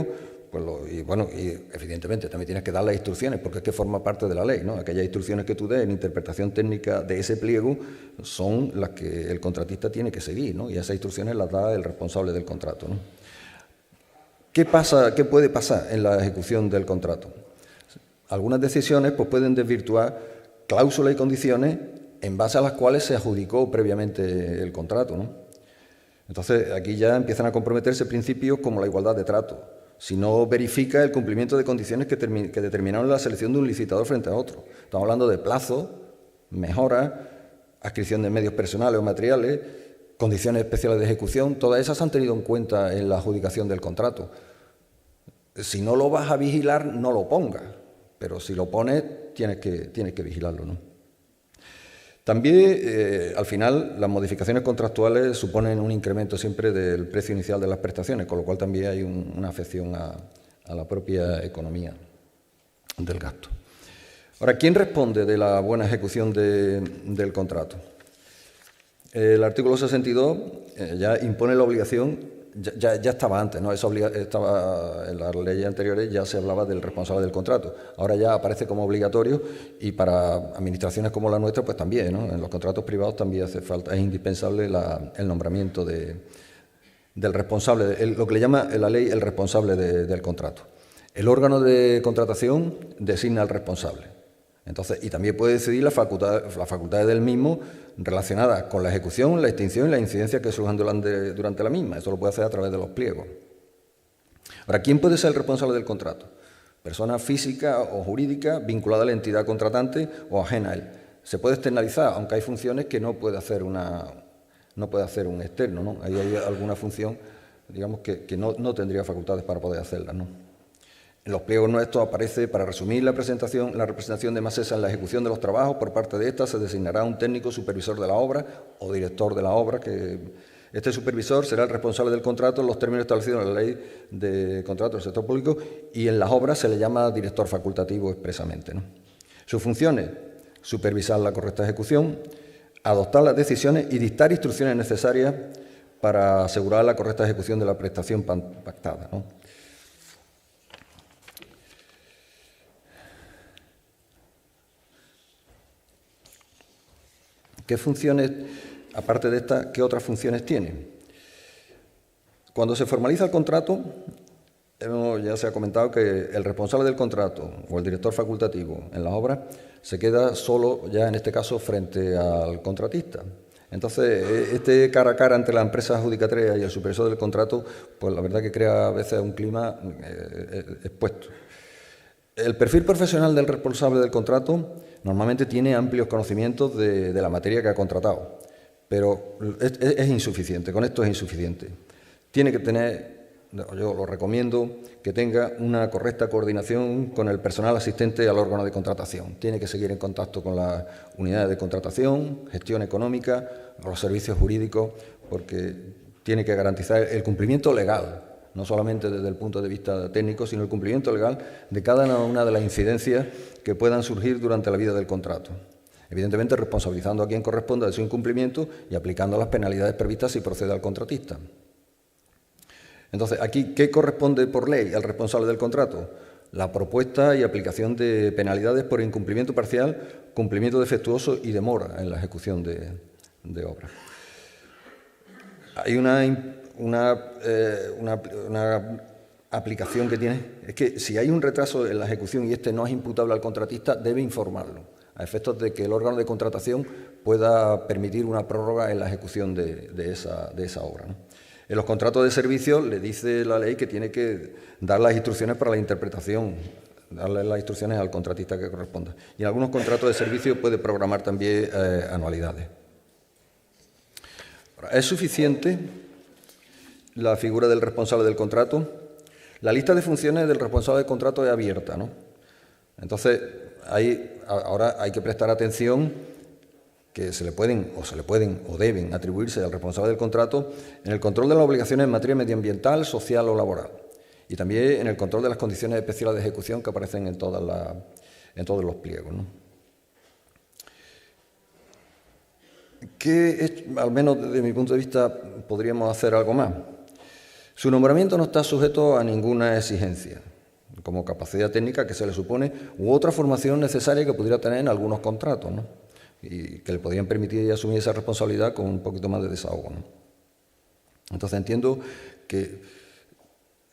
y evidentemente también tienes que dar las instrucciones, porque es que forma parte de la ley, ¿no? Aquellas instrucciones que tú des en interpretación técnica de ese pliego son las que el contratista tiene que seguir, ¿no? Y esas instrucciones las da el responsable del contrato, ¿no? ¿Qué puede pasar en la ejecución del contrato? Algunas decisiones pues, pueden desvirtuar cláusulas y condiciones en base a las cuales se adjudicó previamente el contrato, ¿no? Entonces, aquí ya empiezan a comprometerse principios como la igualdad de trato, si no verifica el cumplimiento de condiciones que determinaron la selección de un licitador frente a otro. Estamos hablando de plazo, mejoras, adscripción de medios personales o materiales, condiciones especiales de ejecución, todas esas se han tenido en cuenta en la adjudicación del contrato. Si no lo vas a vigilar, no lo pongas, pero si lo pones, tienes que vigilarlo, ¿no? También, al final, las modificaciones contractuales suponen un incremento siempre del precio inicial de las prestaciones, con lo cual también hay una afección a la propia economía del gasto. Ahora, ¿quién responde de la buena ejecución del contrato? El artículo 62 ya impone la obligación, ya estaba antes, ¿no? Estaba en las leyes anteriores, ya se hablaba del responsable del contrato. Ahora ya aparece como obligatorio y para administraciones como la nuestra, pues también, ¿no? En los contratos privados también hace falta, es indispensable el nombramiento del responsable, lo que le llama la ley el responsable del contrato. El órgano de contratación designa al responsable. Entonces, y también puede decidir las facultades del mismo relacionadas con la ejecución, la extinción y la incidencia que surjan durante la misma. Eso lo puede hacer a través de los pliegos. Ahora, ¿quién puede ser el responsable del contrato? Persona física o jurídica vinculada a la entidad contratante o ajena a él. Se puede externalizar, aunque hay funciones que no puede hacer un externo, ¿no? Ahí hay alguna función, digamos, que no tendría facultades para poder hacerla, ¿no? En los pliegos nuestros aparece, para resumir la representación de Masesa en la ejecución de los trabajos, por parte de esta se designará un técnico supervisor de la obra o director de la obra, que este supervisor será el responsable del contrato en los términos establecidos en la ley de contratos del sector público, y en las obras se le llama director facultativo expresamente, ¿no? Sus funciones: supervisar la correcta ejecución, adoptar las decisiones y dictar instrucciones necesarias para asegurar la correcta ejecución de la prestación pactada, ¿no? ¿Qué funciones, aparte de estas, qué otras funciones tiene? Cuando se formaliza el contrato, ya se ha comentado que el responsable del contrato o el director facultativo en las obras se queda solo, ya en este caso, frente al contratista. Entonces, este cara a cara entre la empresa adjudicataria y el supervisor del contrato, pues la verdad que crea a veces un clima expuesto. El perfil profesional del responsable del contrato normalmente tiene amplios conocimientos de la materia que ha contratado, pero es insuficiente, con esto es insuficiente. Tiene que tener, yo lo recomiendo, que tenga una correcta coordinación con el personal asistente al órgano de contratación. Tiene que seguir en contacto con las unidades de contratación, gestión económica, los servicios jurídicos, porque tiene que garantizar el cumplimiento legal, no solamente desde el punto de vista técnico, sino el cumplimiento legal de cada una de las incidencias que puedan surgir durante la vida del contrato. Evidentemente, responsabilizando a quien corresponda de su incumplimiento y aplicando las penalidades previstas si procede al contratista. Entonces, aquí, ¿qué corresponde por ley al responsable del contrato? La propuesta y aplicación de penalidades por incumplimiento parcial, cumplimiento defectuoso y demora en la ejecución de obras. Hay una aplicación que tiene, es que si hay un retraso en la ejecución y este no es imputable al contratista, debe informarlo, a efectos de que el órgano de contratación pueda permitir una prórroga en la ejecución de esa obra, ¿no? En los contratos de servicio le dice la ley que tiene que dar las instrucciones para la interpretación, darle las instrucciones al contratista que corresponda. Y en algunos contratos de servicio puede programar también anualidades. Ahora, ¿es suficiente la figura del responsable del contrato? La lista de funciones del responsable del contrato es abierta, ¿no? Entonces, ahora hay que prestar atención que se le pueden o deben atribuirse al responsable del contrato en el control de las obligaciones en materia medioambiental, social o laboral, y también en el control de las condiciones especiales de ejecución que aparecen en todos los pliegos, ¿no? Al menos desde mi punto de vista, podríamos hacer algo más. Su nombramiento no está sujeto a ninguna exigencia, como capacidad técnica que se le supone, u otra formación necesaria que pudiera tener en algunos contratos, ¿no? Y que le podrían permitir asumir esa responsabilidad con un poquito más de desahogo, ¿no? Entonces entiendo que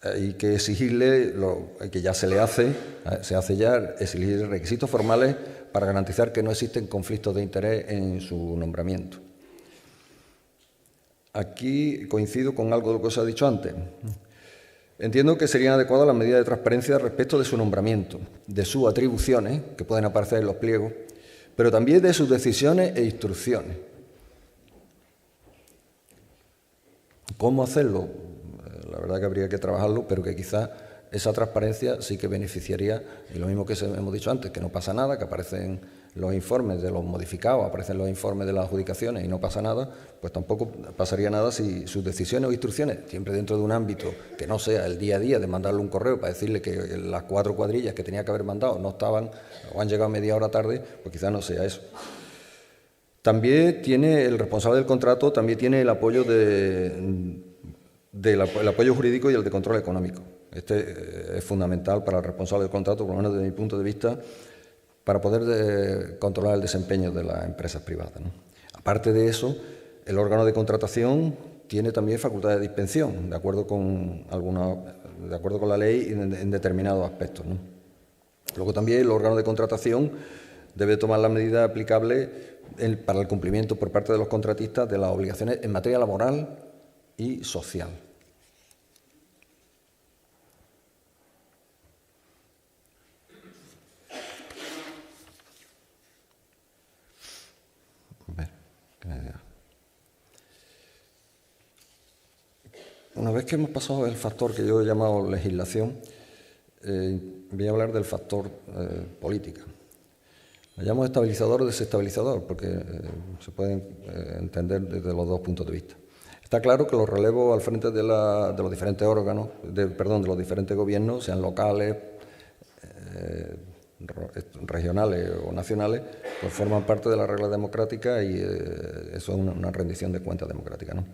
hay que exigirle, que ya se hace ya, exigir requisitos formales para garantizar que no existen conflictos de interés en su nombramiento. Aquí coincido con algo de lo que os he dicho antes. Entiendo que serían adecuadas las medidas de transparencia respecto de su nombramiento, de sus atribuciones, que pueden aparecer en los pliegos, pero también de sus decisiones e instrucciones. ¿Cómo hacerlo? La verdad que habría que trabajarlo, pero que quizás esa transparencia sí que beneficiaría, y lo mismo que hemos dicho antes, que no pasa nada, que aparecen los informes de los modificados, aparecen los informes de las adjudicaciones y no pasa nada, pues tampoco pasaría nada si sus decisiones o instrucciones, siempre dentro de un ámbito que no sea el día a día de mandarle un correo para decirle que las 4 cuadrillas que tenía que haber mandado no estaban o han llegado media hora tarde, pues quizás no sea eso. También tiene el responsable del contrato, también tiene el apoyo el apoyo jurídico y el de control económico. Este es fundamental para el responsable del contrato, por lo menos desde mi punto de vista, para poder controlar el desempeño de las empresas privadas, ¿no? Aparte de eso, el órgano de contratación tiene también facultades de dispensión, de acuerdo con la ley en determinados aspectos, ¿no? Luego también el órgano de contratación debe tomar las medidas aplicables para el cumplimiento por parte de los contratistas de las obligaciones en materia laboral y social. Una vez que hemos pasado el factor que yo he llamado legislación, voy a hablar del factor política. Lo llamo estabilizador o desestabilizador porque se pueden entender desde los dos puntos de vista. Está claro que los relevos al frente de los diferentes órganos, de los diferentes gobiernos, sean locales, regionales o nacionales, pues forman parte de la regla democrática y eso es una rendición de cuentas democrática, ¿no?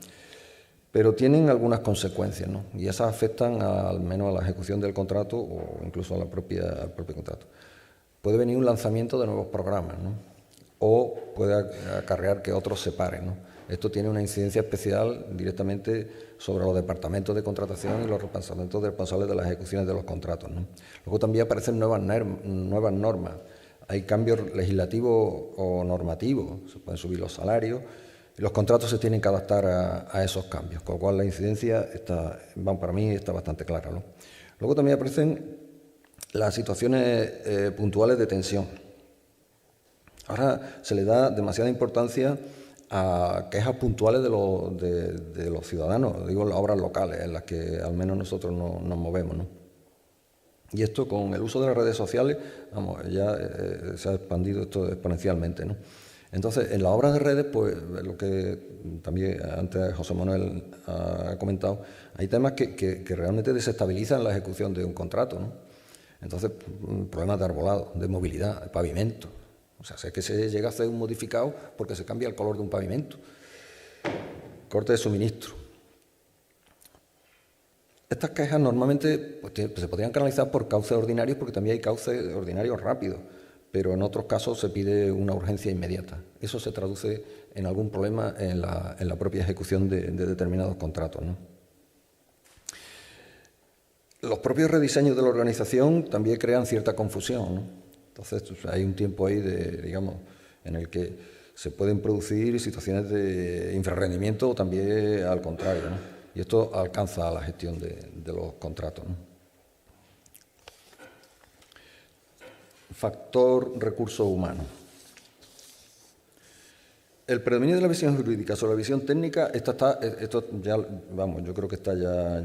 Pero tienen algunas consecuencias, ¿no? Y esas afectan al menos a la ejecución del contrato o incluso al propio contrato. Puede venir un lanzamiento de nuevos programas, ¿no? O puede acarrear que otros se paren, ¿no? Esto tiene una incidencia especial directamente sobre los departamentos de contratación y los departamentos responsables de las ejecuciones de los contratos, ¿no? Luego también aparecen nuevas normas. Hay cambios legislativos o normativos, se pueden subir los salarios y los contratos se tienen que adaptar a esos cambios, con lo cual la incidencia para mí está bastante clara, ¿no? Luego también aparecen las situaciones puntuales de tensión. Ahora se le da demasiada importancia a quejas puntuales de los ciudadanos, digo las obras locales en las que al menos nosotros nos movemos, ¿no? Y esto con el uso de las redes sociales, ya se ha expandido esto exponencialmente, ¿no? Entonces, en las obras de redes, pues lo que también antes José Manuel ha comentado, hay temas que realmente desestabilizan la ejecución de un contrato, ¿no? Entonces, problemas de arbolado, de movilidad, de pavimento. O sea, sé que se llega a hacer un modificado porque se cambia el color de un pavimento. Corte de suministro. Estas quejas normalmente pues, se podrían canalizar por cauces ordinarios porque también hay cauces ordinarios rápidos, pero en otros casos se pide una urgencia inmediata. Eso se traduce en algún problema en la propia ejecución de determinados contratos, ¿no? Los propios rediseños de la organización también crean cierta confusión, ¿no? Entonces hay un tiempo ahí en el que se pueden producir situaciones de infrarrendimiento o también al contrario, ¿no? Y esto alcanza a la gestión de los contratos, ¿no? Factor recursos humanos. El predominio de la visión jurídica sobre la visión técnica, esto ya, yo creo que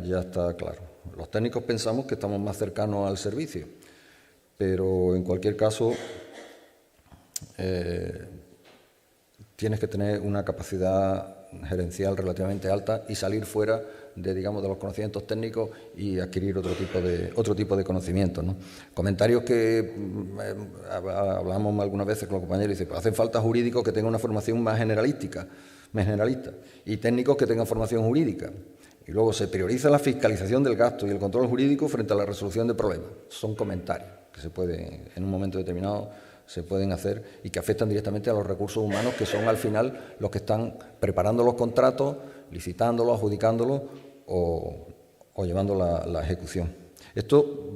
ya está claro. Los técnicos pensamos que estamos más cercanos al servicio, pero en cualquier caso tienes que tener una capacidad gerencial relativamente alta y salir fuera de los conocimientos técnicos y adquirir otro tipo de conocimientos, ¿no? Comentarios que hablamos algunas veces con los compañeros y dicen, pues hacen falta jurídicos que tengan una formación más generalista y técnicos que tengan formación jurídica. Y luego se prioriza la fiscalización del gasto y el control jurídico frente a la resolución de problemas. Son comentarios que se pueden, en un momento determinado, se pueden hacer y que afectan directamente a los recursos humanos, que son al final los que están preparando los contratos, licitándolos, adjudicándolos o llevando la ejecución. Esto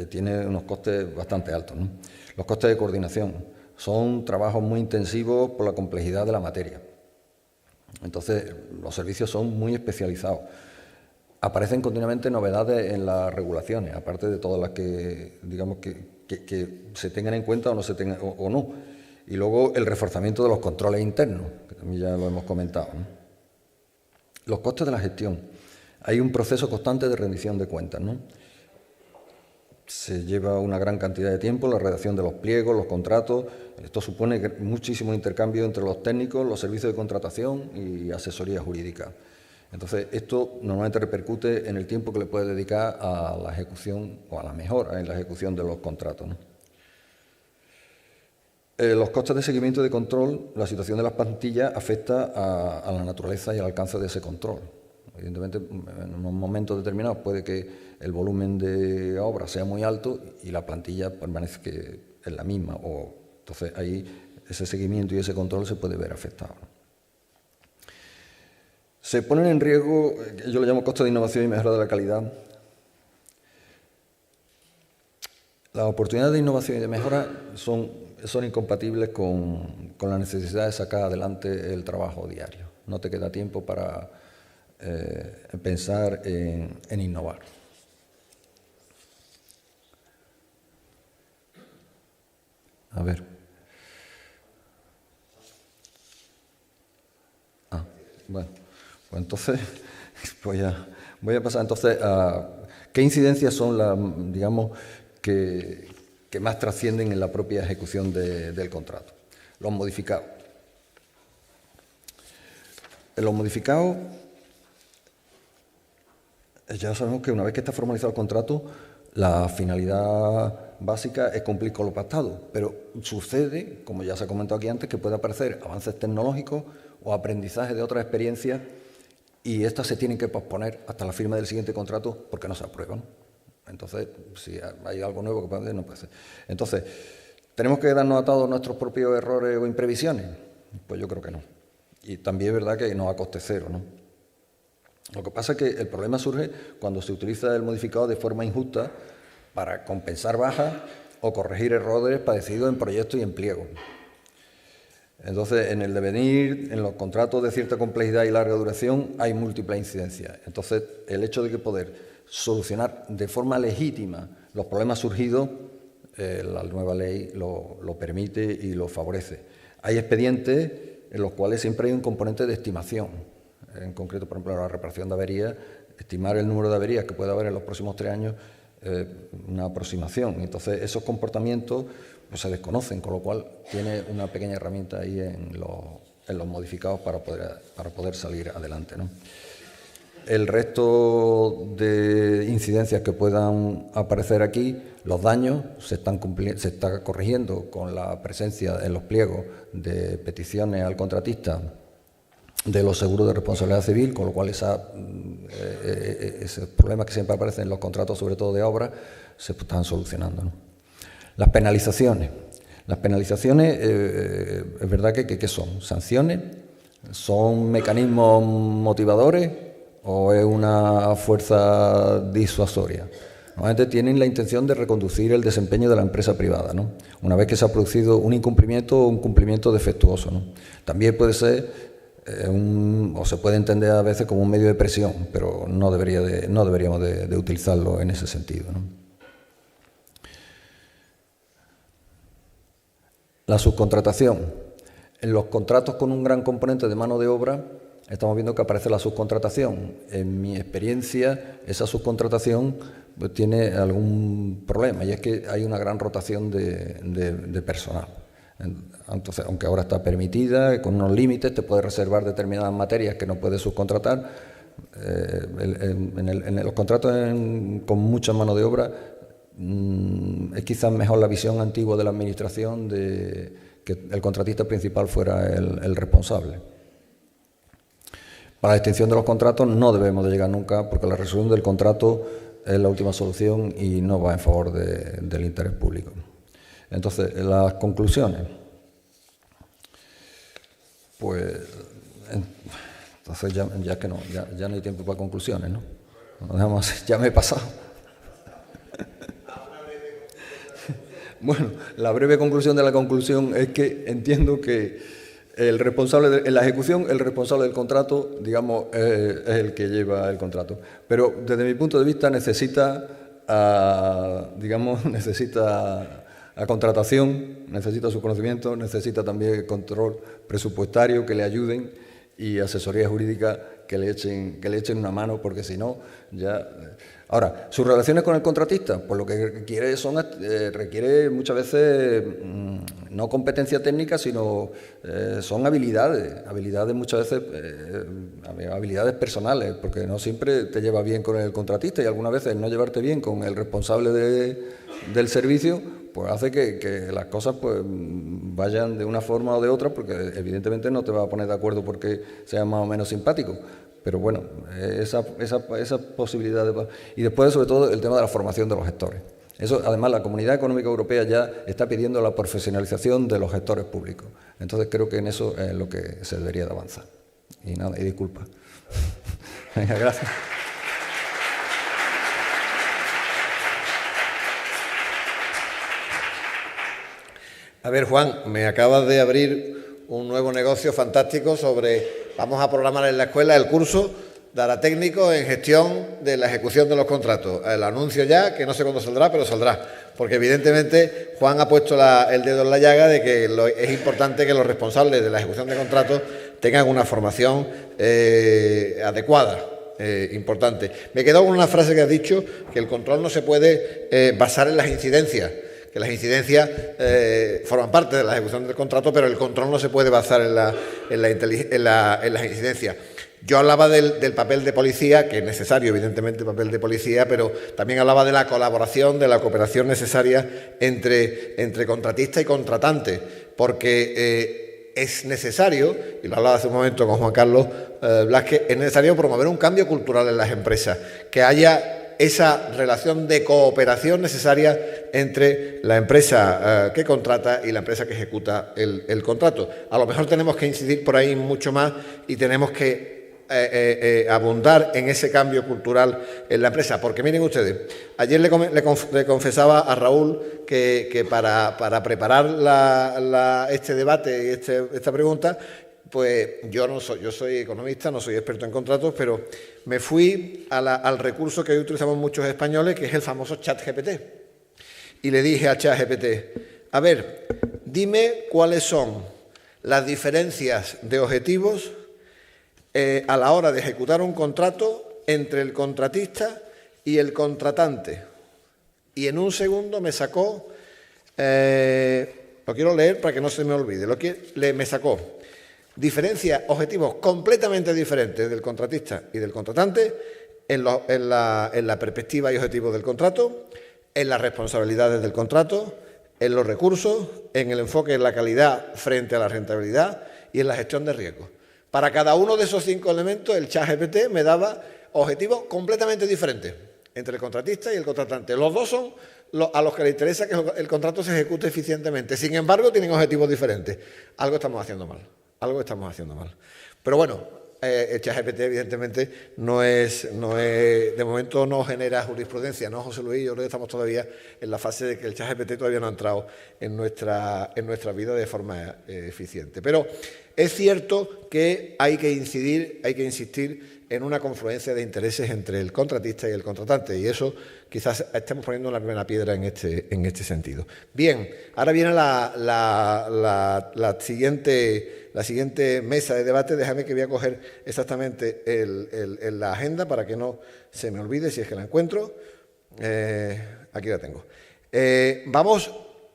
tiene unos costes bastante altos, ¿no? Los costes de coordinación son trabajos muy intensivos por la complejidad de la materia. Entonces, los servicios son muy especializados. Aparecen continuamente novedades en las regulaciones, aparte de todas las que, digamos, que se tengan en cuenta o no se tengan o no. Y luego el reforzamiento de los controles internos, que también ya lo hemos comentado, ¿no? Los costes de la gestión. Hay un proceso constante de rendición de cuentas, ¿no? Se lleva una gran cantidad de tiempo la redacción de los pliegos, los contratos. Esto supone muchísimo intercambio entre los técnicos, los servicios de contratación y asesoría jurídica. Entonces, esto normalmente repercute en el tiempo que le puede dedicar a la ejecución o a la mejora en la ejecución de los contratos, ¿no? Los costes de seguimiento y de control, la situación de las plantillas afecta a la naturaleza y al alcance de ese control. Evidentemente, en unos momentos determinados puede que el volumen de obra sea muy alto y la plantilla permanece que es la misma. Entonces, ahí ese seguimiento y ese control se puede ver afectado. Se ponen en riesgo, yo lo llamo costes de innovación y mejora de la calidad. Las oportunidades de innovación y de mejora son incompatibles con la necesidad de sacar adelante el trabajo diario. No te queda tiempo para pensar en innovar. A ver. Bueno, pues entonces voy a pasar entonces a qué incidencias son las, digamos, que más trascienden en la propia ejecución del contrato. Los modificados. En los modificados, ya sabemos que una vez que está formalizado el contrato, la finalidad básica es cumplir con lo pactado, pero sucede, como ya se ha comentado aquí antes, que puede aparecer avances tecnológicos o aprendizaje de otras experiencias y estas se tienen que posponer hasta la firma del siguiente contrato porque no se aprueban. Entonces, si hay algo nuevo que puede hacer, no puede ser. Entonces, ¿tenemos que darnos a todos nuestros propios errores o imprevisiones? Pues yo creo que no. Y también es verdad que no a coste cero, ¿no? Lo que pasa es que el problema surge cuando se utiliza el modificado de forma injusta para compensar bajas o corregir errores padecidos en proyectos y en pliegos. Entonces, en el devenir, en los contratos de cierta complejidad y larga duración, hay múltiples incidencias. Entonces, el hecho de que poder solucionar de forma legítima los problemas surgidos, la nueva ley lo permite y lo favorece. Hay expedientes en los cuales siempre hay un componente de estimación. En concreto, por ejemplo, la reparación de averías, estimar el número de averías que puede haber en los próximos 3 años, una aproximación. Entonces, esos comportamientos pues, se desconocen, con lo cual tiene una pequeña herramienta ahí en los modificados para poder salir adelante, ¿no? El resto de incidencias que puedan aparecer aquí, los daños se está corrigiendo con la presencia en los pliegos de peticiones al contratista de los seguros de responsabilidad civil, con lo cual esos problemas que siempre aparecen en los contratos, sobre todo de obra, se están solucionando, ¿no? Las penalizaciones. Las penalizaciones, es verdad que ¿qué son? ¿Sanciones? ¿Son mecanismos motivadores o es una fuerza disuasoria? Normalmente tienen la intención de reconducir el desempeño de la empresa privada, ¿no? Una vez que se ha producido un incumplimiento o un cumplimiento defectuoso, ¿no? También puede ser o se puede entender a veces como un medio de presión, pero no deberíamos de utilizarlo en ese sentido, ¿no? La subcontratación. En los contratos con un gran componente de mano de obra, estamos viendo que aparece la subcontratación. En mi experiencia, esa subcontratación pues, tiene algún problema, y es que hay una gran rotación de personal. Entonces, aunque ahora está permitida, con unos límites, te puedes reservar determinadas materias que no puedes subcontratar. En los contratos con mucha mano de obra, es quizás mejor la visión antigua de la administración de que el contratista principal fuera el responsable. Para la extinción de los contratos no debemos de llegar nunca, porque la resolución del contrato es la última solución y no va en favor del interés público. Entonces, las conclusiones. Pues, entonces ya que no, ya no hay tiempo para conclusiones, ¿no? Nos dejamos así, ya me he pasado. Bueno, la breve conclusión de la conclusión es que entiendo que el responsable en la ejecución, el responsable del contrato, digamos, es el que lleva el contrato. Pero desde mi punto de vista necesita a contratación, necesita su conocimiento, necesita también control presupuestario que le ayuden y asesoría jurídica que le echen una mano, porque si no, ya... Ahora, sus relaciones con el contratista, pues lo que requiere muchas veces no competencia técnica, sino son habilidades muchas veces, habilidades personales, porque no siempre te llevas bien con el contratista y algunas veces no llevarte bien con el responsable del servicio, pues hace que las cosas pues vayan de una forma o de otra, porque evidentemente no te vas a poner de acuerdo porque sea más o menos simpático. Pero bueno, esa posibilidad y después, sobre todo, el tema de la formación de los gestores. Eso, además, la Comunidad Económica Europea ya está pidiendo la profesionalización de los gestores públicos. Entonces, creo que en eso es lo que se debería de avanzar. Y nada, y disculpa. Venga, gracias. A ver, Juan, me acabas de abrir un nuevo negocio fantástico sobre... Vamos a programar en la escuela el curso Dará técnico en gestión de la ejecución de los contratos. El anuncio ya, que no sé cuándo saldrá, pero saldrá. Porque evidentemente Juan ha puesto el dedo en la llaga de que es importante que los responsables de la ejecución de contratos tengan una formación adecuada. Importante. Me he quedado con una frase que has dicho, que el control no se puede basar en las incidencias. Que las incidencias forman parte de la ejecución del contrato, pero el control no se puede basar en las incidencias. Yo hablaba del papel de policía, que es necesario, evidentemente, el papel de policía, pero también hablaba de la colaboración, de la cooperación necesaria entre contratista y contratante, porque es necesario, y lo hablaba hace un momento con Juan Carlos Blázquez, es necesario promover un cambio cultural en las empresas, que haya esa relación de cooperación necesaria entre la empresa que contrata y la empresa que ejecuta el contrato. A lo mejor tenemos que incidir por ahí mucho más y tenemos que abundar en ese cambio cultural en la empresa. Porque miren ustedes, ayer le confesaba a Raúl que para preparar este debate y esta pregunta, pues yo soy economista, no soy experto en contratos, pero me fui al recurso que hoy utilizamos muchos españoles, que es el famoso ChatGPT. Y le dije a ChatGPT, a ver, dime cuáles son las diferencias de objetivos a la hora de ejecutar un contrato entre el contratista y el contratante. Y en un segundo me sacó, lo quiero leer para que no se me olvide, me sacó objetivos completamente diferentes del contratista y del contratante en la perspectiva y objetivos del contrato, en las responsabilidades del contrato, en los recursos, en el enfoque en la calidad frente a la rentabilidad y en la gestión de riesgos. Para cada uno de esos 5 elementos, el ChatGPT me daba objetivos completamente diferentes entre el contratista y el contratante. Los dos son a los que les interesa que el contrato se ejecute eficientemente. Sin embargo, tienen objetivos diferentes. Algo estamos haciendo mal. Pero bueno, el ChatGPT evidentemente no es, de momento no genera jurisprudencia, ¿no, José Luis? Yo creo que estamos todavía en la fase de que el ChatGPT todavía no ha entrado en nuestra vida de forma eficiente. Pero es cierto que hay que insistir en una confluencia de intereses entre el contratista y el contratante, y eso quizás estemos poniendo la primera piedra en este sentido. Bien, ahora viene la siguiente mesa de debate. Déjame que voy a coger exactamente la agenda para que no se me olvide, si es que la encuentro. Aquí la tengo.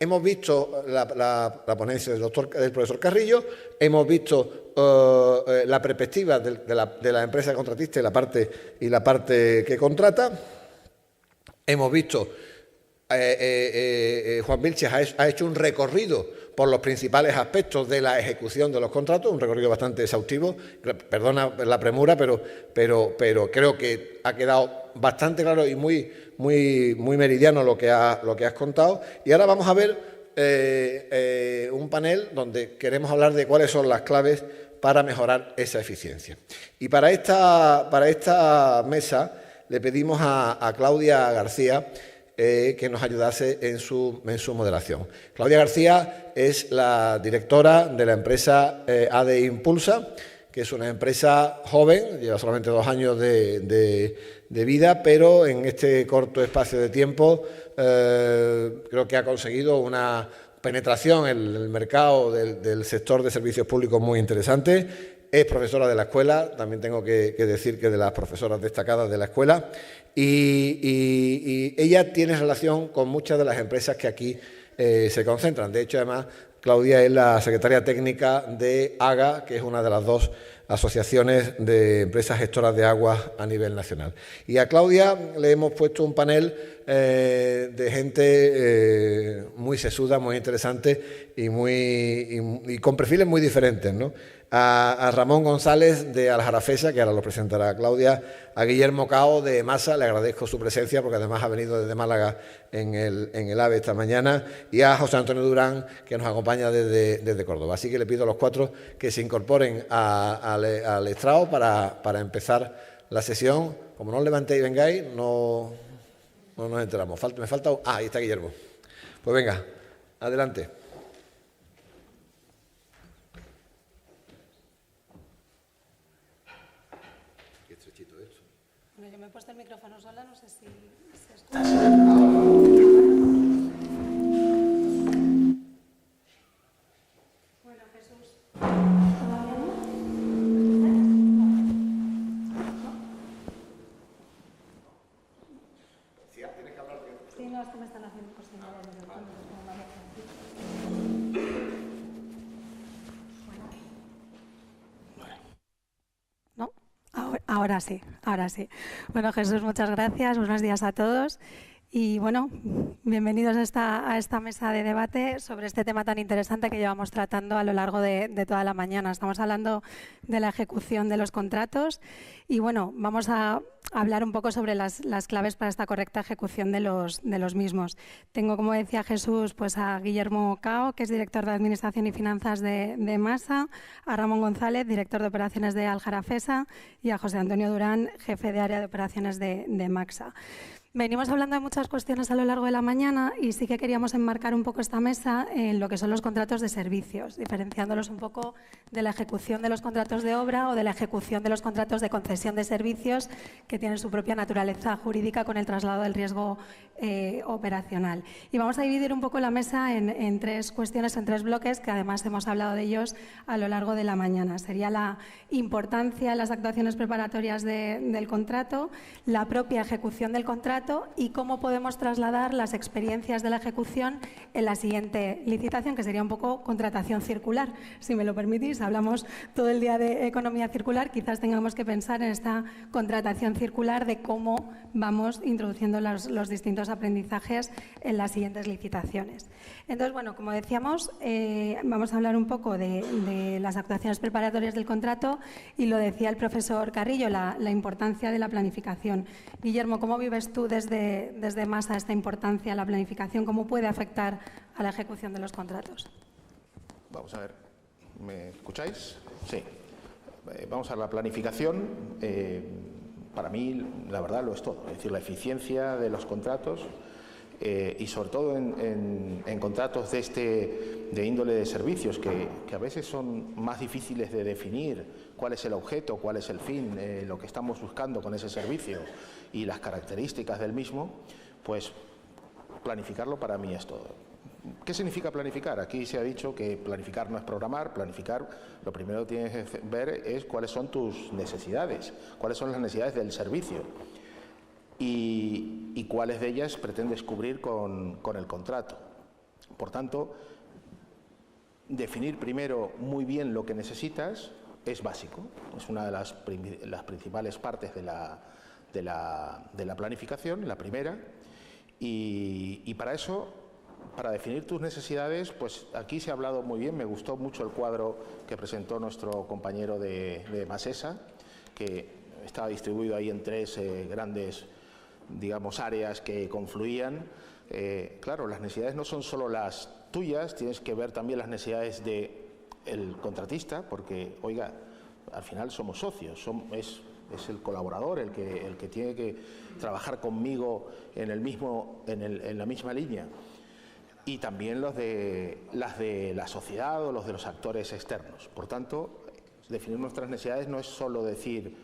Hemos visto la ponencia del profesor Carrillo, hemos visto la perspectiva de la empresa contratista y la parte que contrata, hemos visto Juan Vilches ha hecho un recorrido por los principales aspectos de la ejecución de los contratos, un recorrido bastante exhaustivo. Perdona la premura, pero creo que ha quedado bastante claro y muy meridiano lo que has contado. Y ahora vamos a ver un panel donde queremos hablar de cuáles son las claves para mejorar esa eficiencia. Y para esta mesa le pedimos a Claudia García que nos ayudase en su moderación. Claudia García es la directora de la empresa ADE Impulsa, que es una empresa joven, lleva solamente 2 años de vida, pero en este corto espacio de tiempo creo que ha conseguido una penetración en el mercado del sector de servicios públicos muy interesante. Es profesora de la escuela, también tengo que decir que de las profesoras destacadas de la escuela, y ella tiene relación con muchas de las empresas que aquí se concentran. De hecho, además, Claudia es la secretaria técnica de AGA, que es una de las 2 asociaciones de empresas gestoras de aguas a nivel nacional. Y a Claudia le hemos puesto un panel de gente muy sesuda, muy interesante y con perfiles muy diferentes, ¿no? A Ramón González de Aljarafesa, que ahora lo presentará Claudia, a Guillermo Cao de Masa, le agradezco su presencia porque además ha venido desde Málaga en el AVE esta mañana, y a José Antonio Durán, que nos acompaña desde Córdoba. Así que le pido a los 4 que se incorporen al estrado para empezar la sesión. Como no os levantéis y vengáis, no nos enteramos. Me falta ahí está Guillermo. Pues venga, adelante. Bueno, yo me he puesto el micrófono sola, no sé si se escucha. Bueno, Jesús. Sí, no, es que me están haciendo cositas desde el fondo, como vaya ¿no? Ahora sí, ahora sí. Bueno, Jesús, muchas gracias. Buenos días a todos. Y bueno, bienvenidos a esta mesa de debate sobre este tema tan interesante que llevamos tratando a lo largo de toda la mañana. Estamos hablando de la ejecución de los contratos y bueno, vamos a hablar un poco sobre las claves para esta correcta ejecución de los mismos. Tengo, como decía Jesús, pues a Guillermo Cao, que es director de Administración y Finanzas de Masa, a Ramón González, director de Operaciones de Aljarafesa, y a José Antonio Durán, jefe de área de operaciones de Maxa. Venimos hablando de muchas cuestiones a lo largo de la mañana y sí que queríamos enmarcar un poco esta mesa en lo que son los contratos de servicios, diferenciándolos un poco de la ejecución de los contratos de obra o de la ejecución de los contratos de concesión de servicios que tienen su propia naturaleza jurídica con el traslado del riesgo operacional. Y vamos a dividir un poco la mesa en 3 cuestiones, en 3 bloques, que además hemos hablado de ellos a lo largo de la mañana. Sería la importancia de las actuaciones preparatorias del contrato, la propia ejecución del contrato y cómo podemos trasladar las experiencias de la ejecución en la siguiente licitación, que sería un poco contratación circular. Si me lo permitís, hablamos todo el día de economía circular, quizás tengamos que pensar en esta contratación circular de cómo vamos introduciendo los distintos aprendizajes en las siguientes licitaciones. Entonces, bueno, como decíamos, vamos a hablar un poco de las actuaciones preparatorias del contrato y lo decía el profesor Carrillo, la importancia de la planificación. Guillermo, ¿cómo vives tú desde Masa esta importancia, la planificación? ¿Cómo puede afectar a la ejecución de los contratos? Vamos a ver, ¿me escucháis? Sí. Vamos a ver, la planificación, para mí, la verdad, lo es todo. Es decir, la eficiencia de los contratos y sobre todo en contratos de índole de servicios que a veces son más difíciles de definir cuál es el objeto, cuál es el fin, lo que estamos buscando con ese servicio y las características del mismo, pues planificarlo para mí es todo. ¿Qué significa planificar? Aquí se ha dicho que planificar no es programar, planificar lo primero que tienes que ver es cuáles son tus necesidades, cuáles son las necesidades del servicio y cuáles de ellas pretendes cubrir con el contrato. Por tanto, definir primero muy bien lo que necesitas es básico, es una de las principales partes de la planificación, la primera, y Y para eso, para definir tus necesidades, pues aquí se ha hablado muy bien, me gustó mucho el cuadro que presentó nuestro compañero de Masesa, que estaba distribuido ahí en 3 grandes, digamos, áreas que confluían. Claro, las necesidades no son solo las tuyas, tienes que ver también las necesidades del contratista, porque, oiga, al final somos socios, es el colaborador el que tiene que trabajar conmigo en la misma línea. Y también las de la sociedad o los de los actores externos. Por tanto, definir nuestras necesidades no es solo decir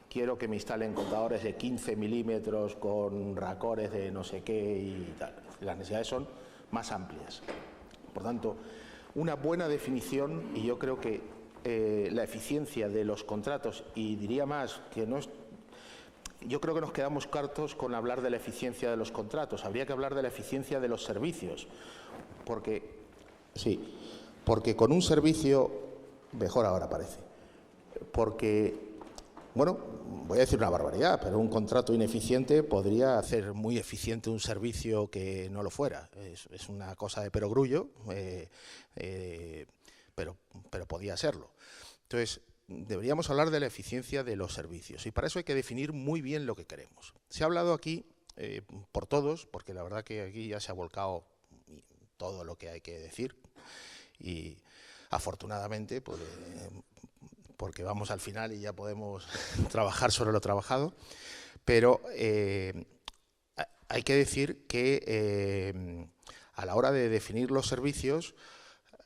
quiero que me instalen contadores de 15 milímetros con racores de no sé qué y tal. Las necesidades son más amplias. Por tanto, una buena definición, y yo creo que la eficiencia de los contratos, y diría más que no es... Yo creo que nos quedamos cortos con hablar de la eficiencia de los contratos. Habría que hablar de la eficiencia de los servicios. Porque con un servicio, mejor ahora parece. Porque, bueno, voy a decir una barbaridad, pero un contrato ineficiente podría hacer muy eficiente un servicio que no lo fuera. Es una cosa de perogrullo, pero podía serlo. Entonces, deberíamos hablar de la eficiencia de los servicios y para eso hay que definir muy bien lo que queremos. Se ha hablado aquí por todos, porque la verdad que aquí ya se ha volcado todo lo que hay que decir y afortunadamente, pues, porque vamos al final y ya podemos trabajar sobre lo trabajado, pero hay que decir que a la hora de definir los servicios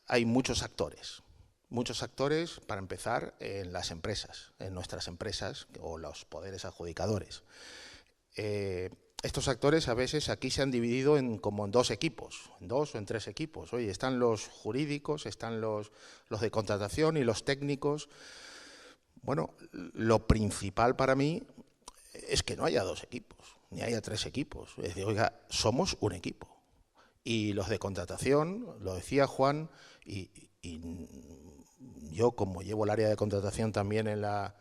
hay muchos actores. Muchos actores, para empezar, en las empresas, en nuestras empresas o los poderes adjudicadores. Estos actores a veces aquí se han dividido como en 2 equipos, en 2 o en 3 equipos. Oye, están los jurídicos, están los de contratación y los técnicos. Bueno, lo principal para mí es que no haya 2 equipos, ni haya 3 equipos. Es decir, oiga, somos un equipo. Y los de contratación, lo decía Juan, y yo, como llevo el área de contratación también en la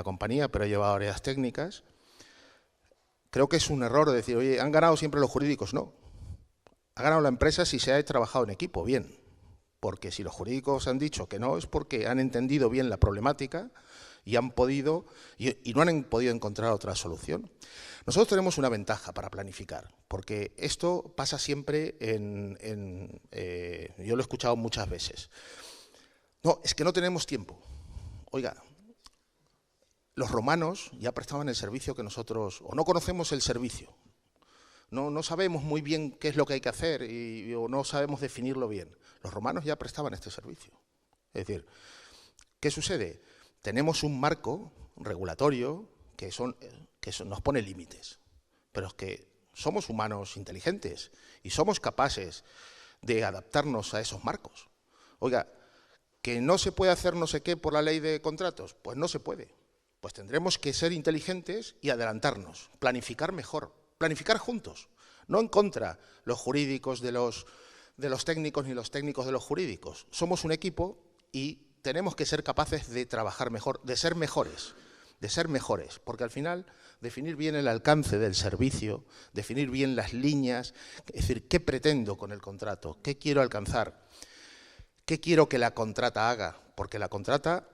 compañía, pero he llevado áreas técnicas, creo que es un error decir, oye, ¿han ganado siempre los jurídicos? No. Ha ganado la empresa si se ha trabajado en equipo, bien. Porque si los jurídicos han dicho que no, es porque han entendido bien la problemática y han podido y no han podido encontrar otra solución. Nosotros tenemos una ventaja para planificar, porque esto pasa siempre yo lo he escuchado muchas veces. No, es que no tenemos tiempo. Oiga, los romanos ya prestaban el servicio que nosotros, o no conocemos el servicio, no sabemos muy bien qué es lo que hay que hacer o no sabemos definirlo bien. Los romanos ya prestaban este servicio. Es decir, ¿qué sucede? Tenemos un marco regulatorio que nos pone límites, pero es que somos humanos inteligentes y somos capaces de adaptarnos a esos marcos. Oiga, ¿que no se puede hacer no sé qué por la ley de contratos? Pues no se puede. Pues tendremos que ser inteligentes y adelantarnos, planificar mejor, planificar juntos, no en contra los jurídicos de los técnicos ni los técnicos de los jurídicos. Somos un equipo y tenemos que ser capaces de trabajar mejor, de ser mejores, porque al final definir bien el alcance del servicio, definir bien las líneas, es decir, ¿qué pretendo con el contrato? ¿Qué quiero alcanzar? ¿Qué quiero que la contrata haga? Porque la contrata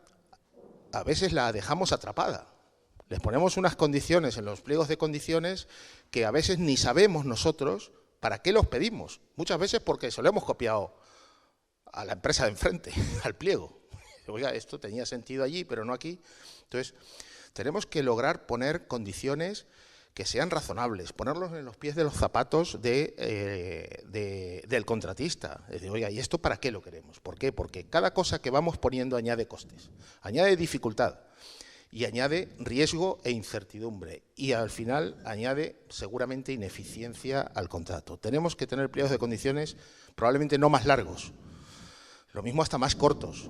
a veces la dejamos atrapada. Les ponemos unas condiciones en los pliegos de condiciones que a veces ni sabemos nosotros para qué los pedimos. Muchas veces porque se lo hemos copiado a la empresa de enfrente, al pliego. Oiga, esto tenía sentido allí, pero no aquí. Entonces, tenemos que lograr poner condiciones que sean razonables, ponerlos en los pies de los zapatos del contratista. Es decir, oiga, ¿y esto para qué lo queremos? ¿Por qué? Porque cada cosa que vamos poniendo añade costes, añade dificultad y añade riesgo e incertidumbre y al final añade seguramente ineficiencia al contrato. Tenemos que tener pliegos de condiciones probablemente no más largos, lo mismo hasta más cortos,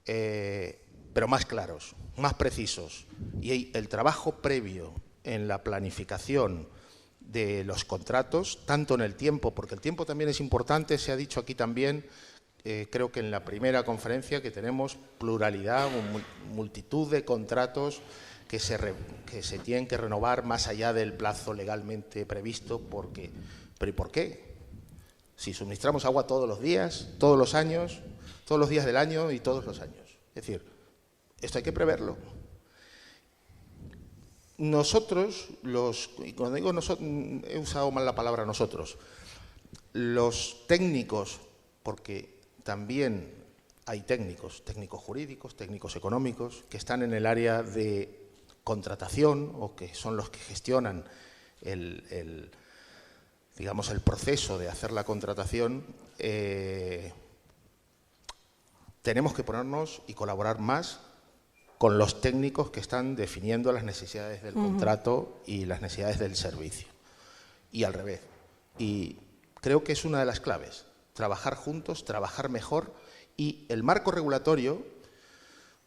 pero más claros, más precisos. Y el trabajo previo en la planificación de los contratos, tanto en el tiempo, porque el tiempo también es importante, se ha dicho aquí también, creo que en la primera conferencia, que tenemos pluralidad, multitud de contratos que se tienen que renovar más allá del plazo legalmente previsto, porque ¿Pero y por qué? Si suministramos agua todos los días, todos los años, todos los días del año y todos los años. Es decir, esto hay que preverlo. Nosotros, y cuando digo nosotros, he usado mal la palabra nosotros, los técnicos, porque también hay técnicos jurídicos, técnicos económicos, que están en el área de contratación o que son los que gestionan digamos, el proceso de hacer la contratación, tenemos que ponernos y colaborar más con los técnicos que están definiendo las necesidades del contrato y las necesidades del servicio. Y al revés. Y creo que es una de las claves. Trabajar juntos, trabajar mejor. Y el marco regulatorio,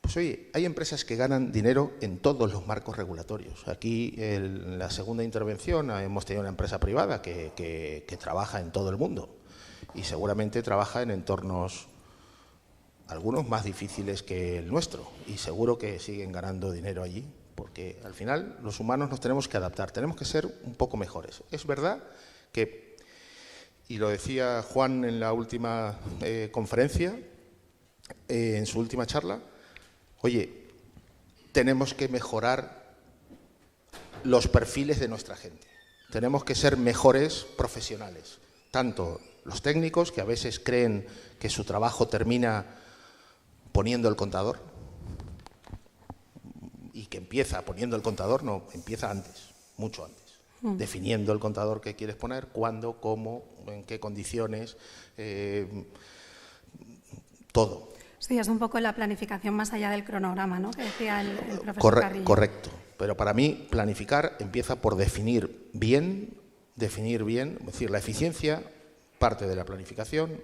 pues oye, hay empresas que ganan dinero en todos los marcos regulatorios. Aquí, en la segunda intervención, hemos tenido una empresa privada que trabaja en todo el mundo. Y seguramente trabaja en entornos, algunos más difíciles que el nuestro, y seguro que siguen ganando dinero allí, porque al final los humanos nos tenemos que adaptar, tenemos que ser un poco mejores. Es verdad que, y lo decía Juan en la última conferencia, en su última charla, oye, tenemos que mejorar los perfiles de nuestra gente, tenemos que ser mejores profesionales, tanto los técnicos, que a veces creen que su trabajo termina poniendo el contador, y que empieza poniendo el contador, no, empieza antes, mucho antes, definiendo el contador que quieres poner, cuándo, cómo, en qué condiciones, todo. Sí, es un poco la planificación más allá del cronograma, ¿no?, que decía el profesor Carrillo. Correcto, pero para mí planificar empieza por definir bien, es decir, la eficiencia parte de la planificación,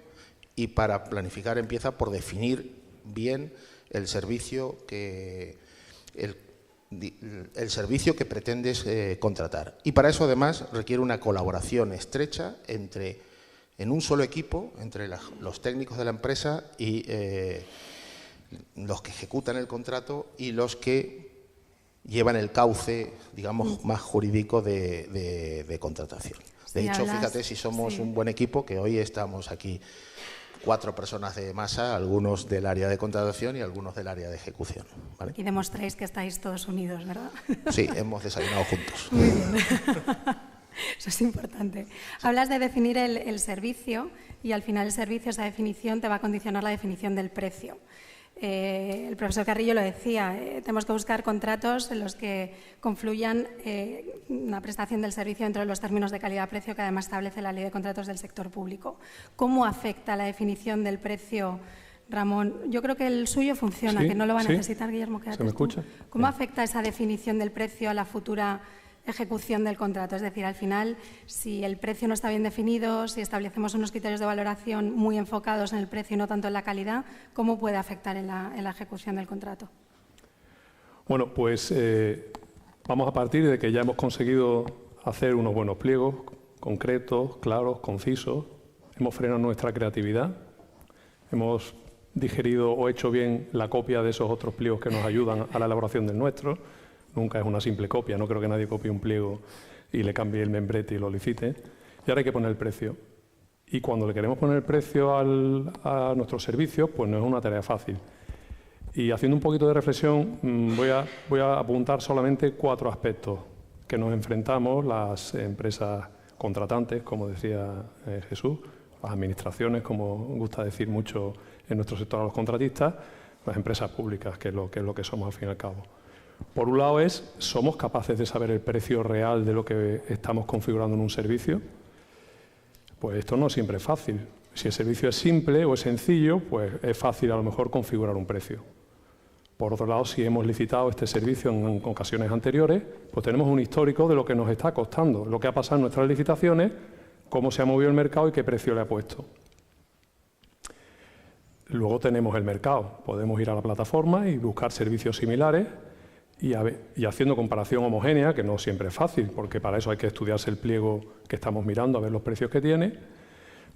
y para planificar empieza por definir bien el servicio que pretendes contratar. Y para eso además requiere una colaboración estrecha en un solo equipo, entre los técnicos de la empresa y los que ejecutan el contrato y los que llevan el cauce, digamos, más jurídico de contratación. De hecho, fíjate si somos un buen equipo, que hoy estamos aquí 4 personas de masa, algunos del área de contratación y algunos del área de ejecución, ¿vale? Y demostráis que estáis todos unidos, ¿verdad? Sí, hemos desayunado juntos. Muy bien. Eso es importante. Hablas de definir el servicio, y al final el servicio, esa definición, te va a condicionar la definición del precio. El profesor Carrillo lo decía, tenemos que buscar contratos en los que confluyan una prestación del servicio dentro de los términos de calidad-precio que además establece la Ley de Contratos del Sector Público. ¿Cómo afecta la definición del precio, Ramón? Yo creo que el suyo funciona, sí, que no lo va a necesitar, sí. Guillermo. ¿Se me escucha? ¿Cómo afecta esa definición del precio a la futura ejecución del contrato? Es decir, al final, si el precio no está bien definido, si establecemos unos criterios de valoración muy enfocados en el precio y no tanto en la calidad, ¿cómo puede afectar en la ejecución del contrato? Bueno, pues vamos a partir de que ya hemos conseguido hacer unos buenos pliegos concretos, claros, concisos. Hemos frenado nuestra creatividad, hemos digerido o hecho bien la copia de esos otros pliegos que nos ayudan a la elaboración del nuestro. Nunca es una simple copia, no creo que nadie copie un pliego y le cambie el membrete y lo licite. Y ahora hay que poner el precio. Y cuando le queremos poner el precio a nuestros servicios, pues no es una tarea fácil. Y haciendo un poquito de reflexión, voy a apuntar solamente 4 aspectos que nos enfrentamos las empresas contratantes, como decía Jesús, las administraciones, como gusta decir mucho en nuestro sector a los contratistas, las empresas públicas, que es lo que somos al fin y al cabo. Por un lado ¿somos capaces de saber el precio real de lo que estamos configurando en un servicio? Pues esto no siempre es fácil. Si el servicio es simple o es sencillo, pues es fácil a lo mejor configurar un precio. Por otro lado, si hemos licitado este servicio en ocasiones anteriores, pues tenemos un histórico de lo que nos está costando, lo que ha pasado en nuestras licitaciones, cómo se ha movido el mercado y qué precio le ha puesto. Luego tenemos el mercado. Podemos ir a la plataforma y buscar servicios similares y haciendo comparación homogénea, que no siempre es fácil, porque para eso hay que estudiarse el pliego que estamos mirando, a ver los precios que tiene.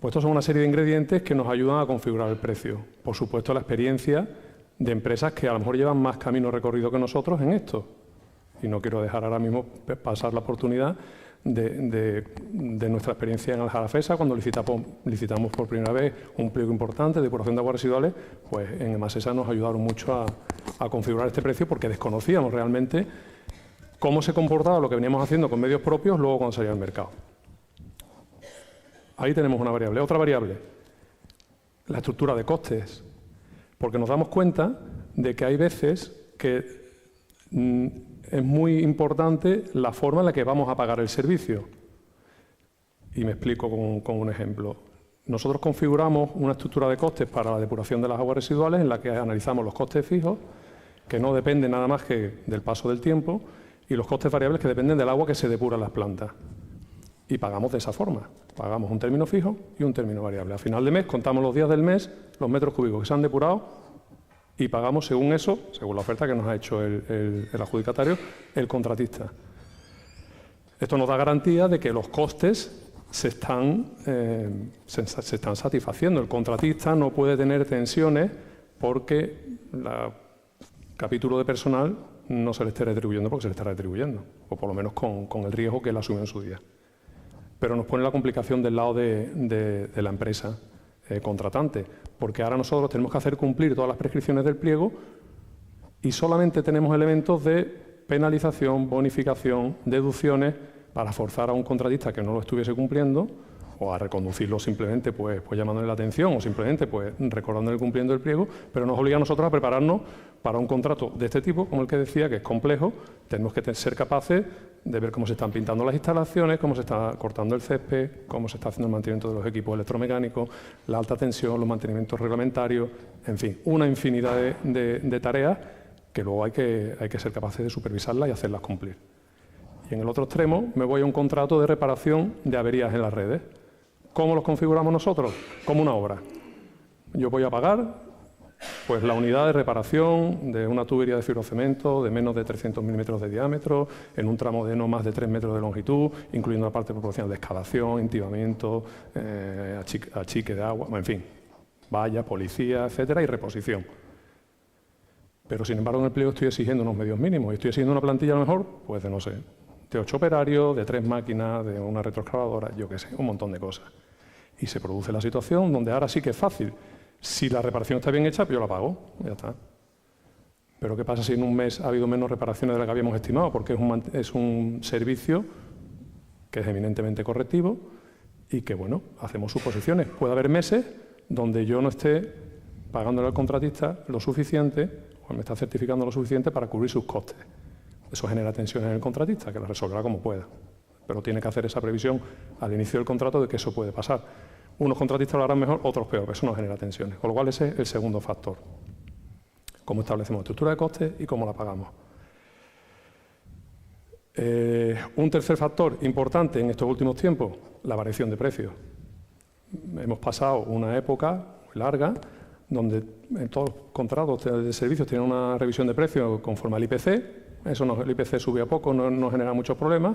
Pues estos son una serie de ingredientes que nos ayudan a configurar el precio. Por supuesto, la experiencia de empresas que a lo mejor llevan más camino recorrido que nosotros en esto. Y no quiero dejar ahora mismo pasar la oportunidad de nuestra experiencia en Aljalafesa, cuando licitamos por primera vez un pliego importante de depuración de aguas residuales, pues en Emasesa nos ayudaron mucho a configurar este precio porque desconocíamos realmente cómo se comportaba lo que veníamos haciendo con medios propios luego cuando salía al mercado. Ahí tenemos una variable. Otra variable, la estructura de costes, porque nos damos cuenta de que hay veces que es muy importante la forma en la que vamos a pagar el servicio. Y me explico con un ejemplo. Nosotros configuramos una estructura de costes para la depuración de las aguas residuales en la que analizamos los costes fijos, que no dependen nada más que del paso del tiempo, y los costes variables que dependen del agua que se depura en las plantas. Y pagamos de esa forma. Pagamos un término fijo y un término variable. A final de mes contamos los días del mes, los metros cúbicos que se han depurado y pagamos según eso, según la oferta que nos ha hecho el adjudicatario, el contratista. Esto nos da garantía de que los costes se están satisfaciendo. El contratista no puede tener tensiones porque el capítulo de personal no se le esté retribuyendo porque se le está retribuyendo, o por lo menos con el riesgo que él asumió en su día. Pero nos pone la complicación del lado de la empresa contratante, porque ahora nosotros tenemos que hacer cumplir todas las prescripciones del pliego y solamente tenemos elementos de penalización, bonificación, deducciones para forzar a un contratista que no lo estuviese cumpliendo o a reconducirlo simplemente pues llamándole la atención o simplemente pues recordándole cumpliendo el pliego, pero nos obliga a nosotros a prepararnos para un contrato de este tipo, como el que decía, que es complejo. Tenemos que ser capaces de ver cómo se están pintando las instalaciones, cómo se está cortando el césped, cómo se está haciendo el mantenimiento de los equipos electromecánicos, la alta tensión, los mantenimientos reglamentarios, en fin, una infinidad de tareas que luego hay que ser capaces de supervisarlas y hacerlas cumplir. Y en el otro extremo me voy a un contrato de reparación de averías en las redes. ¿Cómo los configuramos nosotros? Como una obra. Yo voy a pagar pues la unidad de reparación de una tubería de fibrocemento de menos de 300 milímetros de diámetro, en un tramo de no más de 3 metros de longitud, incluyendo la parte proporcional de excavación, intibamiento, achique de agua, en fin, valla, policía, etcétera, y reposición. Pero sin embargo en el pliego estoy exigiendo unos medios mínimos y estoy exigiendo una plantilla a lo mejor, pues de no sé, de 8 operarios, de 3 máquinas, de una retroexcavadora, yo qué sé, un montón de cosas. Y se produce la situación donde ahora sí que es fácil. Si la reparación está bien hecha, pues yo la pago, ya está. Pero ¿qué pasa si en un mes ha habido menos reparaciones de las que habíamos estimado? Porque es un servicio que es eminentemente correctivo y que, bueno, hacemos suposiciones. Puede haber meses donde yo no esté pagándole al contratista lo suficiente, o me está certificando lo suficiente para cubrir sus costes. Eso genera tensiones en el contratista, que la resolverá como pueda. Pero tiene que hacer esa previsión al inicio del contrato de que eso puede pasar. Unos contratistas lo harán mejor, otros peor, eso no genera tensiones. Con lo cual ese es el segundo factor. Cómo establecemos la estructura de costes y cómo la pagamos. Un tercer factor importante en estos últimos tiempos, la variación de precios. Hemos pasado una época muy larga donde en todos los contratos de servicios tienen una revisión de precios conforme al IPC. El IPC subía poco, no genera muchos problemas.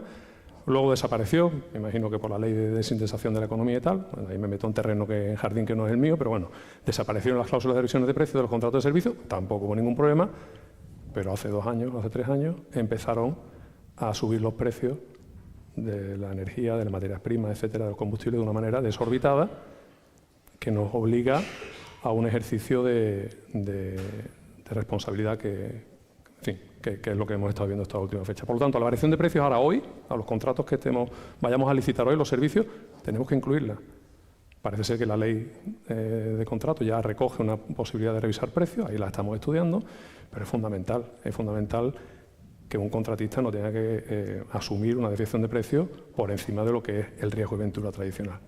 Luego desapareció, me imagino que por la ley de desindexación de la economía y tal. Bueno, ahí me meto en terreno en jardín que no es el mío, pero bueno, desaparecieron las cláusulas de revisiones de precios de los contratos de servicio, tampoco hubo ningún problema, pero hace 2 años, hace 3 años, empezaron a subir los precios de la energía, de las materias primas, etcétera, de los combustibles de una manera desorbitada que nos obliga a un ejercicio de responsabilidad que es lo que hemos estado viendo esta última fecha. Por lo tanto, la variación de precios ahora hoy, a los contratos que vayamos a licitar hoy, los servicios, tenemos que incluirla. Parece ser que la ley de contrato ya recoge una posibilidad de revisar precios, ahí la estamos estudiando, pero es fundamental que un contratista no tenga que asumir una desviación de precios por encima de lo que es el riesgo de ventura tradicional.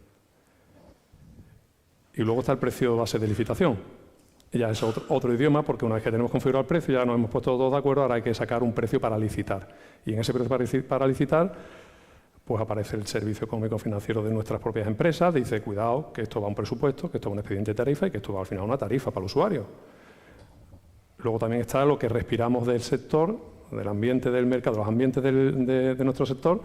Y luego está el precio base de licitación. Ya es otro idioma, porque una vez que tenemos configurado el precio, ya nos hemos puesto todos de acuerdo, ahora hay que sacar un precio para licitar. Y en ese precio para licitar, pues aparece el servicio económico financiero de nuestras propias empresas, dice, cuidado, que esto va a un presupuesto, que esto va a un expediente de tarifa y que esto va al final a una tarifa para el usuario. Luego también está lo que respiramos del sector, del ambiente del mercado, los ambientes de nuestro sector,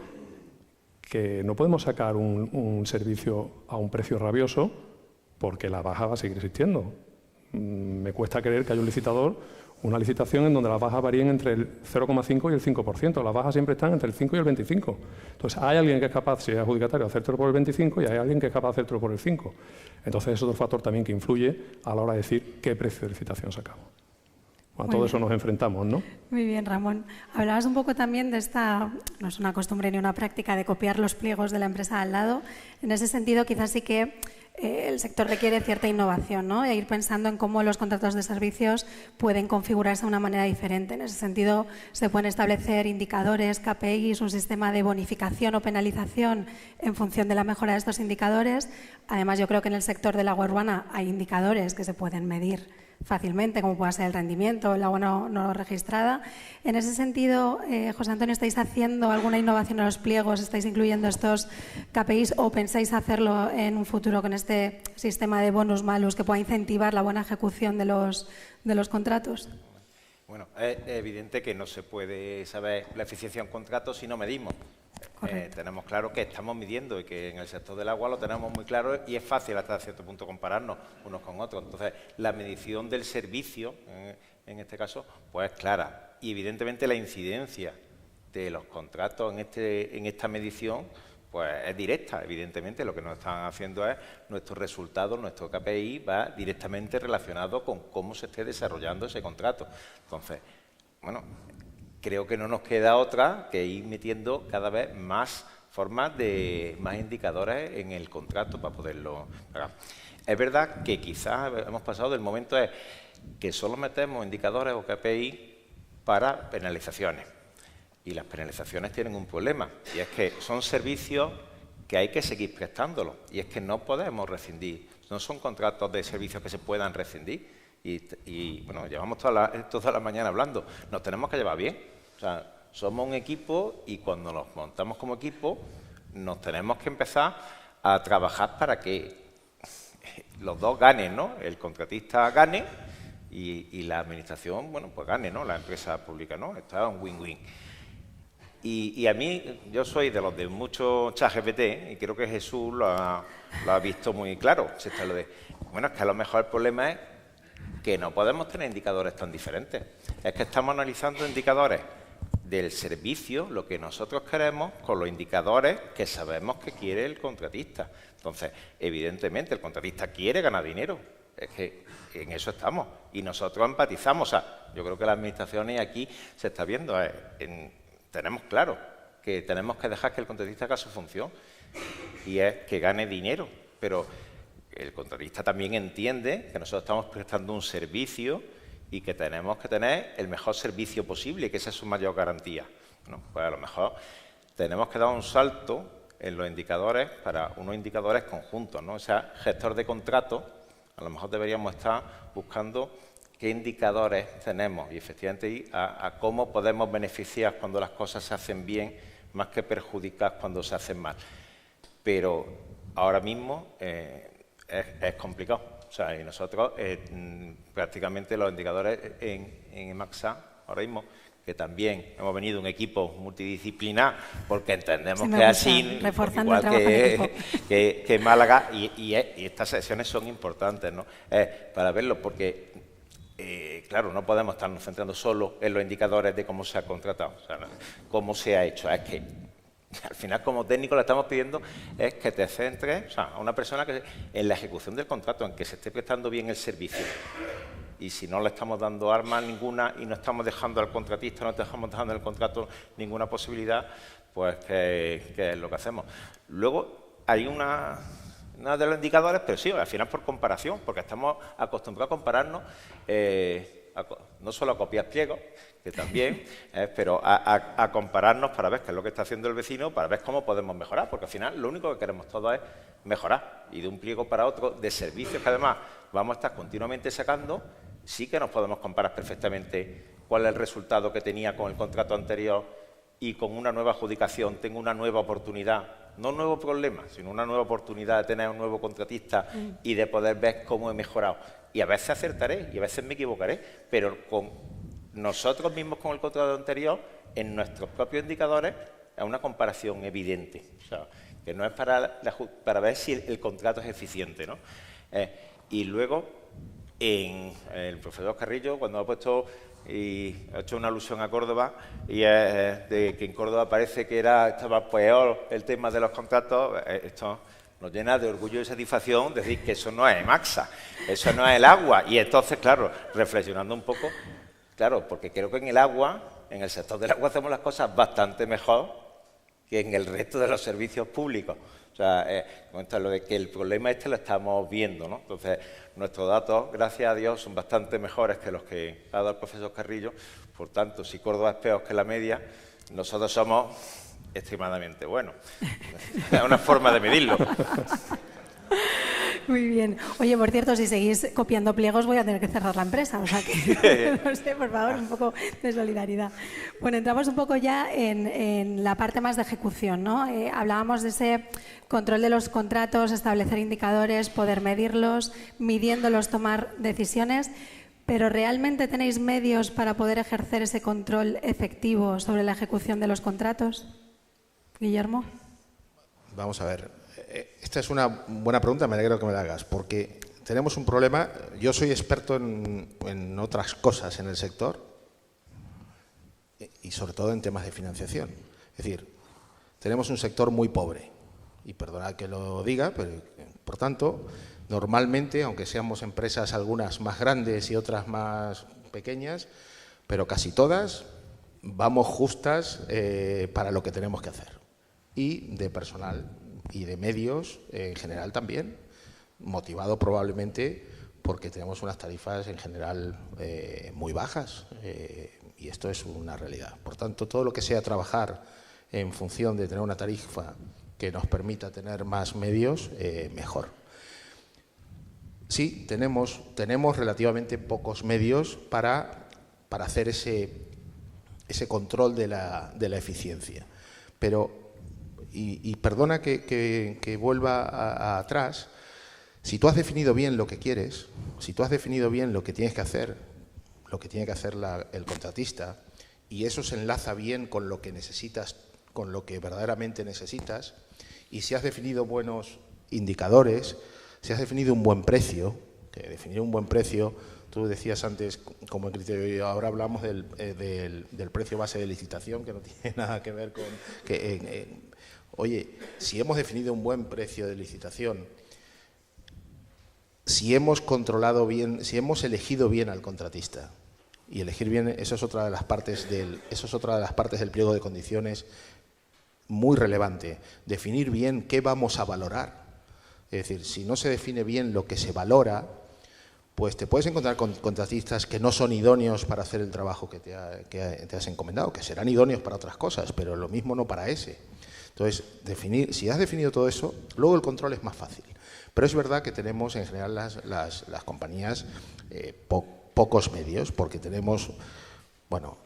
que no podemos sacar un servicio a un precio rabioso porque la baja va a seguir existiendo. Me cuesta creer que haya un licitador, una licitación en donde las bajas varíen entre el 0,5 y el 5%. Las bajas siempre están entre el 5 y el 25. Entonces, hay alguien que es capaz, si es adjudicatario, de hacértelo por el 25 y hay alguien que es capaz de hacértelo por el 5. Entonces, es otro factor también que influye a la hora de decir qué precio de licitación sacamos. A todo eso nos enfrentamos, ¿no? Muy bien, Ramón. Hablabas un poco también de esta, no es una costumbre ni una práctica, de copiar los pliegos de la empresa al lado. En ese sentido, quizás sí que el sector requiere cierta innovación, ¿no? E ir pensando en cómo los contratos de servicios pueden configurarse de una manera diferente. En ese sentido, se pueden establecer indicadores, KPIs, un sistema de bonificación o penalización en función de la mejora de estos indicadores. Además, yo creo que en el sector del agua urbana hay indicadores que se pueden medir fácilmente, como pueda ser el rendimiento, el agua no registrada. En ese sentido, José Antonio, ¿estáis haciendo alguna innovación en los pliegos? ¿Estáis incluyendo estos KPIs o pensáis hacerlo en un futuro con este sistema de bonus-malus que pueda incentivar la buena ejecución de los contratos? Bueno, es evidente que no se puede saber la eficiencia de un contrato si no medimos. Tenemos claro que estamos midiendo y que en el sector del agua lo tenemos muy claro y es fácil hasta cierto punto compararnos unos con otros. Entonces, la medición del servicio, en este caso, pues es clara. Y evidentemente la incidencia de los contratos en esta medición pues es directa. Evidentemente lo que nos están haciendo es nuestros resultados, nuestro KPI va directamente relacionado con cómo se esté desarrollando ese contrato. Entonces, bueno, creo que no nos queda otra que ir metiendo cada vez más formas de más indicadores en el contrato para poderlo pagar. Es verdad que quizás hemos pasado del momento que solo metemos indicadores o KPI para penalizaciones. Y las penalizaciones tienen un problema, y es que son servicios que hay que seguir prestándolos, y es que no podemos rescindir. No son contratos de servicios que se puedan rescindir. Y bueno, llevamos toda la mañana hablando. Nos tenemos que llevar bien. O sea, somos un equipo y cuando nos montamos como equipo nos tenemos que empezar a trabajar para que los dos ganen, ¿no? El contratista gane y la administración, bueno, pues gane, ¿no? La empresa pública, ¿no? Esto es un win-win. Y a mí, yo soy de los de mucho ChatGPT y creo que Jesús lo ha visto muy claro. Bueno, es que a lo mejor el problema es que no podemos tener indicadores tan diferentes. Es que estamos analizando indicadores del servicio, lo que nosotros queremos, con los indicadores que sabemos que quiere el contratista. Entonces, evidentemente, el contratista quiere ganar dinero. Es que en eso estamos. Y nosotros empatizamos. O sea, yo creo que las administraciones aquí se está viendo. Tenemos claro que tenemos que dejar que el contratista haga su función y es que gane dinero. Pero el contratista también entiende que nosotros estamos prestando un servicio y que tenemos que tener el mejor servicio posible y que esa es su mayor garantía. Bueno, pues a lo mejor tenemos que dar un salto en los indicadores para unos indicadores conjuntos, ¿no? O sea, gestor de contrato, a lo mejor deberíamos estar buscando qué indicadores tenemos y efectivamente ir a cómo podemos beneficiar cuando las cosas se hacen bien más que perjudicar cuando se hacen mal. Pero ahora mismo es complicado. O sea, y nosotros prácticamente los indicadores en Emaxa, ahora mismo, que también hemos venido un equipo multidisciplinar, porque entendemos que es así, igual que Málaga, y estas sesiones son importantes, ¿no? Para verlo, porque, claro, no podemos estarnos centrando solo en los indicadores de cómo se ha contratado, o sea, cómo se ha hecho. Es que al final, como técnico, le estamos pidiendo es que te centres, o sea, a una persona que en la ejecución del contrato, en que se esté prestando bien el servicio. Y si no le estamos dando armas ninguna y no estamos dejando al contratista, no estamos dejando al contrato ninguna posibilidad, pues ¿qué es lo que hacemos? Luego hay una de los indicadores, pero sí, al final por comparación, porque estamos acostumbrados a compararnos, no solo a copiar pliegos, que también, pero a compararnos para ver qué es lo que está haciendo el vecino, para ver cómo podemos mejorar, porque al final lo único que queremos todos es mejorar, y de un pliego para otro, de servicios que además vamos a estar continuamente sacando, sí que nos podemos comparar perfectamente cuál es el resultado que tenía con el contrato anterior y con una nueva adjudicación tengo una nueva oportunidad, no un nuevo problema, sino una nueva oportunidad de tener un nuevo contratista y de poder ver cómo he mejorado. Y a veces acertaré y a veces me equivocaré, pero con nosotros mismos con el contrato anterior, en nuestros propios indicadores, es una comparación evidente. O sea, que no es para ver si el contrato es eficiente, ¿no? Y luego, el profesor Carrillo, cuando ha puesto y ha hecho una alusión a Córdoba, y de que en Córdoba parece que estaba peor el tema de los contratos, esto nos llena de orgullo y satisfacción decir que eso no es Emaxa, eso no es el agua. Y entonces, claro, reflexionando un poco, claro, porque creo que en el agua, en el sector del agua, hacemos las cosas bastante mejor que en el resto de los servicios públicos. O sea, lo de que el problema lo estamos viendo, ¿no? Entonces, nuestros datos, gracias a Dios, son bastante mejores que los que ha dado el profesor Carrillo. Por tanto, si Córdoba es peor que la media, nosotros somos extremadamente buenos. Es una forma de medirlo. Muy bien. Oye, por cierto, si seguís copiando pliegos voy a tener que cerrar la empresa, o sea que, no sé, por favor, un poco de solidaridad. Bueno, entramos un poco ya en la parte más de ejecución, ¿no? Hablábamos de ese control de los contratos, establecer indicadores, poder medirlos, midiéndolos, tomar decisiones, pero ¿realmente tenéis medios para poder ejercer ese control efectivo sobre la ejecución de los contratos? Guillermo. Vamos a ver. Esta es una buena pregunta, me alegro que me la hagas, porque tenemos un problema. Yo soy experto en otras cosas en el sector y sobre todo en temas de financiación. Es decir, tenemos un sector muy pobre y perdonad que lo diga, pero por tanto, normalmente, aunque seamos empresas algunas más grandes y otras más pequeñas, pero casi todas vamos justas para lo que tenemos que hacer, y de personal y de medios en general también, motivado probablemente porque tenemos unas tarifas en general muy bajas, y esto es una realidad. Por tanto, todo lo que sea trabajar en función de tener una tarifa que nos permita tener más medios, mejor. Sí, tenemos relativamente pocos medios para hacer ese control de la eficiencia, pero y perdona que vuelva atrás, si tú has definido bien lo que quieres, si tú has definido bien lo que tienes que hacer, lo que tiene que hacer el contratista, y eso se enlaza bien con lo que necesitas, con lo que verdaderamente necesitas, y si has definido buenos indicadores, si has definido un buen precio, que definir un buen precio, tú decías antes como criterio, y ahora hablamos del precio base de licitación, que no tiene nada que ver con que oye, si hemos definido un buen precio de licitación, si hemos controlado bien, si hemos elegido bien al contratista, y elegir bien, eso es otra de las partes del pliego de condiciones muy relevante, definir bien qué vamos a valorar. Es decir, si no se define bien lo que se valora, pues te puedes encontrar con contratistas que no son idóneos para hacer el trabajo que te has encomendado, que serán idóneos para otras cosas, pero lo mismo no para ese. Entonces, si has definido todo eso, luego el control es más fácil. Pero es verdad que tenemos en general las compañías pocos medios, porque tenemos, bueno,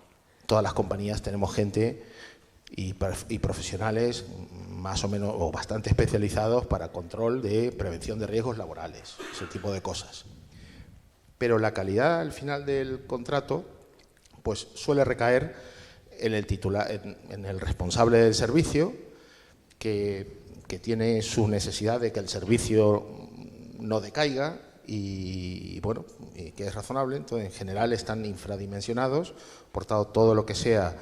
todas las compañías tenemos gente y profesionales más o menos o bastante especializados para control de prevención de riesgos laborales, ese tipo de cosas. Pero la calidad al final del contrato pues suele recaer en el titular, en el responsable del servicio, que tiene su necesidad de que el servicio no decaiga y bueno, y que es razonable. Entonces, en general están infradimensionados, por tanto, todo lo que sea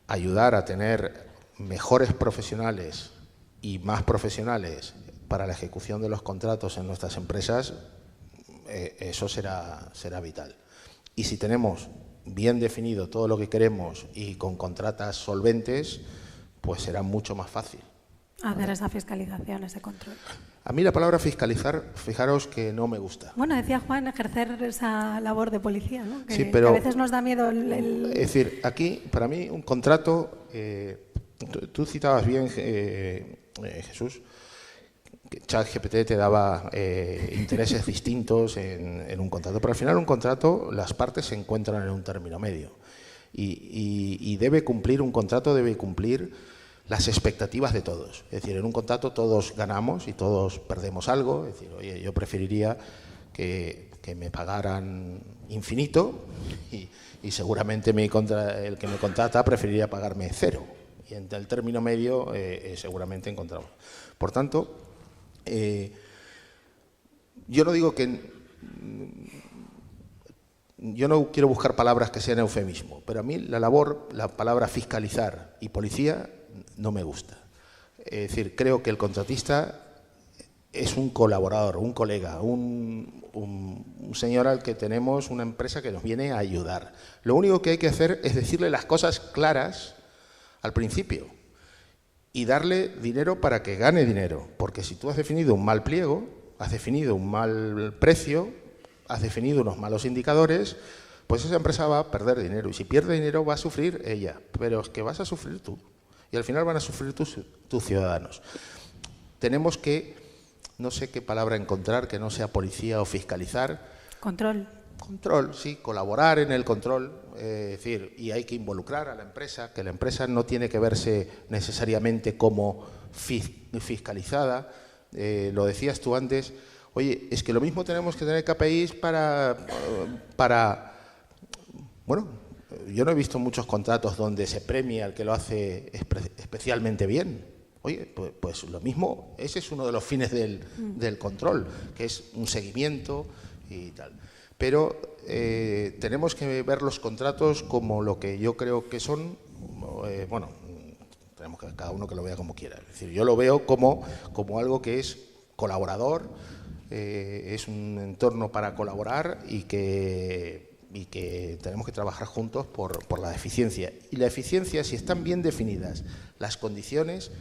ayudar a tener mejores profesionales y más profesionales para la ejecución de los contratos en nuestras empresas, eso será vital. Y si tenemos bien definido todo lo que queremos y con contratas solventes, pues será mucho más fácil hacer esa fiscalización, ese control. A mí la palabra fiscalizar, fijaros que no me gusta. Bueno, decía Juan, ejercer esa labor de policía, ¿no? Sí, pero que a veces nos da miedo Es decir, aquí, para mí, un contrato, tú citabas bien, Jesús, que ChatGPT te daba intereses distintos en un contrato, pero al final un contrato, las partes se encuentran en un término medio y debe cumplir, un contrato debe cumplir las expectativas de todos. Es decir, en un contrato todos ganamos y todos perdemos algo. Es decir, oye, yo preferiría que me pagaran infinito y seguramente el que me contrata preferiría pagarme cero. Y en el término medio seguramente encontramos. Por tanto, yo no digo que yo no quiero buscar palabras que sean eufemismo, pero a mí la palabra fiscalizar y policía no me gusta. Es decir, creo que el contratista es un colaborador, un colega, un señor al que tenemos una empresa que nos viene a ayudar. Lo único que hay que hacer es decirle las cosas claras al principio y darle dinero para que gane dinero, porque si tú has definido un mal pliego, has definido un mal precio, has definido unos malos indicadores, pues esa empresa va a perder dinero, y si pierde dinero va a sufrir ella, pero es que vas a sufrir tú, y al final van a sufrir tus ciudadanos. Tenemos que, no sé qué palabra encontrar, que no sea policía o fiscalizar. Control. Control, sí, colaborar en el control, es decir, y hay que involucrar a la empresa, que la empresa no tiene que verse necesariamente como fiscalizada. Lo decías tú antes, oye, es que lo mismo tenemos que tener KPIs para bueno, yo no he visto muchos contratos donde se premia al que lo hace especialmente bien. Oye, pues lo mismo, ese es uno de los fines del control, que es un seguimiento y tal. Pero tenemos que ver los contratos como lo que yo creo que son, bueno, tenemos que cada uno que lo vea como quiera. Es decir, yo lo veo como algo que es colaborador, es un entorno para colaborar y que tenemos que trabajar juntos por la eficiencia. Y la eficiencia, si están bien definidas las condiciones,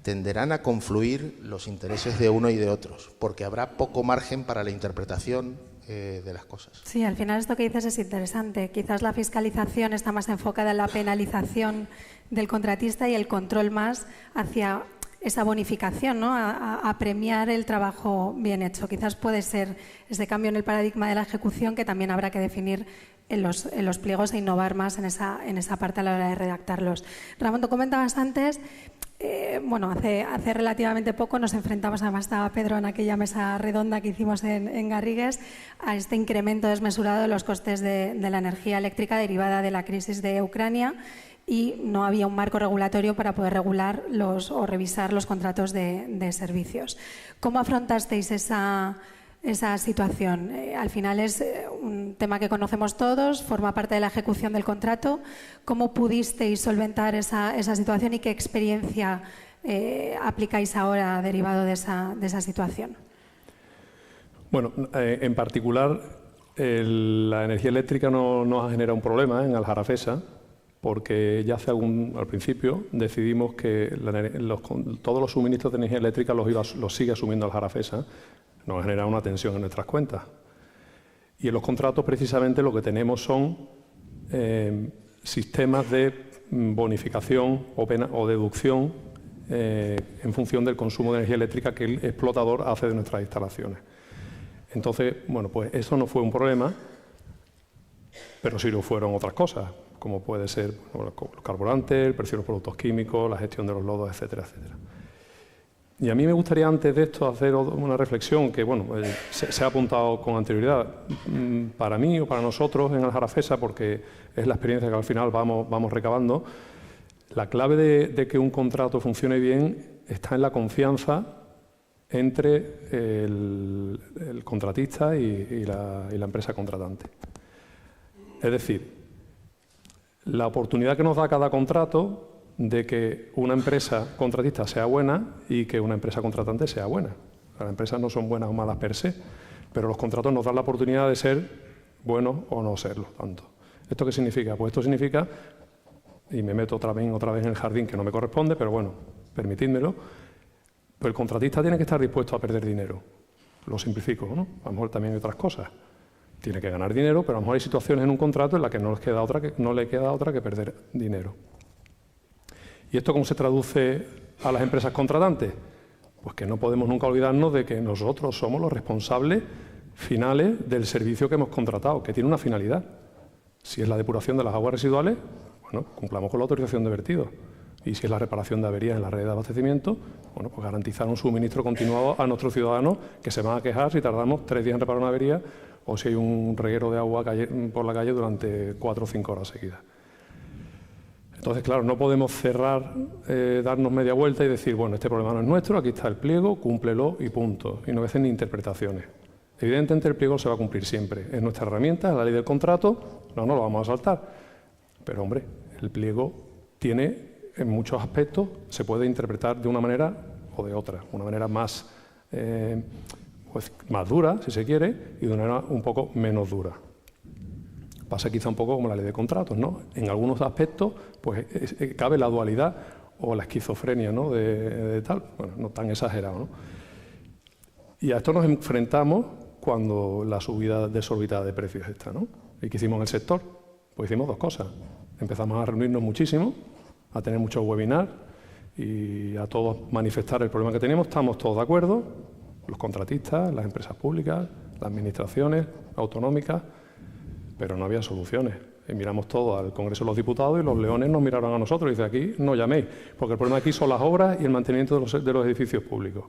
tenderán a confluir los intereses de uno y de otros, porque habrá poco margen para la interpretación de las cosas. Sí, al final esto que dices es interesante. Quizás la fiscalización está más enfocada en la penalización del contratista y el control más hacia esa bonificación, ¿no? A premiar el trabajo bien hecho. Quizás puede ser ese cambio en el paradigma de la ejecución que también habrá que definir en los pliegos e innovar más en esa parte a la hora de redactarlos. Ramón, tú comentabas antes, bueno, hace relativamente poco nos enfrentamos, además estaba Pedro en aquella mesa redonda que hicimos en Garrigues, a este incremento desmesurado de los costes de la energía eléctrica derivada de la crisis de Ucrania, y no había un marco regulatorio para poder regular o revisar los contratos de servicios. ¿Cómo afrontasteis esa situación? Al final es un tema que conocemos todos, forma parte de la ejecución del contrato. ¿Cómo pudisteis solventar esa situación y qué experiencia aplicáis ahora derivado de esa situación? Bueno, en particular, la energía eléctrica no nos ha generado un problema en Aljarafesa, porque ya al principio decidimos que todos los suministros de energía eléctrica los sigue asumiendo Aljarafesa. Nos ha generado una tensión en nuestras cuentas. Y en los contratos precisamente lo que tenemos son sistemas de bonificación o deducción en función del consumo de energía eléctrica que el explotador hace de nuestras instalaciones. Entonces, bueno, pues eso no fue un problema, pero sí lo fueron otras cosas, como puede ser los carburantes, el precio de los productos químicos, la gestión de los lodos, etcétera, etcétera. Y a mí me gustaría antes de esto hacer una reflexión que, bueno, se ha apuntado con anterioridad. Para mí o para nosotros en Aljarafesa, porque es la experiencia que al final vamos recabando, la clave de que un contrato funcione bien está en la confianza entre el contratista y la empresa contratante. Es decir, la oportunidad que nos da cada contrato de que una empresa contratista sea buena y que una empresa contratante sea buena. Las empresas no son buenas o malas per se, pero los contratos nos dan la oportunidad de ser buenos o no serlo tanto. ¿Esto qué significa? Pues esto significa, y me meto otra vez en el jardín que no me corresponde, pero bueno, permitidmelo, pues el contratista tiene que estar dispuesto a perder dinero. Lo simplifico, ¿no? A lo mejor también hay otras cosas. Tiene que ganar dinero, pero a lo mejor hay situaciones en un contrato en las que no le queda otra que perder dinero. ¿Y esto cómo se traduce a las empresas contratantes? Pues que no podemos nunca olvidarnos de que nosotros somos los responsables finales del servicio que hemos contratado, que tiene una finalidad. Si es la depuración de las aguas residuales, bueno, cumplamos con la autorización de vertido. Y si es la reparación de averías en la red de abastecimiento, bueno, pues garantizar un suministro continuado a nuestros ciudadanos que se van a quejar si tardamos 3 días en reparar una avería o si hay un reguero de agua por la calle durante 4 o 5 horas seguidas. Entonces, claro, no podemos cerrar, darnos media vuelta y decir, bueno, este problema no es nuestro, aquí está el pliego, cúmplelo y punto. Y no hacen ni interpretaciones. Evidentemente el pliego se va a cumplir siempre. Es nuestra herramienta, es la ley del contrato, no lo vamos a saltar. Pero, hombre, el pliego tiene, en muchos aspectos, se puede interpretar de una manera o de otra. Una manera más, pues, más dura, si se quiere, y de una manera un poco menos dura. Pasa quizá un poco como la ley de contratos, ¿no? En algunos aspectos, pues, cabe la dualidad o la esquizofrenia, ¿no? de tal, bueno, no tan exagerado, ¿no? Y a esto nos enfrentamos cuando la subida desorbitada de precios está, ¿no? ¿Y qué hicimos en el sector? Pues hicimos dos cosas. Empezamos a reunirnos muchísimo, a tener muchos webinars y a todos manifestar el problema que teníamos. Estamos todos de acuerdo, los contratistas, las empresas públicas, las administraciones autonómicas, pero no había soluciones. Y miramos todo al Congreso de los Diputados y los leones nos miraron a nosotros y dicen, aquí no llaméis, porque el problema aquí son las obras y el mantenimiento de los edificios públicos.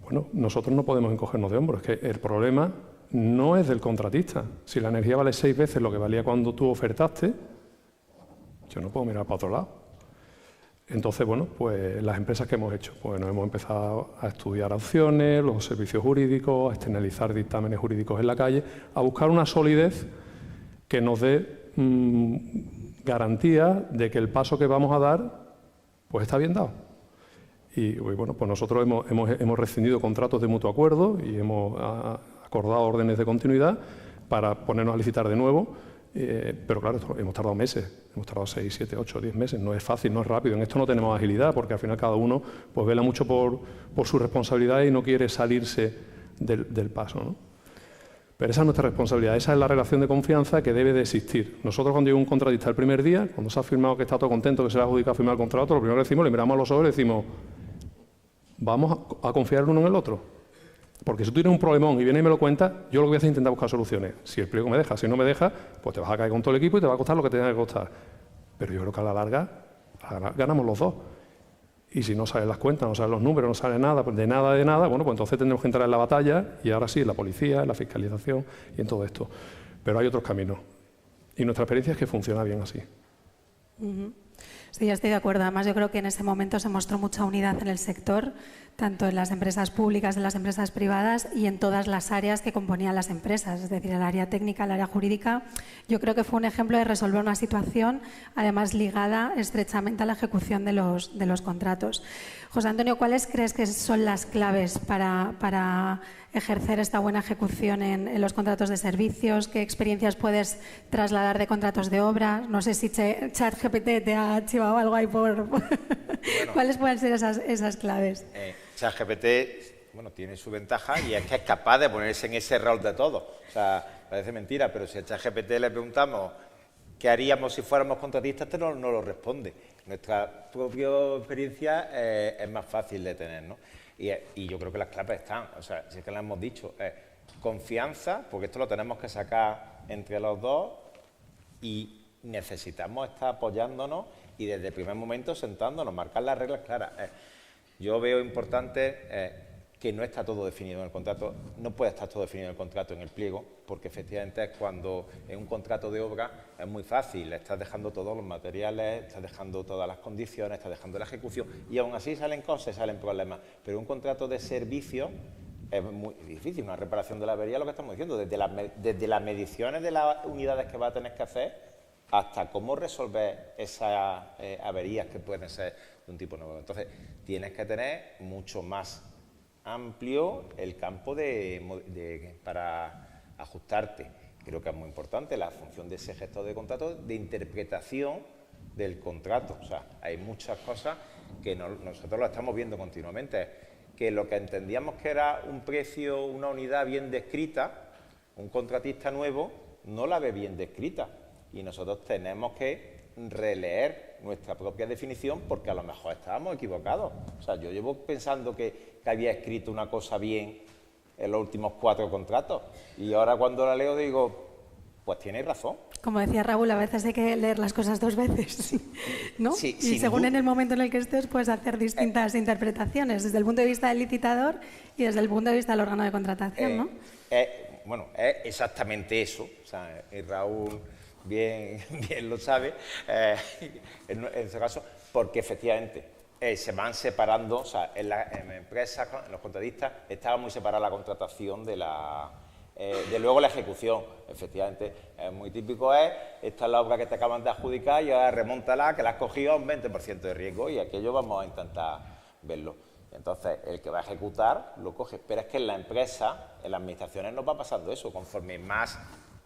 Bueno, nosotros no podemos encogernos de hombros, es que el problema no es del contratista. Si la energía vale 6 veces lo que valía cuando tú ofertaste, yo no puedo mirar para otro lado. Entonces, bueno, pues las empresas que hemos hecho, pues hemos empezado a estudiar opciones, los servicios jurídicos, a externalizar dictámenes jurídicos en la calle, a buscar una solidez que nos dé garantía de que el paso que vamos a dar, pues está bien dado. Y bueno, pues nosotros hemos rescindido contratos de mutuo acuerdo y hemos acordado órdenes de continuidad para ponernos a licitar de nuevo, pero claro, hemos tardado meses, hemos tardado 6, 7, 8, 10 meses, no es fácil, no es rápido, en esto no tenemos agilidad porque al final cada uno pues vela mucho por su responsabilidad y no quiere salirse del paso, ¿no? Pero esa es nuestra responsabilidad, esa es la relación de confianza que debe de existir. Nosotros cuando llega un contratista el primer día, cuando se ha firmado que está todo contento, que se le ha adjudicado a firmar el contrato, lo primero que decimos, le miramos a los ojos y le decimos, vamos a confiar el uno en el otro. Porque si tú tienes un problemón y vienes y me lo cuentas, yo lo que voy a hacer es intentar buscar soluciones. Si el pliego me deja, si no me deja, pues te vas a caer con todo el equipo y te va a costar lo que te tenga que costar. Pero yo creo que a la larga ganamos los dos. Y si no salen las cuentas, no salen los números, no sale nada, pues de nada, bueno, pues entonces tendremos que entrar en la batalla y ahora sí, en la policía, en la fiscalización y en todo esto. Pero hay otros caminos. Y nuestra experiencia es que funciona bien así. Sí, yo estoy de acuerdo. Además, yo creo que en ese momento se mostró mucha unidad en el sector, tanto en las empresas públicas, en las empresas privadas y en todas las áreas que componían las empresas, es decir, el área técnica, el área jurídica. Yo creo que fue un ejemplo de resolver una situación, además ligada estrechamente a la ejecución de los contratos. José Antonio, ¿cuáles crees que son las claves para ejercer esta buena ejecución en los contratos de servicios? ¿Qué experiencias puedes trasladar de contratos de obra? No sé si ChatGPT te ha chivado algo ahí por... Bueno, ¿cuáles pueden ser esas claves? ChatGPT, bueno, tiene su ventaja y es que es capaz de ponerse en ese rol de todo. O sea, parece mentira, pero si a ChatGPT le preguntamos qué haríamos si fuéramos contratistas, este no lo responde. Nuestra propia experiencia es más fácil de tener, ¿no? Y yo creo que las claves están, o sea, si es que las hemos dicho, confianza, porque esto lo tenemos que sacar entre los dos y necesitamos estar apoyándonos y desde el primer momento sentándonos, marcar las reglas claras. Yo veo importante que no está todo definido en el contrato, no puede estar todo definido en el contrato, en el pliego, porque efectivamente es cuando en un contrato de obra es muy fácil, estás dejando todos los materiales, estás dejando todas las condiciones, estás dejando la ejecución y aún así salen cosas, salen problemas, pero un contrato de servicio es muy difícil, una reparación de la avería, lo que estamos diciendo, desde las mediciones de las unidades que va a tener que hacer hasta cómo resolver esas averías que pueden ser de un tipo nuevo. Entonces, tienes que tener mucho más amplio el campo para ajustarte. Creo que es muy importante la función de ese gestor de contrato de interpretación del contrato. O sea, hay muchas cosas que nosotros lo estamos viendo continuamente. Que lo que entendíamos que era un precio, una unidad bien descrita, un contratista nuevo no la ve bien descrita. Y nosotros tenemos que releer nuestra propia definición porque a lo mejor estábamos equivocados. O sea, yo llevo pensando que había escrito una cosa bien en los últimos 4 contratos y ahora cuando la leo digo, pues tienes razón. Como decía Raúl, a veces hay que leer las cosas 2 veces, ¿no? Sí, y según en el momento en el que estés puedes hacer distintas interpretaciones desde el punto de vista del licitador y desde el punto de vista del órgano de contratación, ¿no? Bueno, es exactamente eso. O sea, y Raúl bien lo sabe, en ese caso, porque efectivamente se van separando, o sea, en empresas, en los contratistas, estaba muy separada la contratación de luego la ejecución. Efectivamente, muy típico esta es la obra que te acaban de adjudicar y ahora remóntala, que la has cogido a un 20% de riesgo y aquello vamos a intentar verlo. Entonces, el que va a ejecutar lo coge, pero es que en la empresa, en las administraciones no va pasando eso, conforme más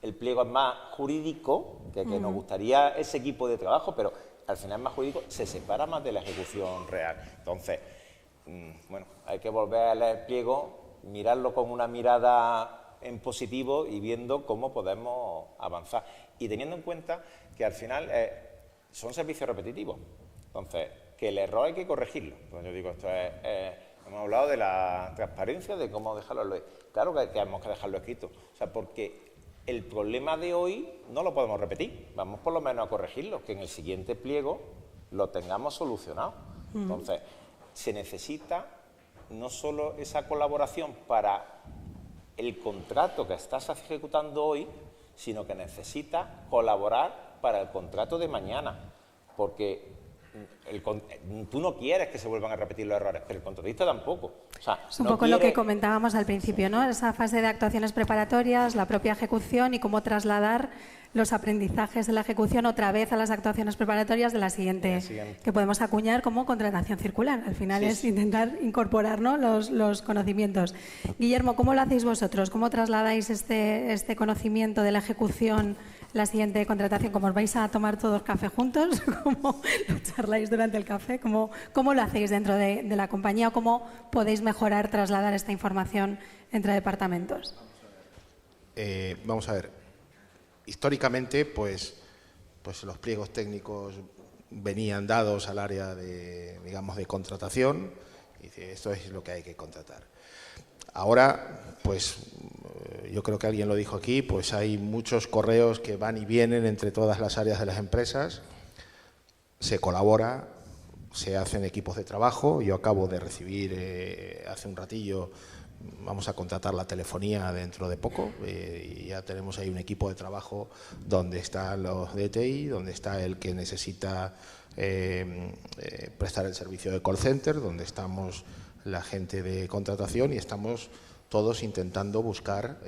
el pliego es más jurídico, que nos gustaría ese equipo de trabajo, pero al final es más jurídico, se separa más de la ejecución real. Entonces, bueno, hay que volver a leer el pliego, mirarlo con una mirada en positivo y viendo cómo podemos avanzar. Y teniendo en cuenta que al final son servicios repetitivos. Entonces, que el error hay que corregirlo. Entonces, yo digo, esto hemos hablado de la transparencia, de cómo dejarlo. Claro que tenemos que dejarlo escrito. O sea, porque el problema de hoy no lo podemos repetir. Vamos por lo menos a corregirlo, que en el siguiente pliego lo tengamos solucionado. Entonces, se necesita no solo esa colaboración para el contrato que estás ejecutando hoy, sino que necesita colaborar para el contrato de mañana. Porque tú no quieres que se vuelvan a repetir los errores, pero el contratista tampoco. O sea, es un poco lo que comentábamos al principio, ¿no? Esa fase de actuaciones preparatorias, la propia ejecución y cómo trasladar los aprendizajes de la ejecución otra vez a las actuaciones preparatorias de la siguiente, que podemos acuñar como contratación circular. Al final es intentar incorporar, ¿no?, los conocimientos. Guillermo, ¿cómo lo hacéis vosotros? ¿Cómo trasladáis este conocimiento de la ejecución la siguiente contratación? ¿Cómo os vais a tomar todos café juntos? ¿Cómo lo charláis durante el café? ¿Cómo lo hacéis dentro de la compañía? ¿O cómo podéis mejorar, trasladar esta información entre departamentos? Vamos a ver. Históricamente, pues los pliegos técnicos venían dados al área de, digamos, de contratación y dice, esto es lo que hay que contratar. Ahora, pues yo creo que alguien lo dijo aquí, pues hay muchos correos que van y vienen entre todas las áreas de las empresas, se colabora, se hacen equipos de trabajo. Yo acabo de recibir hace un ratillo, vamos a contratar la telefonía dentro de poco y ya tenemos ahí un equipo de trabajo donde están los DTI, donde está el que necesita prestar el servicio de call center, donde estamos la gente de contratación y estamos todos intentando buscar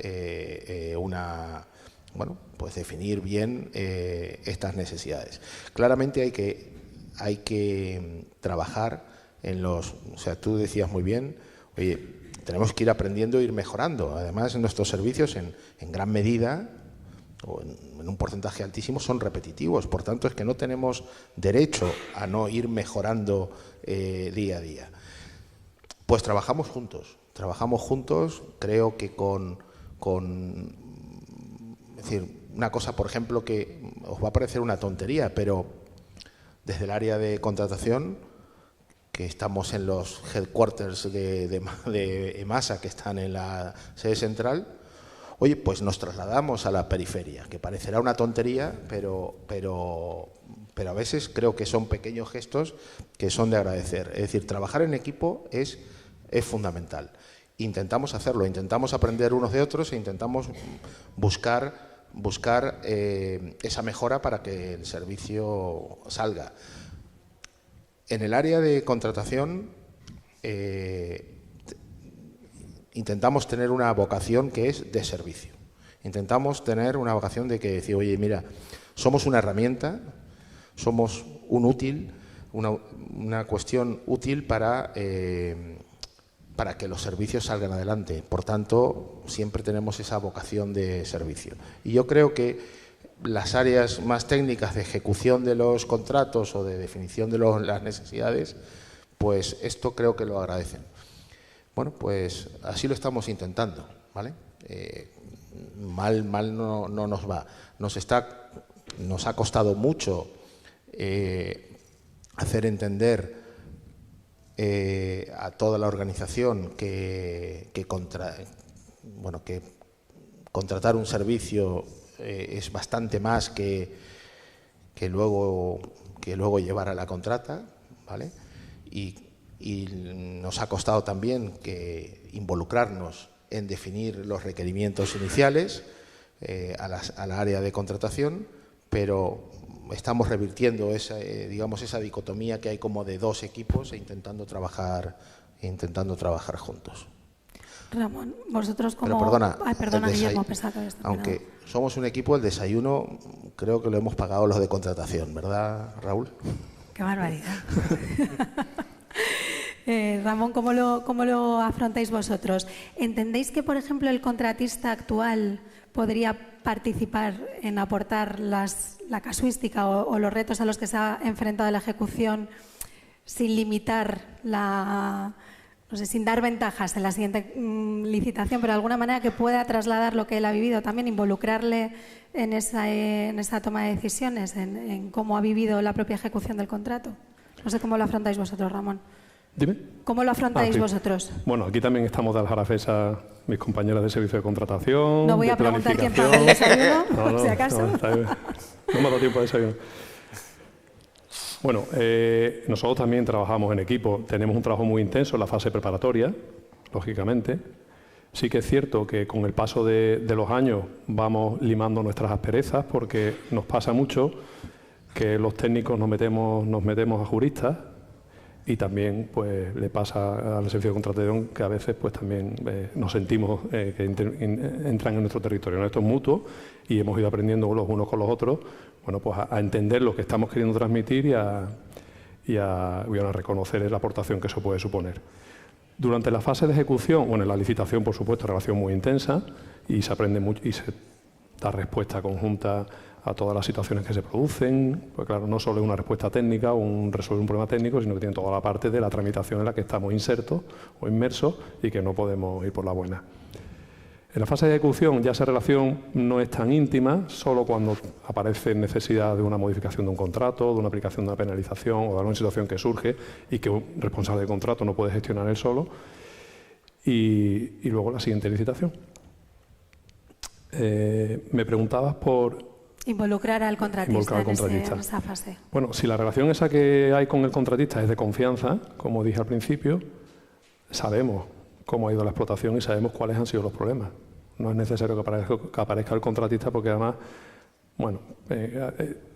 pues definir bien estas necesidades. Claramente hay que trabajar en o sea, tú decías muy bien, oye, tenemos que ir aprendiendo e ir mejorando. Además, nuestros servicios en gran medida, o en un porcentaje altísimo, son repetitivos. Por tanto, es que no tenemos derecho a no ir mejorando día a día. Pues trabajamos juntos. Creo que es decir, una cosa, por ejemplo, que os va a parecer una tontería, pero desde el área de contratación, que estamos en los headquarters de EMASA, que están en la sede central, oye, pues nos trasladamos a la periferia, que parecerá una tontería, pero a veces creo que son pequeños gestos que son de agradecer. Es decir, trabajar en equipo es fundamental. Intentamos hacerlo, intentamos aprender unos de otros e intentamos buscar esa mejora para que el servicio salga. En el área de contratación intentamos tener una vocación que es de servicio. Intentamos tener una vocación de que decir, oye, mira, somos una herramienta, somos un útil, una cuestión útil para que los servicios salgan adelante. Por tanto, siempre tenemos esa vocación de servicio. Y yo creo que las áreas más técnicas de ejecución de los contratos o de definición de las necesidades, pues esto creo que lo agradecen. Bueno, pues así lo estamos intentando, ¿vale? Mal no nos va. Nos ha costado mucho hacer entender a toda la organización que contratar un servicio es bastante más que luego llevar a la contrata, ¿vale? Y nos ha costado también involucrarnos en definir los requerimientos iniciales a la área de contratación, pero estamos revirtiendo esa, digamos, esa dicotomía que hay como de dos equipos e intentando trabajar juntos. Ramón, vosotros como... Pero perdona, Ay, perdona, Guillermo, pensaba que habías terminado. aunque somos un equipo, el desayuno creo que lo hemos pagado los de contratación, ¿verdad, Raúl? ¡Qué barbaridad! Ramón, ¿cómo lo afrontáis vosotros? ¿Entendéis que, por ejemplo, el contratista actual podría participar en aportar la casuística o los retos a los que se ha enfrentado la ejecución sin limitar no sé, sin dar ventajas en la siguiente licitación, pero de alguna manera que pueda trasladar lo que él ha vivido, también involucrarle en esa toma de decisiones, en cómo ha vivido la propia ejecución del contrato? No sé cómo lo afrontáis vosotros, Ramón. Dime. ¿Cómo lo afrontáis sí. vosotros? Bueno, aquí también estamos de aljarafesa mis compañeras de servicio de contratación. No voy a preguntar quién paga el desayuno, por si acaso. No me ha dado tiempo de desayuno. Bueno, nosotros también trabajamos en equipo. Tenemos un trabajo muy intenso en la fase preparatoria, lógicamente. Sí que es cierto que con el paso de los años vamos limando nuestras asperezas, porque nos pasa mucho que los técnicos nos metemos a juristas, y también pues le pasa al servicio de contratación que a veces pues también nos sentimos que entran en nuestro territorio. ¿No? Esto es mutuo y hemos ido aprendiendo los unos con los otros, bueno, pues a entender lo que estamos queriendo transmitir y a reconocer la aportación que eso puede suponer. Durante la fase de ejecución, bueno, en la licitación, por supuesto, relación muy intensa, y se aprende mucho y se da respuesta conjunta a todas las situaciones que se producen. Pues claro, no solo es una respuesta técnica o resolver un problema técnico, sino que tiene toda la parte de la tramitación en la que estamos insertos o inmersos y que no podemos ir por la buena. En la fase de ejecución ya esa relación no es tan íntima, solo cuando aparece necesidad de una modificación de un contrato, de una aplicación de una penalización o de alguna situación que surge y que un responsable de contrato no puede gestionar él solo. Y luego la siguiente licitación. Me preguntabas por... Involucrar al contratista, en esa fase. Bueno, si la relación esa que hay con el contratista es de confianza, como dije al principio, sabemos cómo ha ido la explotación y sabemos cuáles han sido los problemas. No es necesario que aparezca el contratista, porque además, bueno,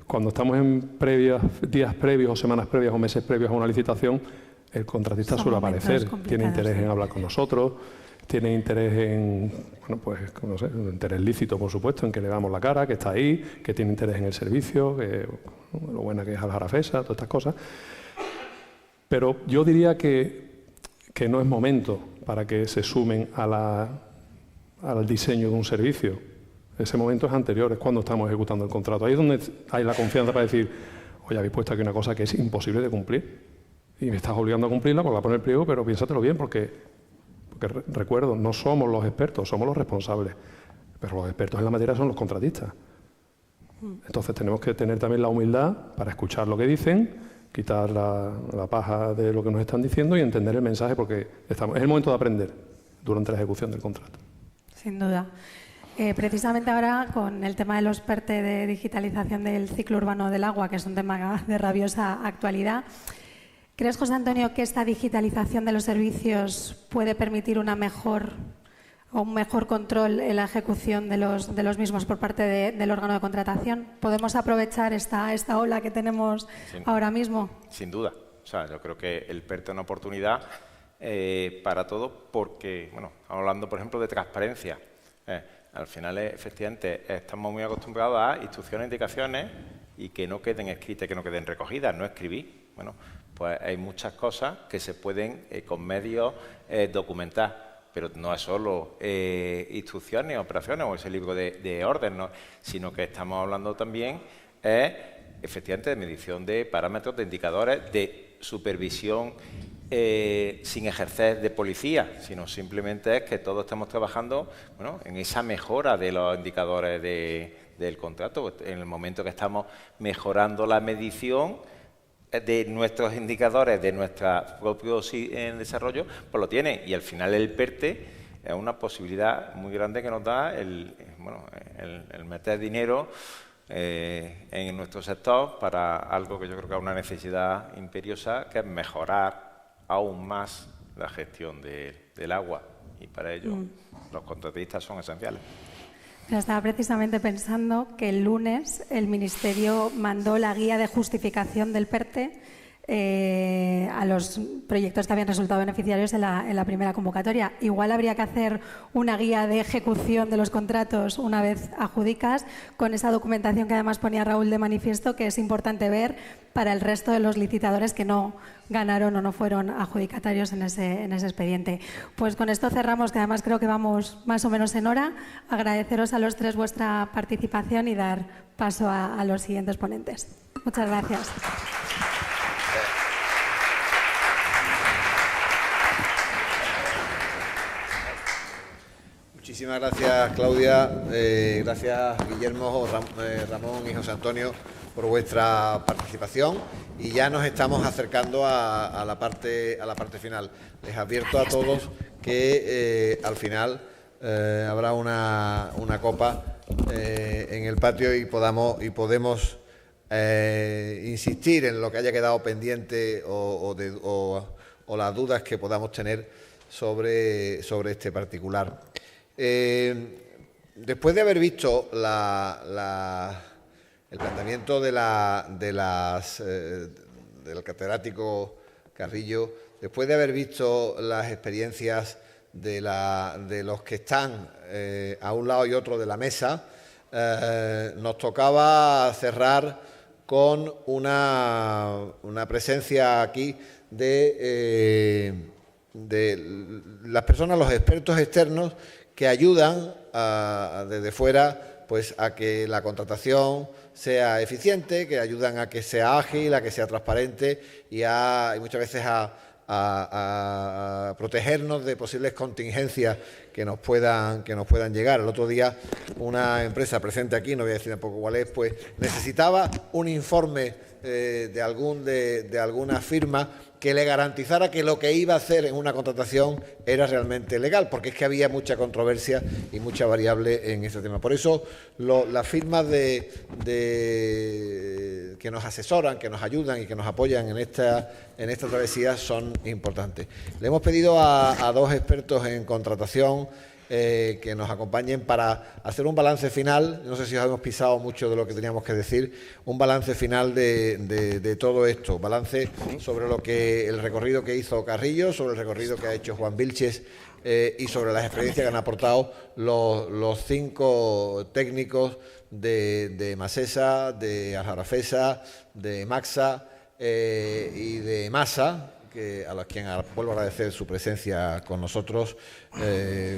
cuando estamos en días previos o semanas previas o meses previos a una licitación, el contratista suele aparecer, tiene interés en hablar con nosotros, tiene interés en, bueno, pues, no sé, un interés lícito, por supuesto, en que le damos la cara, que está ahí, que tiene interés en el servicio, que lo buena que es Aljarafesa, todas estas cosas. Pero yo diría que no es momento para que se sumen al diseño de un servicio. Ese momento es anterior, es cuando estamos ejecutando el contrato. Ahí es donde hay la confianza para decir, oye, habéis puesto aquí una cosa que es imposible de cumplir y me estás obligando a cumplirla porque va a poner el pliego, pero piénsatelo bien, porque recuerdo, no somos los expertos, somos los responsables, pero los expertos en la materia son los contratistas. Entonces tenemos que tener también la humildad para escuchar lo que dicen, quitar la paja de lo que nos están diciendo y entender el mensaje, porque es el momento de aprender durante la ejecución del contrato. Sin duda. Precisamente ahora, con el tema de los PERTE de digitalización del ciclo urbano del agua, que es un tema de rabiosa actualidad, ¿crees, José Antonio, que esta digitalización de los servicios puede permitir un mejor control en la ejecución de los mismos por parte del órgano de contratación? ¿Podemos aprovechar esta ola que tenemos ahora mismo? Sin duda. O sea, yo creo que el PERTE es una oportunidad para todo, porque, bueno, estamos hablando, por ejemplo, de transparencia. Al final, efectivamente, estamos muy acostumbrados a instrucciones, indicaciones y que no queden escritas, que no queden recogidas, no escribir. Bueno, pues hay muchas cosas que se pueden con medios documentar, pero no es solo instrucciones, operaciones o ese libro de orden, ¿no? Sino que estamos hablando también efectivamente de medición de parámetros, de indicadores, de supervisión sin ejercer de policía, sino simplemente es que todos estamos trabajando, bueno, en esa mejora de los indicadores del contrato. En el momento que estamos mejorando la medición de nuestros indicadores, de nuestro propio desarrollo, pues lo tiene. Y al final el PERTE es una posibilidad muy grande que nos da el meter dinero en nuestro sector para algo que yo creo que es una necesidad imperiosa, que es mejorar aún más la gestión del agua. Y para ello los contratistas son esenciales. Estaba precisamente pensando que el lunes el Ministerio mandó la guía de justificación del PERTE a los proyectos que habían resultado beneficiarios en la primera convocatoria. Igual habría que hacer una guía de ejecución de los contratos una vez adjudicas, con esa documentación que además ponía Raúl de manifiesto, que es importante ver para el resto de los licitadores que no ganaron o no fueron adjudicatarios en ese expediente. Pues con esto cerramos, que además creo que vamos más o menos en hora. Agradeceros a los tres vuestra participación y dar paso a los siguientes ponentes. Muchas gracias. Muchísimas gracias, Claudia. Gracias, Guillermo, Ramón y José Antonio, por vuestra participación. Y ya nos estamos acercando a la parte final. Les advierto a todos que al final habrá una copa en el patio y podemos insistir en lo que haya quedado pendiente o las dudas que podamos tener sobre este particular. Después de haber visto el planteamiento del catedrático Carrillo, después de haber visto las experiencias de los que están a un lado y otro de la mesa, nos tocaba cerrar con una presencia aquí de las personas, los expertos externos, que ayudan desde fuera pues a que la contratación sea eficiente, que ayudan a que sea ágil, a que sea transparente y muchas veces a protegernos de posibles contingencias que nos puedan llegar. El otro día una empresa presente aquí, no voy a decir tampoco cuál es, pues necesitaba un informe de alguna firma que le garantizara que lo que iba a hacer en una contratación era realmente legal, porque es que había mucha controversia y mucha variable en este tema. Por eso las firmas que nos asesoran, que nos ayudan y que nos apoyan en esta travesía son importantes. Le hemos pedido a dos expertos en contratación que nos acompañen para hacer un balance final. No sé si os hemos pisado mucho de lo que teníamos que decir. Un balance final de todo esto. Balance sobre el recorrido que hizo Carrillo, sobre el recorrido que ha hecho Juan Vilches y sobre las experiencias que han aportado los 5 técnicos de Masesa, de Aljarafesa, de Maxa y de Masa, a quien vuelvo a agradecer su presencia con nosotros.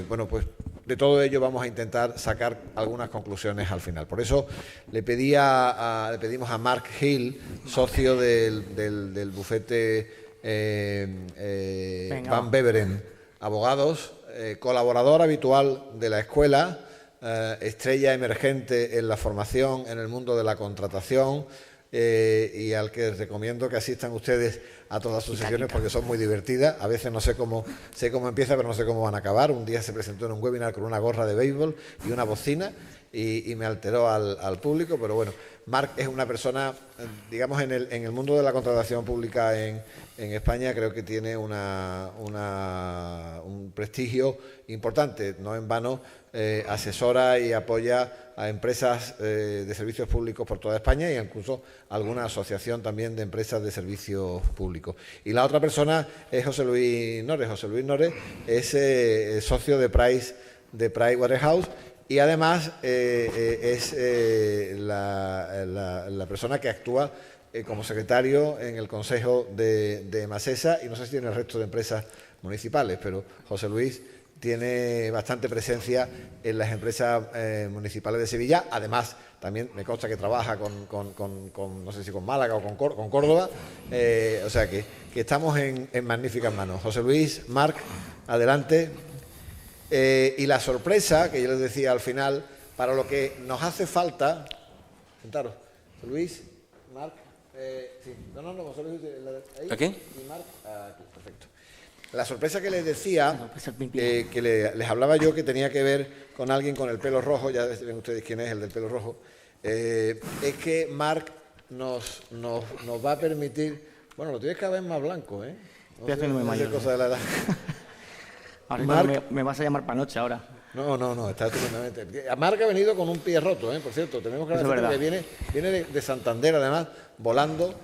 Bueno, pues de todo ello vamos a intentar sacar algunas conclusiones al final. Por eso le pedimos a Mark Hill, socio del bufete Van Beveren Abogados, colaborador habitual de la escuela, estrella emergente en la formación en el mundo de la contratación, y al que recomiendo que asistan ustedes a todas sus sesiones porque son muy divertidas. A veces sé cómo empieza, pero no sé cómo van a acabar. Un día se presentó en un webinar con una gorra de béisbol y una bocina y me alteró al público, pero bueno, Marc es una persona, digamos, en el mundo de la contratación pública en España, creo que tiene un prestigio importante. No en vano asesora y apoya a empresas de servicios públicos por toda España e incluso alguna asociación también de empresas de servicios públicos. Y la otra persona es José Luis Nores. José Luis Nores es socio de Pricewaterhouse y además es la persona que actúa como secretario en el Consejo de Masesa, y no sé si en el resto de empresas municipales, pero José Luis tiene bastante presencia en las empresas municipales de Sevilla. Además, también me consta que trabaja con no sé si con Málaga o con Córdoba. O sea que estamos en magníficas manos. José Luis, Marc, adelante. Y la sorpresa, que yo les decía al final, para lo que nos hace falta... Sentaros. José Luis, Marc... sí. No, José Luis... ahí. ¿Aquí? Y Marc, aquí, perfecto. La sorpresa que les decía, que les hablaba yo, que tenía que ver con alguien con el pelo rojo, ya ven ustedes quién es el del pelo rojo, es que Marc nos va a permitir... Bueno, lo tienes cada vez más blanco, ¿eh? Estoy haciéndome mayor. Cosa de la edad. Ahora me vas a llamar panoche ahora. No, está estupendamente. Marc ha venido con un pie roto, por cierto. Tenemos que hablar que viene de Santander, además, volando.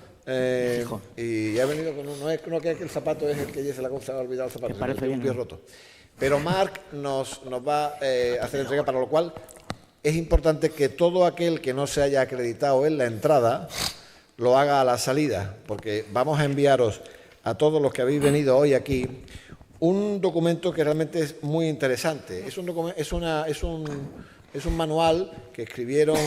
Y ha venido con un... No es que el zapato es el que se le ha olvidado el zapato, parece tiene un pie roto. Pero Marc nos va a hacer entrega, para lo cual es importante que todo aquel que no se haya acreditado en la entrada lo haga a la salida, porque vamos a enviaros a todos los que habéis venido hoy aquí un documento que realmente es muy interesante. Es un manual que escribieron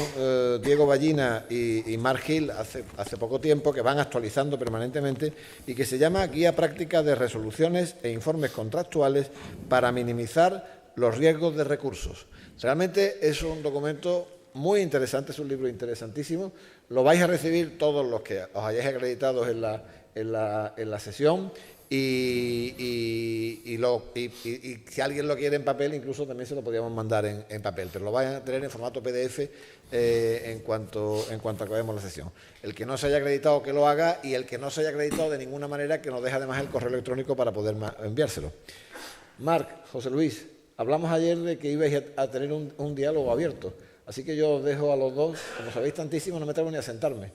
Diego Ballina y Marc Gil hace poco tiempo, que van actualizando permanentemente y que se llama Guía Práctica de Resoluciones e Informes Contractuales para minimizar los riesgos de recursos. Realmente es un documento muy interesante, es un libro interesantísimo. Lo vais a recibir todos los que os hayáis acreditado en la sesión. Y si alguien lo quiere en papel, incluso también se lo podríamos mandar en papel, pero lo vayan a tener en formato PDF en cuanto acabemos la sesión. El que no se haya acreditado, que lo haga, y el que no se haya acreditado de ninguna manera, que nos deje además el correo electrónico para poder enviárselo. Marc, José Luis, hablamos ayer de que ibais a tener un diálogo abierto, así que yo os dejo a los dos. Como sabéis tantísimo, no me atrevo ni a sentarme,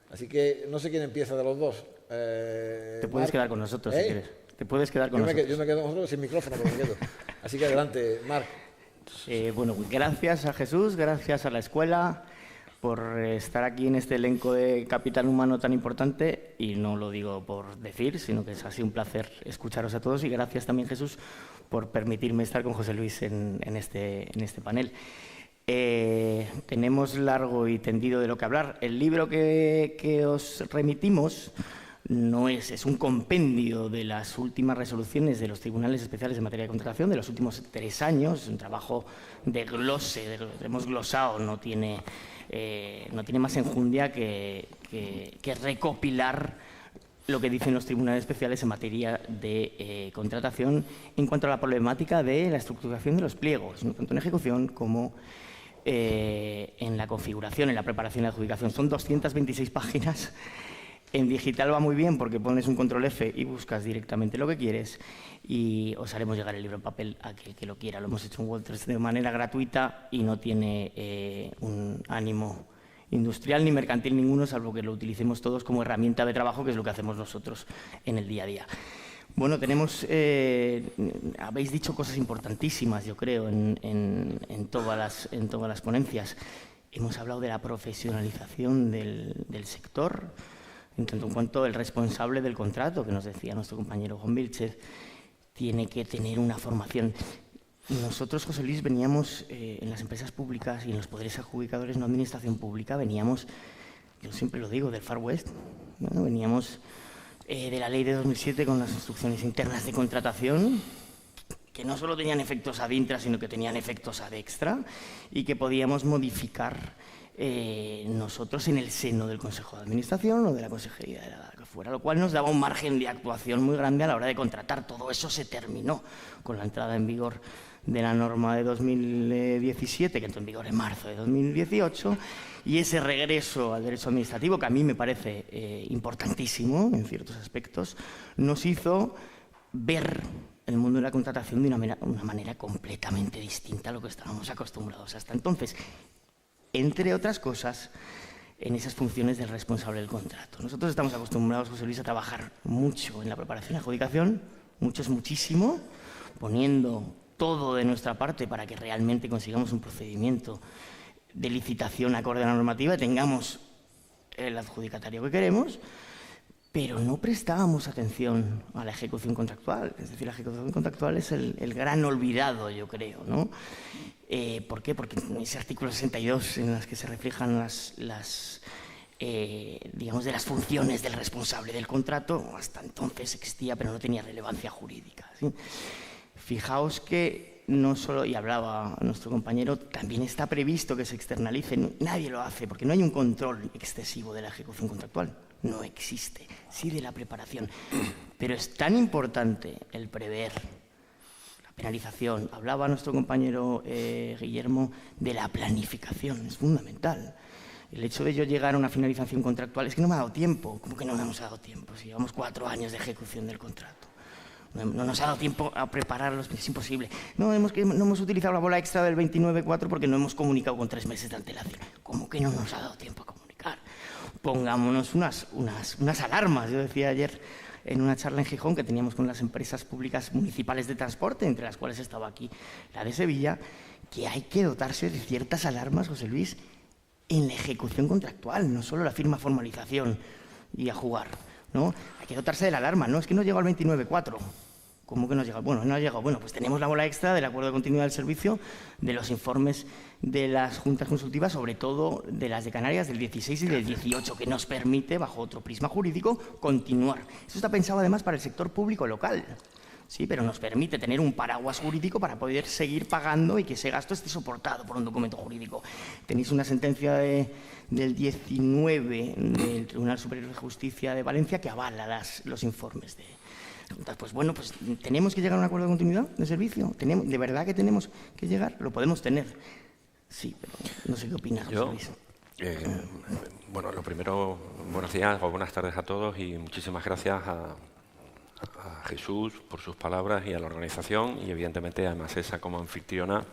así que no sé quién empieza de los dos. Te puedes quedar con nosotros si quieres. Te puedes quedar con nosotros. Yo me quedo con nosotros sin micrófono, pero me quedo. Así que adelante, Marc. Bueno, gracias a Jesús, gracias a la escuela por estar aquí en este elenco de capital humano tan importante, y no lo digo por decir, sino que ha sido un placer escucharos a todos, y gracias también, Jesús, por permitirme estar con José Luis en este panel. Tenemos largo y tendido de lo que hablar. El libro que os remitimos es un compendio de las últimas resoluciones de los tribunales especiales en materia de contratación de los últimos 3 años, es un trabajo de glose, hemos glosado, no tiene más enjundia que recopilar lo que dicen los tribunales especiales en materia de contratación en cuanto a la problemática de la estructuración de los pliegos, tanto en ejecución como en la configuración, en la preparación y la adjudicación. Son 226 páginas. En digital va muy bien porque pones un control F y buscas directamente lo que quieres, y os haremos llegar el libro en papel a aquel que lo quiera. Lo hemos hecho en Walters de manera gratuita y no tiene un ánimo industrial ni mercantil ninguno, salvo que lo utilicemos todos como herramienta de trabajo, que es lo que hacemos nosotros en el día a día. Bueno, habéis dicho cosas importantísimas, yo creo, en todas las ponencias. Hemos hablado de la profesionalización del sector, en tanto en cuanto el responsable del contrato, que nos decía nuestro compañero Juan Vilchez, tiene que tener una formación. Nosotros, José Luis, veníamos en las empresas públicas y en los poderes adjudicadores, no administración pública, veníamos, yo siempre lo digo, del Far West. Bueno, veníamos de la ley de 2007 con las instrucciones internas de contratación, que no solo tenían efectos ad intra, sino que tenían efectos ad extra, y que podíamos modificar nosotros en el seno del Consejo de Administración o de la Consejería de la que fuera, lo cual nos daba un margen de actuación muy grande a la hora de contratar. Todo eso se terminó con la entrada en vigor de la norma de 2017, que entró en vigor en marzo de 2018, y ese regreso al derecho administrativo, que a mí me parece importantísimo en ciertos aspectos, nos hizo ver el mundo de la contratación de una manera completamente distinta a lo que estábamos acostumbrados hasta entonces. Entre otras cosas, en esas funciones del responsable del contrato. Nosotros estamos acostumbrados, José Luis, a trabajar mucho en la preparación y adjudicación, muchísimo, poniendo todo de nuestra parte para que realmente consigamos un procedimiento de licitación acorde a la normativa y tengamos el adjudicatario que queremos, pero no prestábamos atención a la ejecución contractual. Es decir, la ejecución contractual es el gran olvidado, yo creo, ¿no? ¿Por qué? Porque en ese artículo 62 en las que se reflejan digamos, de las funciones del responsable del contrato, hasta entonces existía, pero no tenía relevancia jurídica, ¿sí? Fijaos que no solo, y hablaba nuestro compañero, también está previsto que se externalice. Nadie lo hace porque no hay un control excesivo de la ejecución contractual. No existe, sí de la preparación. Pero es tan importante el prever la penalización. Hablaba nuestro compañero Guillermo de la planificación, es fundamental. El hecho de yo llegar a una finalización contractual es que no me ha dado tiempo. ¿Cómo que no nos ha dado tiempo? Si llevamos 4 años de ejecución del contrato. No nos ha dado tiempo a prepararlos, es imposible. No hemos utilizado la bola extra del 29.4 porque no hemos comunicado con 3 meses de antelación. ¿Cómo que no nos ha dado tiempo a comunicar? Pongámonos unas alarmas. Yo decía ayer en una charla en Gijón que teníamos con las empresas públicas municipales de transporte, entre las cuales estaba aquí la de Sevilla, que hay que dotarse de ciertas alarmas, José Luis, en la ejecución contractual, no solo la firma formalización y a jugar, ¿no? Hay que dotarse de la alarma, no es que no llegó al 29.4. ¿Cómo que no ha llegado? Bueno, no ha llegado. Bueno, pues tenemos la bola extra del acuerdo de continuidad del servicio, de los informes de las juntas consultivas, sobre todo de las de Canarias, del 16 y del 18, que nos permite, bajo otro prisma jurídico, continuar. Eso está pensado además para el sector público local, sí, pero nos permite tener un paraguas jurídico para poder seguir pagando y que ese gasto esté soportado por un documento jurídico. Tenéis una sentencia del 19 del Tribunal Superior de Justicia de Valencia que avala los informes de... Pues bueno, pues ¿tenemos que llegar a un acuerdo de continuidad de servicio? ¿De verdad que tenemos que llegar? Lo podemos tener. Sí, pero no sé qué opinas, José Luis. Bueno, lo primero, buenos días o buenas tardes a todos y muchísimas gracias a Jesús por sus palabras y a la organización y evidentemente a Masesa como anfitriona.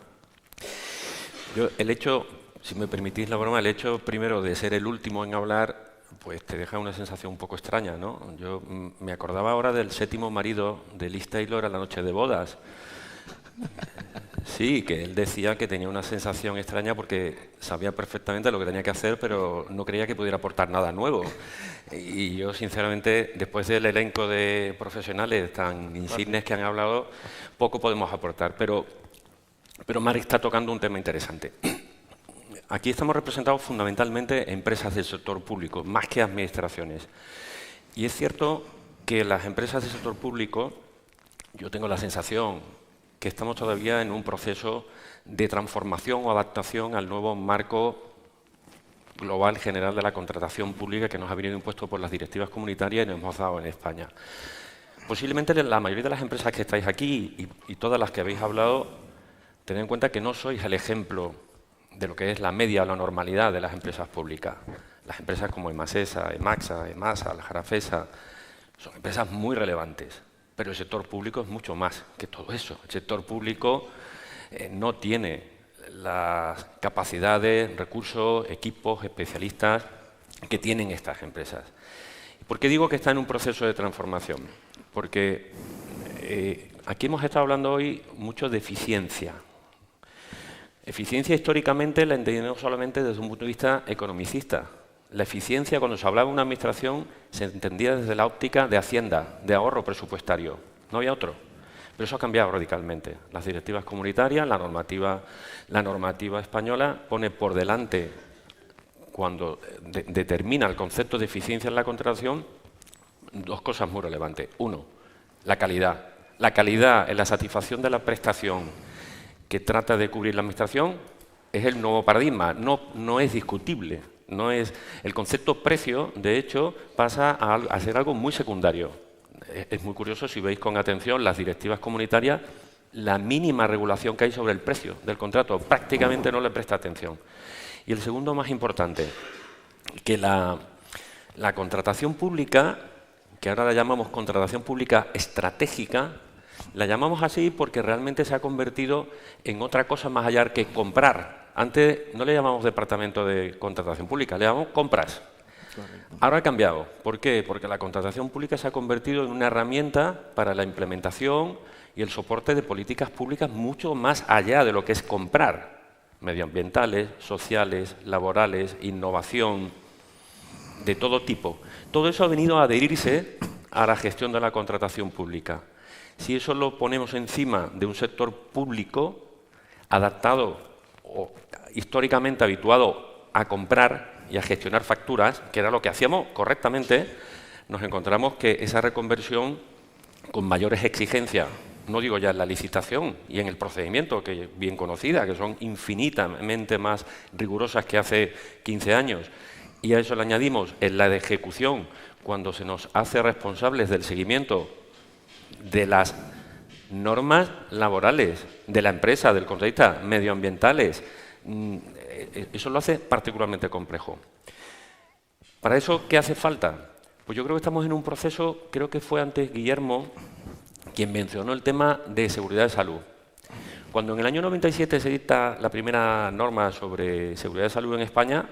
El hecho, si me permitís la broma, el hecho primero de ser el último en hablar, pues te deja una sensación un poco extraña, ¿no? Yo me acordaba ahora del 7º marido de Liz Taylor a la noche de bodas. Sí, que él decía que tenía una sensación extraña porque sabía perfectamente lo que tenía que hacer, pero no creía que pudiera aportar nada nuevo. Y yo, sinceramente, después del elenco de profesionales tan insignes que han hablado, poco podemos aportar. Pero Marc está tocando un tema interesante. Aquí estamos representados fundamentalmente empresas del sector público, más que administraciones. Y es cierto que las empresas del sector público, yo tengo la sensación que estamos todavía en un proceso de transformación o adaptación al nuevo marco global general de la contratación pública que nos ha venido impuesto por las directivas comunitarias y nos hemos dado en España. Posiblemente la mayoría de las empresas que estáis aquí y todas las que habéis hablado, tened en cuenta que no sois el ejemplo de lo que es la media o la normalidad de las empresas públicas. Las empresas como Emasesa, Emaxa, Emasa, la Jarafesa, son empresas muy relevantes, pero el sector público es mucho más que todo eso. El sector público no tiene las capacidades, recursos, equipos, especialistas que tienen estas empresas. ¿Por qué digo que está en un proceso de transformación? Porque aquí hemos estado hablando hoy mucho de eficiencia. Eficiencia históricamente la entendemos solamente desde un punto de vista economicista. La eficiencia, cuando se hablaba de una administración, se entendía desde la óptica de Hacienda, de ahorro presupuestario. No había otro. Pero eso ha cambiado radicalmente. Las directivas comunitarias, la normativa española pone por delante, cuando determina el concepto de eficiencia en la contratación, dos cosas muy relevantes. Uno, la calidad. La calidad en la satisfacción de la prestación que trata de cubrir la administración es el nuevo paradigma, no es discutible. No es, el concepto precio, de hecho, pasa a ser algo muy secundario. Es muy curioso, si veis con atención las directivas comunitarias, la mínima regulación que hay sobre el precio del contrato prácticamente no le presta atención. Y el segundo más importante, que la contratación pública, que ahora la llamamos contratación pública estratégica, la llamamos así porque realmente se ha convertido en otra cosa más allá que comprar. Antes no le llamamos departamento de contratación pública, le llamamos compras. Ahora ha cambiado. ¿Por qué? Porque la contratación pública se ha convertido en una herramienta para la implementación y el soporte de políticas públicas mucho más allá de lo que es comprar. Medioambientales, sociales, laborales, innovación, de todo tipo. Todo eso ha venido a adherirse a la gestión de la contratación pública. Si eso lo ponemos encima de un sector público adaptado o históricamente habituado a comprar y a gestionar facturas, que era lo que hacíamos correctamente, nos encontramos que esa reconversión con mayores exigencias, no digo ya en la licitación y en el procedimiento, que es bien conocida, que son infinitamente más rigurosas que hace 15 años, y a eso le añadimos en la de ejecución, cuando se nos hace responsables del seguimiento de las normas laborales de la empresa, del contratista, medioambientales, eso lo hace particularmente complejo. ¿Para eso qué hace falta? Pues yo creo que estamos en un proceso, creo que fue antes Guillermo quien mencionó el tema de seguridad de salud. Cuando en el año 97 se dicta la primera norma sobre seguridad de salud en España,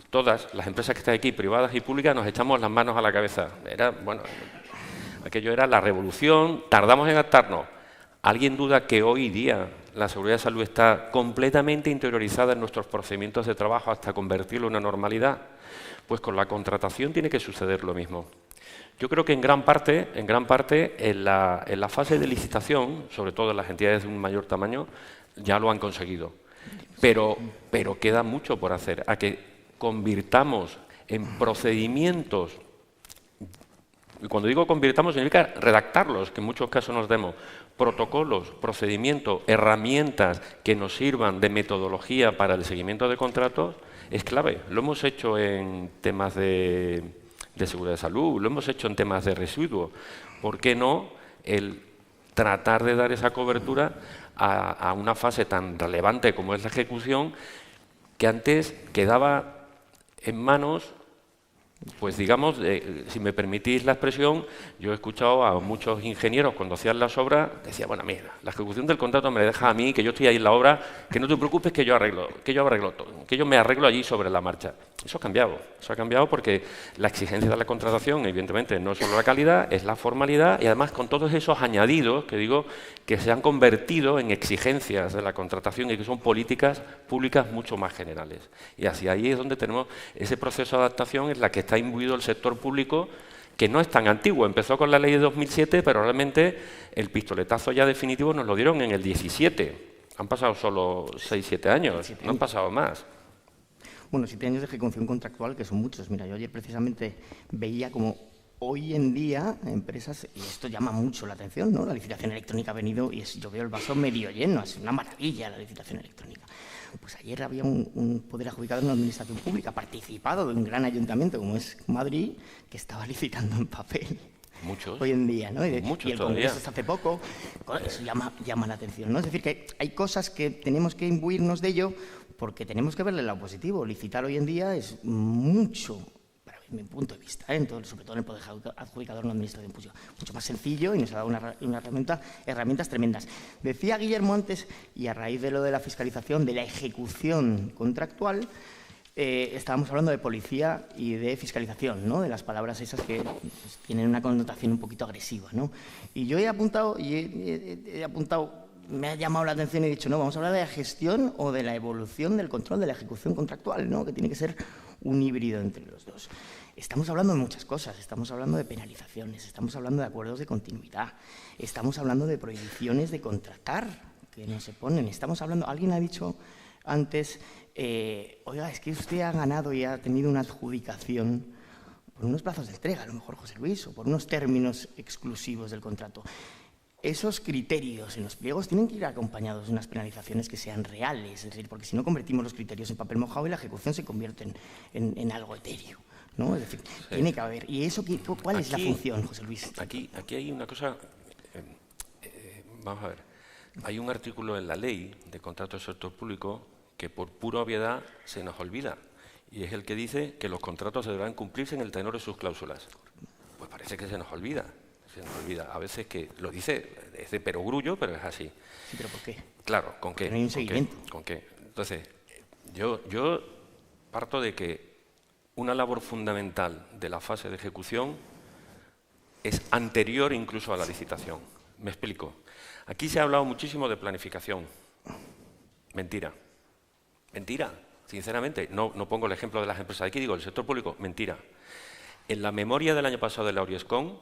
todas las empresas que están aquí, privadas y públicas, nos echamos las manos a la cabeza. Aquello era la revolución, tardamos en adaptarnos. ¿Alguien duda que hoy día la seguridad de salud está completamente interiorizada en nuestros procedimientos de trabajo hasta convertirlo en una normalidad? Pues con la contratación tiene que suceder lo mismo. Yo creo que en gran parte en la fase de licitación, sobre todo en las entidades de un mayor tamaño, ya lo han conseguido. Pero queda mucho por hacer, a que convirtamos en procedimientos, y cuando digo convirtamos significa redactarlos, que en muchos casos nos demos, protocolos, procedimientos, herramientas que nos sirvan de metodología para el seguimiento de contratos, es clave. Lo hemos hecho en temas de seguridad de salud, lo hemos hecho en temas de residuos. ¿Por qué no el tratar de dar esa cobertura a una fase tan relevante como es la ejecución, que antes quedaba en manos, pues digamos, si me permitís la expresión, yo he escuchado a muchos ingenieros cuando hacían las obras, decía, bueno, mira, la ejecución del contrato me deja a mí, que yo estoy ahí en la obra, que no te preocupes, que yo me arreglo allí sobre la marcha. Eso ha cambiado porque la exigencia de la contratación, evidentemente, no es solo la calidad, es la formalidad y además con todos esos añadidos que digo que se han convertido en exigencias de la contratación y que son políticas públicas mucho más generales. Y hacia ahí es donde tenemos ese proceso de adaptación en la que está imbuido el sector público, que no es tan antiguo. Empezó con la ley de 2007, pero realmente el pistoletazo ya definitivo nos lo dieron en el 17. Han pasado solo 6-7 años, no han pasado más. Bueno, 7 años de ejecución contractual, que son muchos. Mira, yo ayer precisamente veía como hoy en día empresas, y esto llama mucho la atención, ¿no? La licitación electrónica ha venido y yo veo el vaso medio lleno, es una maravilla la licitación electrónica. Pues ayer había un poder adjudicador en una administración pública participado de un gran ayuntamiento como es Madrid, que estaba licitando en papel. Muchos. Hoy en día, ¿no? Muchos y el todavía. Congreso hace poco, eso llama la atención, ¿no? Es decir, que hay cosas que tenemos que imbuirnos de ello porque tenemos que verle el lado positivo. Licitar hoy en día es mucho, para mi punto de vista, sobre todo en el poder adjudicador en una administración pública, mucho más sencillo y nos ha dado herramientas tremendas. Decía Guillermo antes, y a raíz de lo de la fiscalización, de la ejecución contractual, estábamos hablando de policía y de fiscalización, ¿no? De las palabras esas que pues, tienen una connotación un poquito agresiva, ¿no? Y yo he apuntado, me ha llamado la atención y he dicho, no, vamos a hablar de la gestión o de la evolución del control de la ejecución contractual, ¿no? Que tiene que ser un híbrido entre los dos. Estamos hablando de muchas cosas, estamos hablando de penalizaciones, estamos hablando de acuerdos de continuidad, estamos hablando de prohibiciones de contratar que no se ponen, estamos hablando, alguien ha dicho antes, oiga, es que usted ha ganado y ha tenido una adjudicación por unos plazos de entrega, a lo mejor José Luis, o por unos términos exclusivos del contrato. Esos criterios en los pliegos tienen que ir acompañados de unas penalizaciones que sean reales, es decir, porque si no convertimos los criterios en papel mojado y la ejecución se convierte en algo etéreo, ¿no? Es decir, sí. Tiene que haber. ¿Y eso cuál es la función, José Luis? Aquí hay una cosa, vamos a ver, hay un artículo en la ley de contratos del sector público que por pura obviedad se nos olvida, y es el que dice que los contratos deberán cumplirse en el tenor de sus cláusulas. Pues parece que se nos olvida. A veces que lo dice, es de perogrullo, pero es así. Sí, pero ¿por qué? Claro, ¿con qué? No hay un seguimiento. ¿Con qué? Entonces, yo parto de que una labor fundamental de la fase de ejecución es anterior incluso a la licitación. Me explico. Aquí se ha hablado muchísimo de planificación. Mentira. Mentira. Sinceramente, no pongo el ejemplo de las empresas. Aquí digo, el sector público, mentira. En la memoria del año pasado de la Oriescom,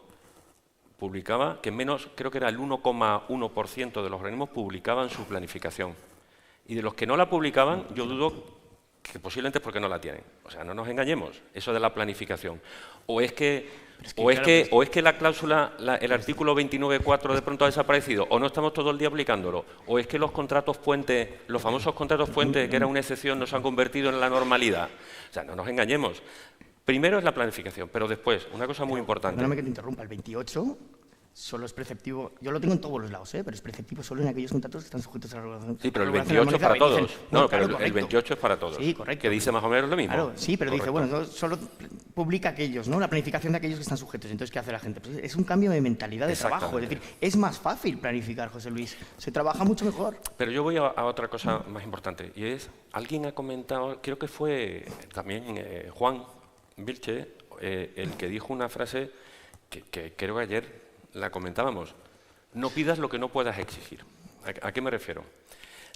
publicaba que creo que era el 1,1% de los organismos publicaban su planificación. Y de los que no la publicaban, yo dudo que posiblemente es porque no la tienen. O sea, no nos engañemos, eso de la planificación. O es que la cláusula, el artículo 29.4 de pronto ha desaparecido, o no estamos todo el día aplicándolo, o es que los contratos puente, los famosos contratos puente, que era una excepción, nos han convertido en la normalidad. O sea, no nos engañemos. Primero es la planificación, pero después, una cosa muy importante. Perdóname que te interrumpa, el 28 solo es preceptivo, yo lo tengo en todos los lados, pero es preceptivo solo en aquellos contratos que están sujetos a la regulación. Sí, pero el 28 es para todos. No, pero claro, el 28 es para todos. Sí, correcto. Que dice más o menos lo mismo. Claro, sí, pero correcto. dice, bueno, solo publica aquellos, ¿no? La planificación de aquellos que están sujetos. Entonces, ¿qué hace la gente? Pues es un cambio de mentalidad de trabajo. Es decir, es más fácil planificar, José Luis. Se trabaja mucho mejor. Pero yo voy a otra cosa más importante. Y es, alguien ha comentado, creo que fue también Juan Vilche, el que dijo una frase que creo que ayer la comentábamos. No pidas lo que no puedas exigir. ¿A qué me refiero?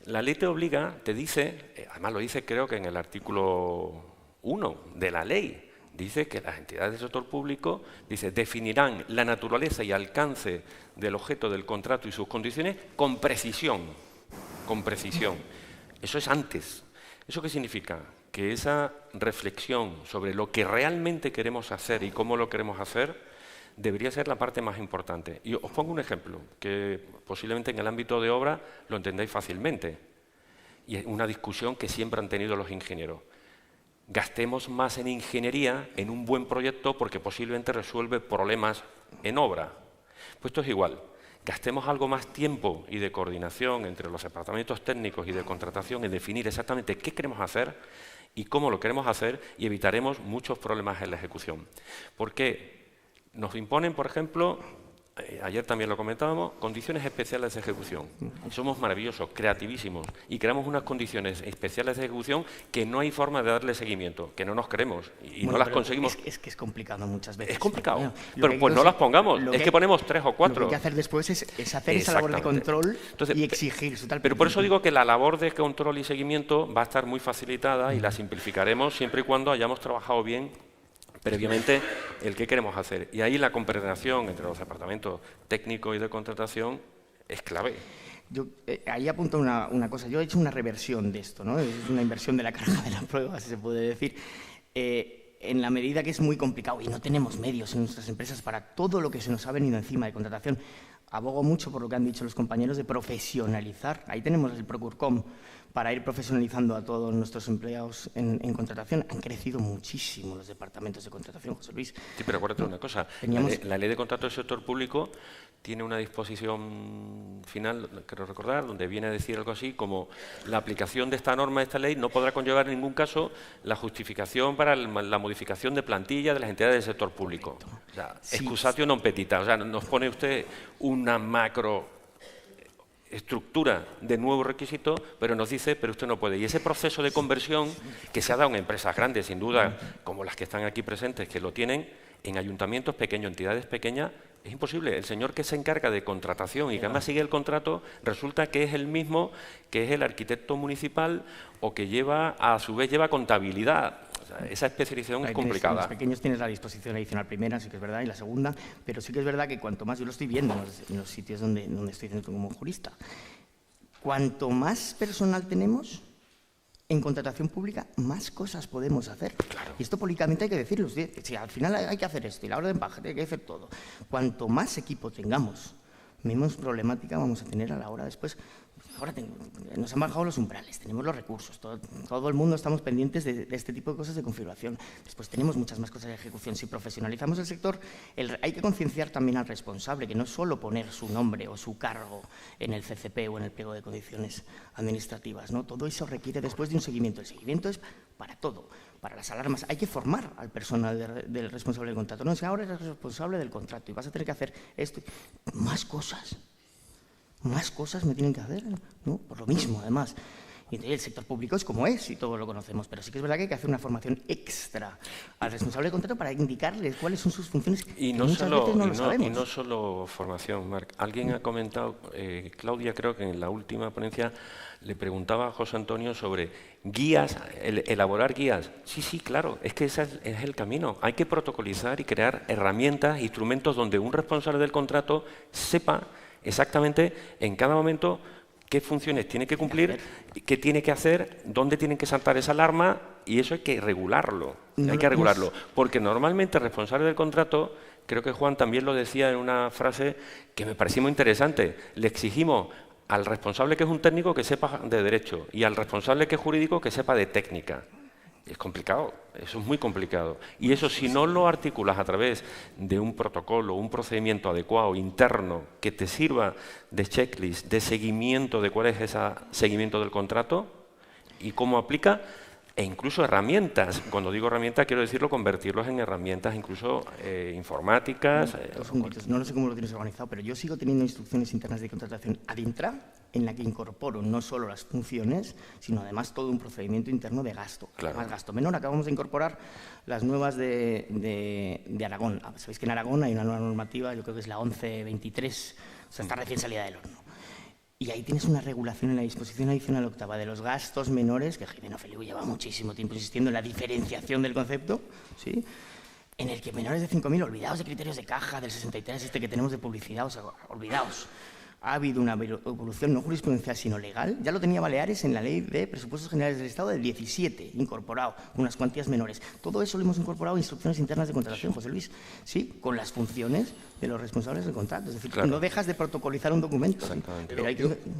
La ley te obliga, te dice, además lo dice creo que en el artículo 1 de la ley, dice que las entidades del sector público definirán la naturaleza y alcance del objeto del contrato y sus condiciones con precisión. Con precisión. Eso es antes. ¿Eso qué significa? Que esa reflexión sobre lo que realmente queremos hacer y cómo lo queremos hacer debería ser la parte más importante. Y os pongo un ejemplo, que posiblemente en el ámbito de obra lo entendáis fácilmente. Y es una discusión que siempre han tenido los ingenieros. Gastemos más en ingeniería, en un buen proyecto, porque posiblemente resuelve problemas en obra. Pues esto es igual. Gastemos algo más tiempo y de coordinación entre los departamentos técnicos y de contratación en definir exactamente qué queremos hacer y cómo lo queremos hacer, y evitaremos muchos problemas en la ejecución. Porque nos imponen, por ejemplo, ayer también lo comentábamos, condiciones especiales de ejecución. Somos maravillosos, creativísimos, y creamos unas condiciones especiales de ejecución que no hay forma de darle seguimiento, que no nos queremos y no las conseguimos. Es que es complicado muchas veces. Es complicado, Bueno, pero pues no las pongamos, es que ponemos 3 o 4. Lo que hay que hacer después es hacer esa labor de control. Entonces, y exigir su tal. Pero por eso digo que la labor de control y seguimiento va a estar muy facilitada y la simplificaremos siempre y cuando hayamos trabajado bien previamente el que queremos hacer. Y ahí la coordinación entre los departamentos técnicos y de contratación es clave. Yo ahí apunto una cosa. Yo he hecho una reversión de esto, ¿no? Es una inversión de la carga de la prueba, si se puede decir. En la medida que es muy complicado y no tenemos medios en nuestras empresas para todo lo que se nos ha venido encima de contratación, abogo mucho por lo que han dicho los compañeros de profesionalizar. Ahí tenemos el Procurcom para ir profesionalizando a todos nuestros empleados en contratación. Han crecido muchísimo los departamentos de contratación, José Luis. Sí, pero acuérdate una cosa. La ley de contrato del sector público tiene una disposición final, quiero recordar, donde viene a decir algo así como la aplicación de esta norma, de esta ley, no podrá conllevar en ningún caso la justificación para la modificación de plantilla de las entidades del sector público. O sea, excusatio non petita. O sea, nos pone usted una macro estructura de nuevos requisitos, pero nos dice, pero usted no puede. Y ese proceso de conversión que se ha dado en empresas grandes, sin duda, como las que están aquí presentes, que lo tienen, en ayuntamientos pequeños, entidades pequeñas, es imposible. El señor que se encarga de contratación y que además sigue el contrato, resulta que es el mismo que es el arquitecto municipal o que lleva, a su vez, lleva contabilidad. O sea, esa especialización es complicada. En los pequeños tienes la disposición adicional primera, sí que es verdad, y la segunda, pero sí que es verdad que cuanto más, yo lo estoy viendo en los sitios donde estoy haciendo como jurista, cuanto más personal tenemos en contratación pública, más cosas podemos hacer. Claro. Y esto políticamente hay que decirlo. Si al final hay que hacer esto y la hora de empaque hay que hacer todo. Cuanto más equipo tengamos, menos problemática vamos a tener a la hora después. Ahora nos han bajado los umbrales, tenemos los recursos, todo el mundo estamos pendientes de este tipo de cosas de configuración. Después tenemos muchas más cosas de ejecución. Si profesionalizamos el sector, hay que concienciar también al responsable, que no es solo poner su nombre o su cargo en el CCP o en el pliego de condiciones administrativas, ¿no? Todo eso requiere después de un seguimiento. El seguimiento es para todo, para las alarmas. Hay que formar al personal del responsable del contrato. No, es que ahora eres responsable del contrato y vas a tener que hacer esto. Más cosas. Más cosas me tienen que hacer, ¿no? Por lo mismo, además. Y el sector público es como es y todos lo conocemos, pero sí que es verdad que hay que hacer una formación extra al responsable del contrato para indicarles cuáles son sus funciones. Y no solo formación, Marc. Alguien ha comentado, Claudia, creo que en la última ponencia le preguntaba a José Antonio sobre guías, elaborar guías. Sí, claro, es que ese es el camino. Hay que protocolizar y crear herramientas, instrumentos donde un responsable del contrato sepa exactamente en cada momento qué funciones tiene que cumplir, qué tiene que hacer, dónde tienen que saltar esa alarma, y eso hay que regularlo. Porque normalmente el responsable del contrato, creo que Juan también lo decía en una frase que me pareció muy interesante, le exigimos al responsable que es un técnico que sepa de derecho y al responsable que es jurídico que sepa de técnica. Es complicado, eso es muy complicado. Y eso, si no lo articulas a través de un protocolo, un procedimiento adecuado, interno, que te sirva de checklist, de seguimiento de cuál es ese seguimiento del contrato y cómo aplica, e incluso herramientas. Cuando digo herramientas, quiero decirlo, convertirlos en herramientas incluso informáticas. No sé cómo lo tienes organizado, pero yo sigo teniendo instrucciones internas de contratación ad intra en la que incorporo no solo las funciones, sino además todo un procedimiento interno de gasto. Claro. Además, gasto menor. Acabamos de incorporar las nuevas de Aragón. Sabéis que en Aragón hay una nueva normativa, yo creo que es la 1123, o sea, está recién salida del horno. Y ahí tienes una regulación en la disposición adicional octava de los gastos menores, que Jimeno Feliu lleva muchísimo tiempo insistiendo en la diferenciación del concepto, ¿sí? En el que menores de 5.000, olvidaos de criterios de caja, del 63, este que tenemos de publicidad, o sea, olvidaos. Ha habido una evolución no jurisprudencial, sino legal. Ya lo tenía Baleares en la Ley de Presupuestos Generales del Estado del 17, incorporado, con unas cuantías menores. Todo eso lo hemos incorporado en instrucciones internas de contratación, José Luis, sí, con las funciones de los responsables del contrato. Es decir, claro, no dejas de protocolizar un documento. Exactamente. Pero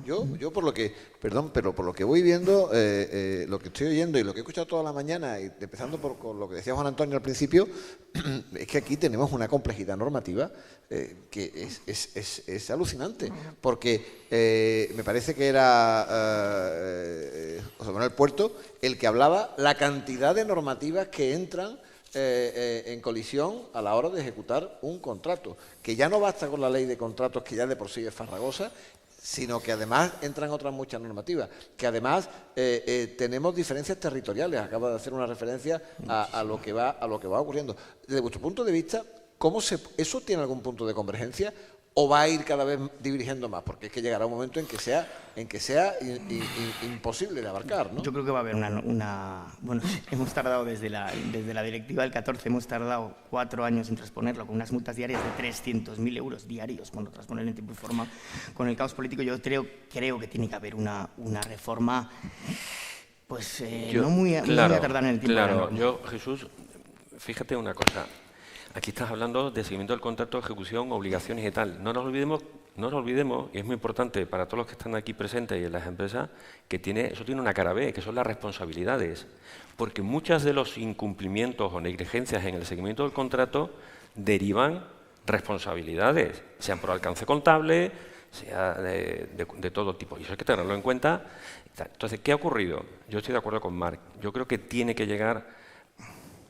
yo por lo que, perdón, pero por lo que voy viendo, lo que estoy oyendo y lo que he escuchado toda la mañana, y empezando por lo que decía Juan Antonio al principio, es que aquí tenemos una complejidad normativa que es alucinante, porque me parece que era José Manuel Puerto el que hablaba la cantidad de normativas que entran en colisión a la hora de ejecutar un contrato, que ya no basta con la ley de contratos, que ya de por sí es farragosa, sino que además entran otras muchas normativas, que además tenemos diferencias territoriales. Acaba de hacer una referencia a lo que va ocurriendo. Desde vuestro punto de vista, ¿eso tiene algún punto de convergencia o va a ir cada vez dirigiendo más? Porque es que llegará un momento en que sea imposible de abarcar, ¿no? Yo creo que va a haber bueno, hemos tardado desde la directiva del 14, hemos tardado 4 años en transponerlo, con unas multas diarias de 300.000 euros diarios, bueno, transponer en tiempo y forma. Con el caos político yo creo que tiene que haber una reforma, pues no muy a tardar en el tiempo. Claro, yo, Jesús, fíjate una cosa. Aquí estás hablando de seguimiento del contrato, ejecución, obligaciones y tal. No nos olvidemos, y es muy importante para todos los que están aquí presentes y en las empresas, que eso tiene una cara B, que son las responsabilidades. Porque muchas de los incumplimientos o negligencias en el seguimiento del contrato derivan responsabilidades, sean por alcance contable, sea de todo tipo. Y eso hay que tenerlo en cuenta. Entonces, ¿qué ha ocurrido? Yo estoy de acuerdo con Marc. Yo creo que tiene que llegar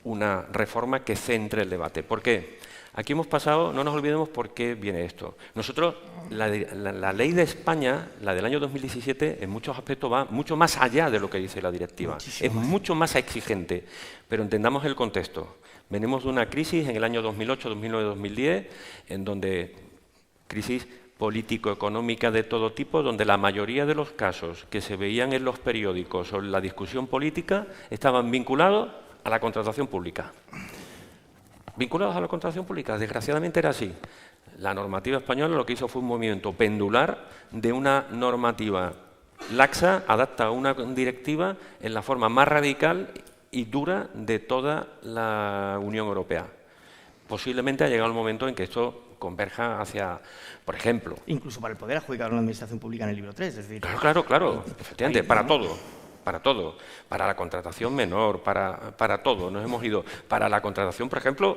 una reforma que centre el debate. ¿Por qué? Aquí hemos pasado, no nos olvidemos por qué viene esto. Nosotros, la ley de España, la del año 2017, en muchos aspectos va mucho más allá de lo que dice la directiva. Muchísimo. Es mucho más exigente, pero entendamos el contexto. Venimos de una crisis en el año 2008, 2009, 2010, en donde crisis político-económica de todo tipo, donde la mayoría de los casos que se veían en los periódicos sobre la discusión política estaban vinculados a la contratación pública. Vinculados a la contratación pública, desgraciadamente era así. La normativa española lo que hizo fue un movimiento pendular de una normativa laxa, adapta a una directiva en la forma más radical y dura de toda la Unión Europea. Posiblemente ha llegado el momento en que esto converja hacia, por ejemplo... Incluso para el poder adjudicar una administración pública en el libro 3, es decir... Claro, efectivamente, para todo, para la contratación menor, para todo. Nos hemos ido para la contratación, por ejemplo,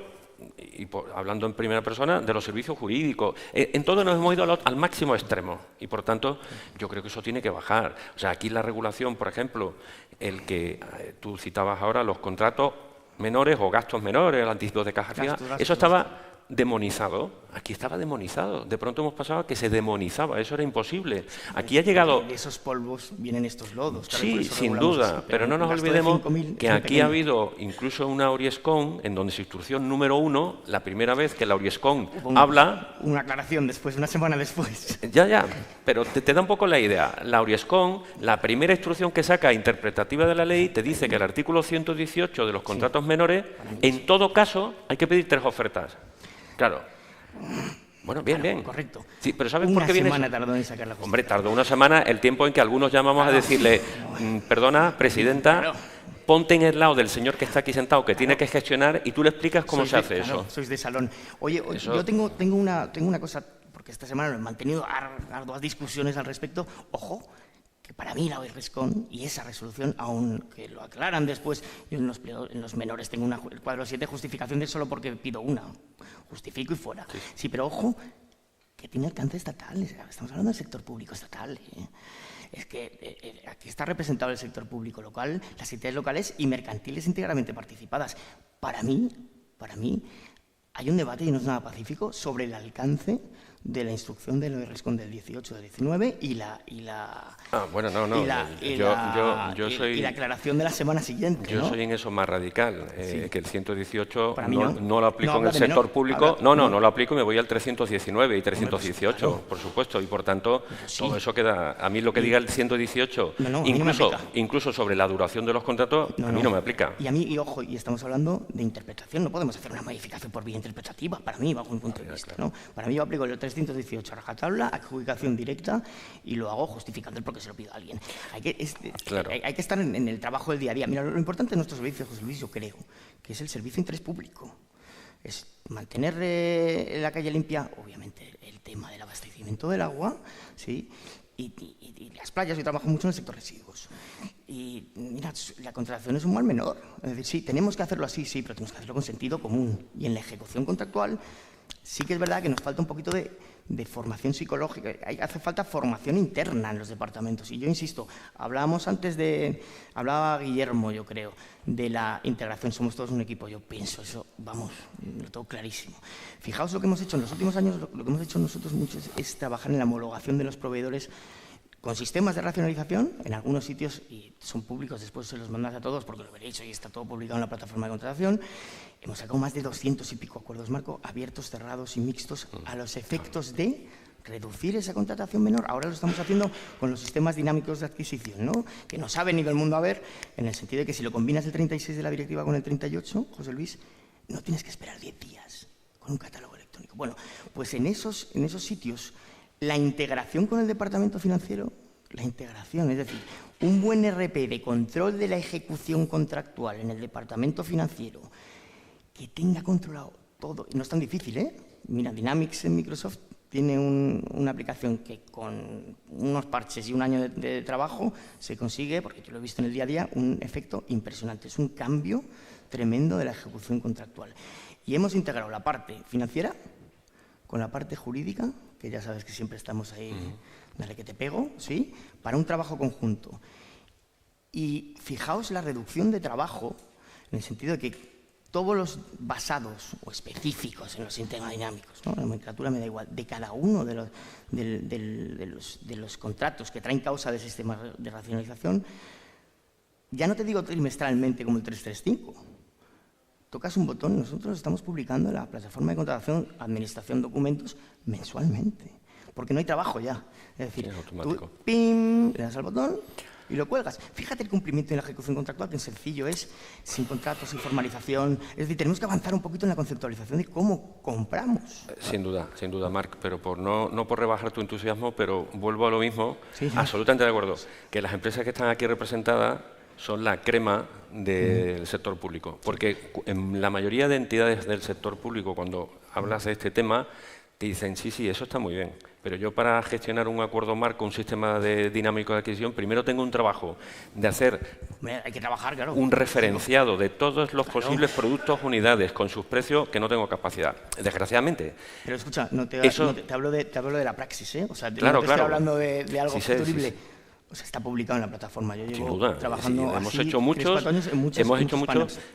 hablando en primera persona, de los servicios jurídicos. En todo nos hemos ido al máximo extremo y, por tanto, yo creo que eso tiene que bajar. O sea, aquí la regulación, por ejemplo, el que tú citabas ahora, los contratos menores o gastos menores, el anticipo de caja fija, eso estaba demonizado. Aquí estaba demonizado. De pronto hemos pasado a que se demonizaba. Eso era imposible. Aquí ha llegado... De esos polvos vienen estos lodos. Claro, sí, sin duda. Pero no nos olvidemos que aquí ha habido incluso una Oriescon en donde su instrucción número 1, la primera vez que la Oriescon habla... Una aclaración después, una semana después. Ya. Pero te da un poco la idea. La Oriescon, la primera instrucción que saca interpretativa de la ley, te dice que el artículo 118 de los contratos menores, en todo caso, hay que pedir 3 ofertas. Claro. Bueno, bien. Correcto. Sí, pero ¿sabes por qué viene eso? Una semana tardó en sacar la justicia. Hombre, tardó una semana, el tiempo en que algunos llamamos a decirle, perdona, presidenta, ponte en el lado del señor que está aquí sentado, que tiene que gestionar, y tú le explicas cómo se hace eso. Sois de salón. Oye, yo tengo una cosa, porque esta semana he mantenido arduas discusiones al respecto. Ojo, que para mí la Oriescon y esa resolución, aunque lo aclaran después, yo en los menores tengo el cuadro 7, justificación de solo porque pido una. Justifico y fuera. Sí, pero ojo, que tiene alcance estatal. Estamos hablando del sector público estatal. Es que aquí está representado el sector público local, las entidades locales y mercantiles íntegramente participadas. Para mí, hay un debate, y no es nada pacífico, sobre el alcance de la instrucción del RESCON del 18 del 19 y la aclaración de la semana siguiente. Yo soy en eso más radical, que el 118 Para mí no lo aplico en el sector público. No lo aplico y me voy al 319 y 318, claro, por supuesto. Y por tanto, todo eso queda. A mí lo que diga el 118, incluso sobre la duración de los contratos, a mí no me aplica. Y a mí, y ojo, y estamos hablando de interpretación, no podemos hacer una modificación por vía interpretativa, para mí, bajo mi punto de vista. Claro. ¿No? Para mí yo aplico el 318 a rajatabla, adjudicación directa, y lo hago justificando el por qué se lo pido a alguien. Hay que estar en el trabajo del día a día. Mira, lo importante de nuestro servicio, José Luis, yo creo, que es el servicio de interés público. Es mantener la calle limpia, obviamente el tema del abastecimiento del agua, ¿sí? Y las playas. Yo trabajo mucho en el sector residuos. Y mira, la contratación es un mal menor. Es decir, sí, tenemos que hacerlo así, sí, pero tenemos que hacerlo con sentido común. Y en la ejecución contractual sí que es verdad que nos falta un poquito de formación psicológica. Hace falta formación interna en los departamentos. Y yo insisto, hablaba Guillermo, yo creo, de la integración. Somos todos un equipo. Yo pienso eso, vamos, lo tengo clarísimo. Fijaos lo que hemos hecho en los últimos años, lo que hemos hecho nosotros mucho es trabajar en la homologación de los proveedores con sistemas de racionalización en algunos sitios, y son públicos, después se los mandas a todos porque lo veréis, hoy está todo publicado en la plataforma de contratación. Hemos sacado más de 200 y pico acuerdos marco, abiertos, cerrados y mixtos, a los efectos de reducir esa contratación menor. Ahora lo estamos haciendo con los sistemas dinámicos de adquisición, ¿no? Que nos ha venido el mundo a ver, en el sentido de que si lo combinas el 36 de la directiva con el 38, José Luis, no tienes que esperar 10 días con un catálogo electrónico. Bueno, pues en esos sitios, la integración con el departamento financiero, es decir, un buen RP de control de la ejecución contractual en el departamento financiero, que tenga controlado todo, y no es tan difícil, ¿eh? Mira, Dynamics en Microsoft tiene una aplicación que con unos parches y un año de trabajo se consigue, porque yo lo he visto en el día a día, un efecto impresionante. Es un cambio tremendo de la ejecución contractual. Y hemos integrado la parte financiera con la parte jurídica, que ya sabes que siempre estamos ahí, dale que te pego, ¿sí? Para un trabajo conjunto. Y fijaos la reducción de trabajo, en el sentido de que todos los basados o específicos en los sistemas dinámicos, ¿no? La nomenclatura me da igual, de cada uno de los contratos que traen causa de sistemas de racionalización, ya no te digo trimestralmente como el 335, tocas un botón y nosotros estamos publicando en la plataforma de contratación, administración documentos, mensualmente. Porque no hay trabajo ya. Es decir, tú, ¡pim!, le das al botón y lo cuelgas. Fíjate el cumplimiento de la ejecución contractual, que en sencillo es, sin contratos, sin formalizazación. Es decir, tenemos que avanzar un poquito en la conceptualización de cómo compramos. Sin duda, Marc, pero no por rebajar tu entusiasmo, pero vuelvo a lo mismo, absolutamente de acuerdo, que las empresas que están aquí representadas son la crema del sector público. Porque en la mayoría de entidades del sector público, cuando hablas de este tema, te dicen, sí, eso está muy bien, pero yo para gestionar un acuerdo marco, un sistema dinámico de adquisición, primero tengo un trabajo de hacer hay que trabajar, claro, un referenciado de todos los posibles productos, unidades, con sus precios, que no tengo capacidad, desgraciadamente. Pero escucha, te hablo de la praxis, ¿eh? O sea, no te estoy hablando de algo futurible. O sea, está publicado en la plataforma. Yo llevo trabajando hemos hecho muchos,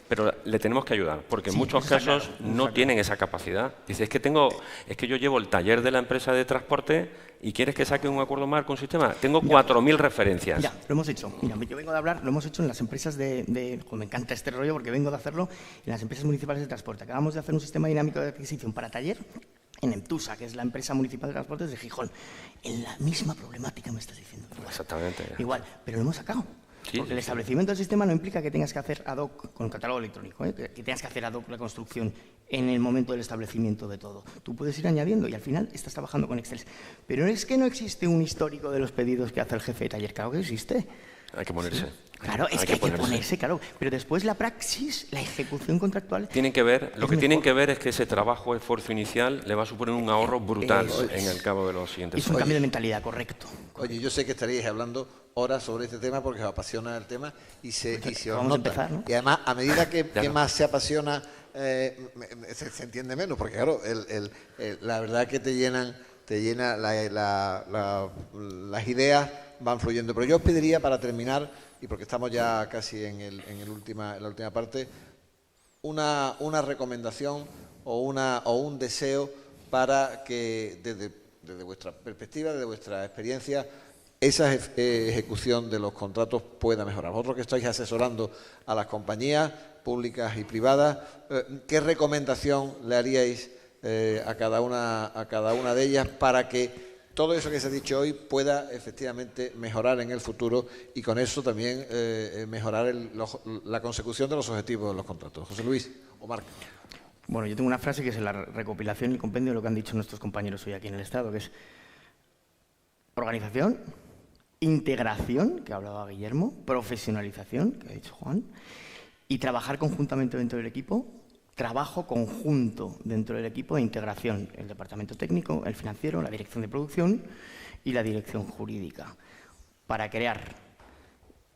pero le tenemos que ayudar, porque en muchos casos no tienen esa capacidad. Dice, es que yo llevo el taller de la empresa de transporte y quieres que saque un acuerdo marco, un sistema. Tengo 4.000 referencias. Mira, lo hemos hecho. Mira, yo vengo de hablar, lo hemos hecho en las empresas me encanta este rollo porque vengo de hacerlo en las empresas municipales de transporte. Acabamos de hacer un sistema dinámico de adquisición para taller en Emtusa, que es la empresa municipal de transportes de Gijón. En la misma problemática me estás diciendo. Exactamente. Igual, pero lo hemos sacado. Porque el establecimiento del sistema no implica que tengas que hacer ad hoc con el catálogo electrónico, que tengas que hacer ad hoc la construcción en el momento del establecimiento de todo. Tú puedes ir añadiendo y al final estás trabajando con Excel. Pero es que no existe un histórico de los pedidos que hace el jefe de taller. Claro que existe. Hay que ponerse. Claro, es que hay que ponerse, claro. Pero después la praxis, la ejecución contractual... Lo que tienen que ver es que ese trabajo, esfuerzo inicial, le va a suponer un ahorro brutal en el cabo de los siguientes años. Es un cambio de mentalidad, correcto. Oye, yo sé que estaríais hablando horas sobre este tema porque os apasiona el tema y se os vamos nota. A empezar, ¿no? Y además, a medida que más se apasiona, se entiende menos, porque claro, la verdad que te llena las ideas van fluyendo. Pero yo os pediría, para terminar, y porque estamos ya casi en la última parte, una recomendación o un deseo para que desde vuestra perspectiva, desde vuestra experiencia, esa ejecución de los contratos pueda mejorar. Vosotros que estáis asesorando a las compañías públicas y privadas, ¿qué recomendación le haríais a cada una de ellas para que todo eso que se ha dicho hoy pueda efectivamente mejorar en el futuro y con eso también mejorar la consecución de los objetivos de los contratos? José Luis o Marc. Bueno, yo tengo una frase que es la recopilación y el compendio de lo que han dicho nuestros compañeros hoy aquí en el Estado, que es organización, integración, que hablaba Guillermo, profesionalización, que ha dicho Juan, y trabajar conjuntamente dentro del equipo, trabajo conjunto dentro del equipo de integración, el departamento técnico, el financiero, la dirección de producción y la dirección jurídica, para crear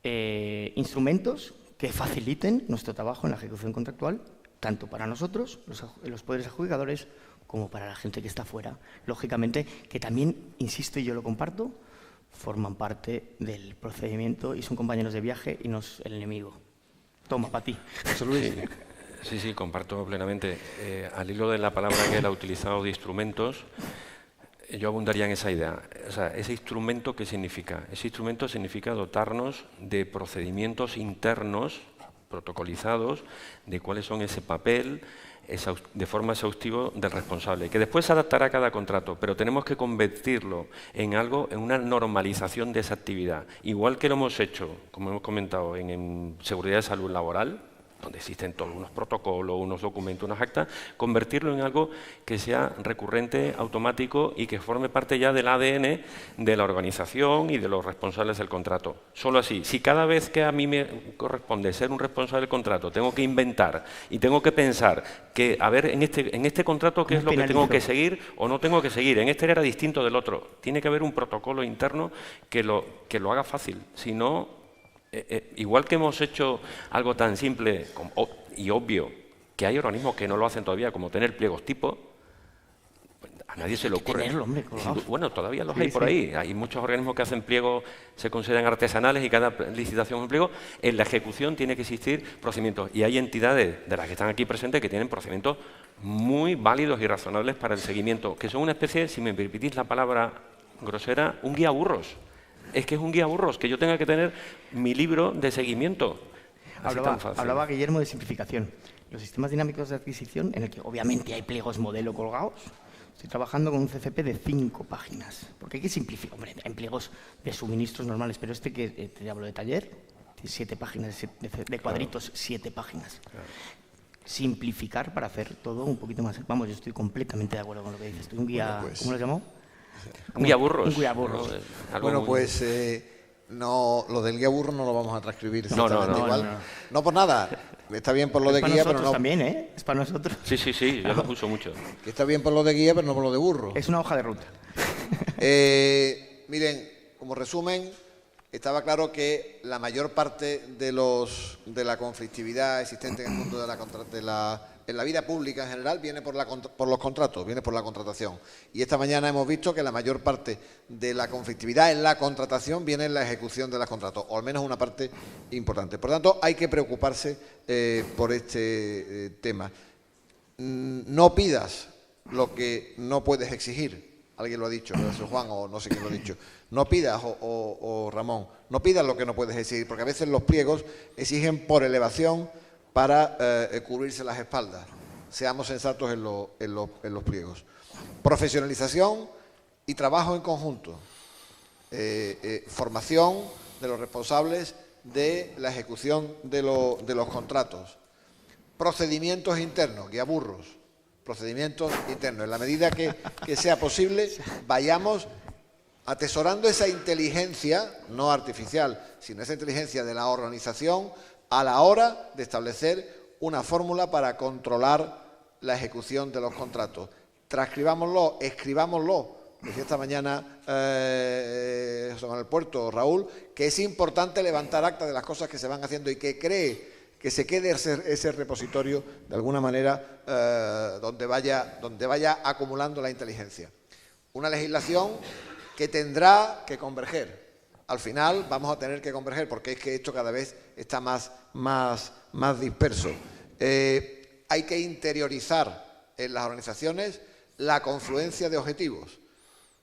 instrumentos que faciliten nuestro trabajo en la ejecución contractual, tanto para nosotros, los poderes adjudicadores, como para la gente que está fuera. Lógicamente, que también, insisto y yo lo comparto, forman parte del procedimiento y son compañeros de viaje y no es el enemigo. Toma, para ti. José Luis. Sí, comparto plenamente. Al hilo de la palabra que él ha utilizado de instrumentos, yo abundaría en esa idea. O sea, ¿ese instrumento qué significa? Ese instrumento significa dotarnos de procedimientos internos protocolizados de cuáles son ese papel de forma exhaustiva del responsable, que después se adaptará a cada contrato, pero tenemos que convertirlo en algo, en una normalización de esa actividad. Igual que lo hemos hecho, como hemos comentado, en seguridad de salud laboral, donde existen todos unos protocolos, unos documentos, unas actas, convertirlo en algo que sea recurrente, automático y que forme parte ya del ADN de la organización y de los responsables del contrato. Solo así. Si cada vez que a mí me corresponde ser un responsable del contrato tengo que inventar y tengo que pensar que, a ver, en este contrato, ¿qué es lo que tengo que seguir o no tengo que seguir? En este era distinto del otro. Tiene que haber un protocolo interno que lo haga fácil. Si no, igual que hemos hecho algo tan simple y obvio, que hay organismos que no lo hacen todavía, como tener pliegos tipo, pues a nadie se le ocurre. Tenerlo, hombre, bueno, todavía los hay por ahí. Hay muchos organismos que hacen pliegos, se consideran artesanales y cada licitación es un pliego. En la ejecución tiene que existir procedimientos. Y hay entidades de las que están aquí presentes que tienen procedimientos muy válidos y razonables para el seguimiento, que son una especie, si me permitís la palabra grosera, un guía burros. Es que es un guía burros, que yo tenga que tener mi libro de seguimiento. Hablaba Guillermo de simplificación. Los sistemas dinámicos de adquisición, en el que obviamente hay pliegos modelo colgados, estoy trabajando con un CCP de 5 páginas. Porque hay que simplificar. Hombre, hay pliegos de suministros normales, pero este que te hablo de taller, tiene 7 páginas, de cuadritos, 7 páginas. Claro. Simplificar para hacer todo un poquito más. Vamos, yo estoy completamente de acuerdo con lo que dices. Un guía, bueno, pues, ¿cómo lo llamó? Un guía burros. Un guía burros. Bueno, pues no, lo del guía burro no lo vamos a transcribir exactamente igual. No por nada. Está bien por lo de guía, pero no. También, ¿eh? Es para nosotros. Sí, yo lo uso mucho. Que está bien por lo de guía, pero no por lo de burro. Es una hoja de ruta. Miren, como resumen, estaba claro que la mayor parte de la conflictividad existente en el mundo en la vida pública en general viene por los contratos, viene por la contratación. Y esta mañana hemos visto que la mayor parte de la conflictividad en la contratación viene en la ejecución de los contratos, o al menos una parte importante. Por tanto, hay que preocuparse por este tema. No pidas lo que no puedes exigir. Alguien lo ha dicho, no sé, Juan o no sé quién lo ha dicho. No pidas, o Ramón, no pidas lo que no puedes exigir, porque a veces los pliegos exigen por elevación para cubrirse las espaldas. Seamos sensatos en los pliegos. Profesionalización y trabajo en conjunto. Formación de los responsables de la ejecución de los contratos. Procedimientos internos, guía burros. Procedimientos internos. En la medida que sea posible, vayamos atesorando esa inteligencia, no artificial, sino esa inteligencia de la organización a la hora de establecer una fórmula para controlar la ejecución de los contratos. Transcribámoslo, escribámoslo. Decía esta mañana José Manuel Puerto, Raúl, que es importante levantar acta de las cosas que se van haciendo y que cree que se quede ese repositorio de alguna manera donde vaya acumulando la inteligencia. Una legislación que tendrá que converger, al final vamos a tener que converger, porque es que esto cada vez está más disperso. Hay que interiorizar en las organizaciones la confluencia de objetivos,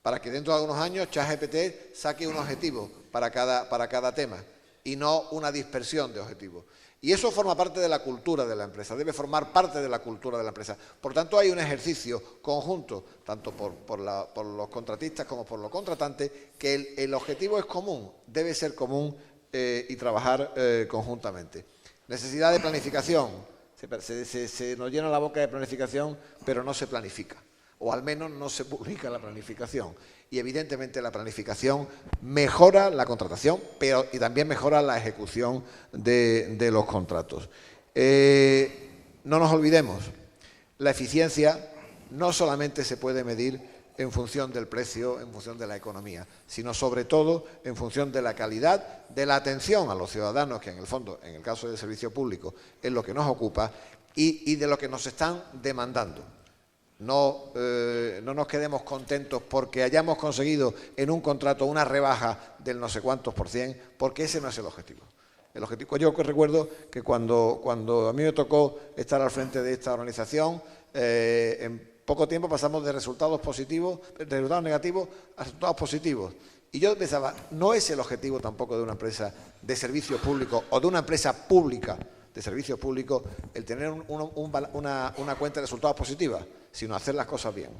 para que dentro de algunos años ChatGPT saque un objetivo para cada tema y no una dispersión de objetivos. Y eso forma parte de la cultura de la empresa, debe formar parte de la cultura de la empresa. Por tanto, hay un ejercicio conjunto, tanto por los contratistas como por los contratantes, que el objetivo es común, debe ser común y trabajar conjuntamente. Necesidad de planificación. Se nos llena la boca de planificación, pero no se planifica, o al menos no se publica la planificación. Y evidentemente la planificación mejora la contratación, y también mejora la ejecución de los contratos. No nos olvidemos, la eficiencia no solamente se puede medir en función del precio, en función de la economía, sino sobre todo en función de la calidad de la atención a los ciudadanos, que en el fondo, en el caso del servicio público, es lo que nos ocupa, y de lo que nos están demandando. No nos quedemos contentos porque hayamos conseguido en un contrato una rebaja del no sé cuántos %, porque ese no es el objetivo. El objetivo, yo recuerdo que cuando a mí me tocó estar al frente de esta organización, en poco tiempo pasamos de resultados negativos a resultados positivos. Y yo pensaba, no es el objetivo tampoco de una empresa de servicio público o de una empresa pública de servicios públicos el tener una cuenta de resultados positiva, sino hacer las cosas bien.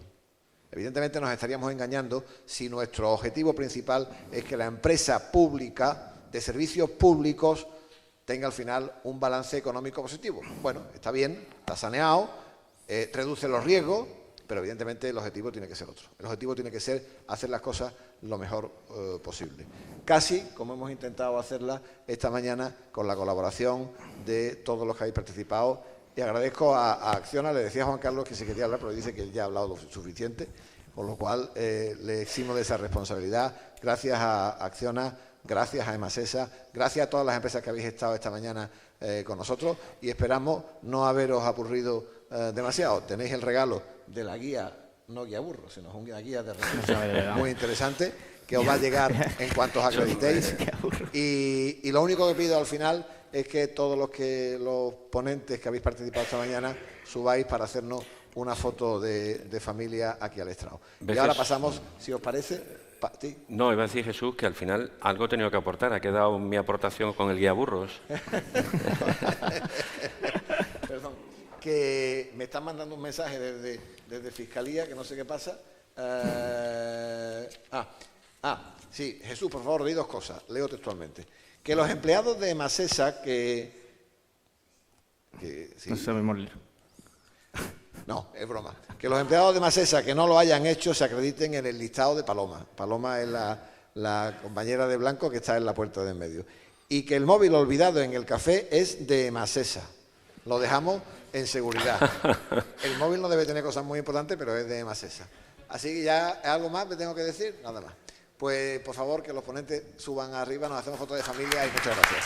Evidentemente nos estaríamos engañando si nuestro objetivo principal es que la empresa pública de servicios públicos tenga al final un balance económico positivo. Bueno, está bien, está saneado, reduce los riesgos, pero evidentemente el objetivo tiene que ser otro. El objetivo tiene que ser hacer las cosas lo mejor posible. Casi como hemos intentado hacerla esta mañana con la colaboración de todos los que habéis participado. Y agradezco a Acciona, le decía a Juan Carlos que se quería hablar, pero dice que él ya ha hablado lo suficiente, con lo cual le eximo de esa responsabilidad. Gracias a Acciona, gracias a Emasesa, gracias a todas las empresas que habéis estado esta mañana con nosotros, y esperamos no haberos aburrido demasiado. Tenéis el regalo de la guía, no guía burro, sino una guía de recursos muy interesante, que os va a llegar en cuanto os acreditéis. Y lo único que pido al final es que todos los ponentes que habéis participado esta mañana subáis para hacernos una foto de familia aquí al estrado. Y ahora pasamos, si os parece... ¿Sí? No, iba a decir, Jesús, que al final algo he tenido que aportar. Ha quedado mi aportación con el guía burros. Perdón, que me están mandando un mensaje desde Fiscalía, que no sé qué pasa. Sí, Jesús, por favor, di dos cosas. Leo textualmente. Que los empleados de Emasesa sí. No sabemos leer. No, es broma. Que los empleados de Emasesa que no lo hayan hecho se acrediten en el listado de Paloma. Paloma es la compañera de Blanco que está en la puerta de en medio. Y que el móvil olvidado en el café es de Emasesa. Lo dejamos en seguridad. El móvil no debe tener cosas muy importantes, pero es de Emasesa. Así que ya, ¿algo más me tengo que decir? Nada más. Pues, por favor, que los ponentes suban arriba, nos hacemos fotos de familia y muchas gracias.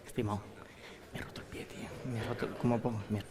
Estimado, me he roto el pie, tío. Me he roto... ¿Cómo pongo? Mira.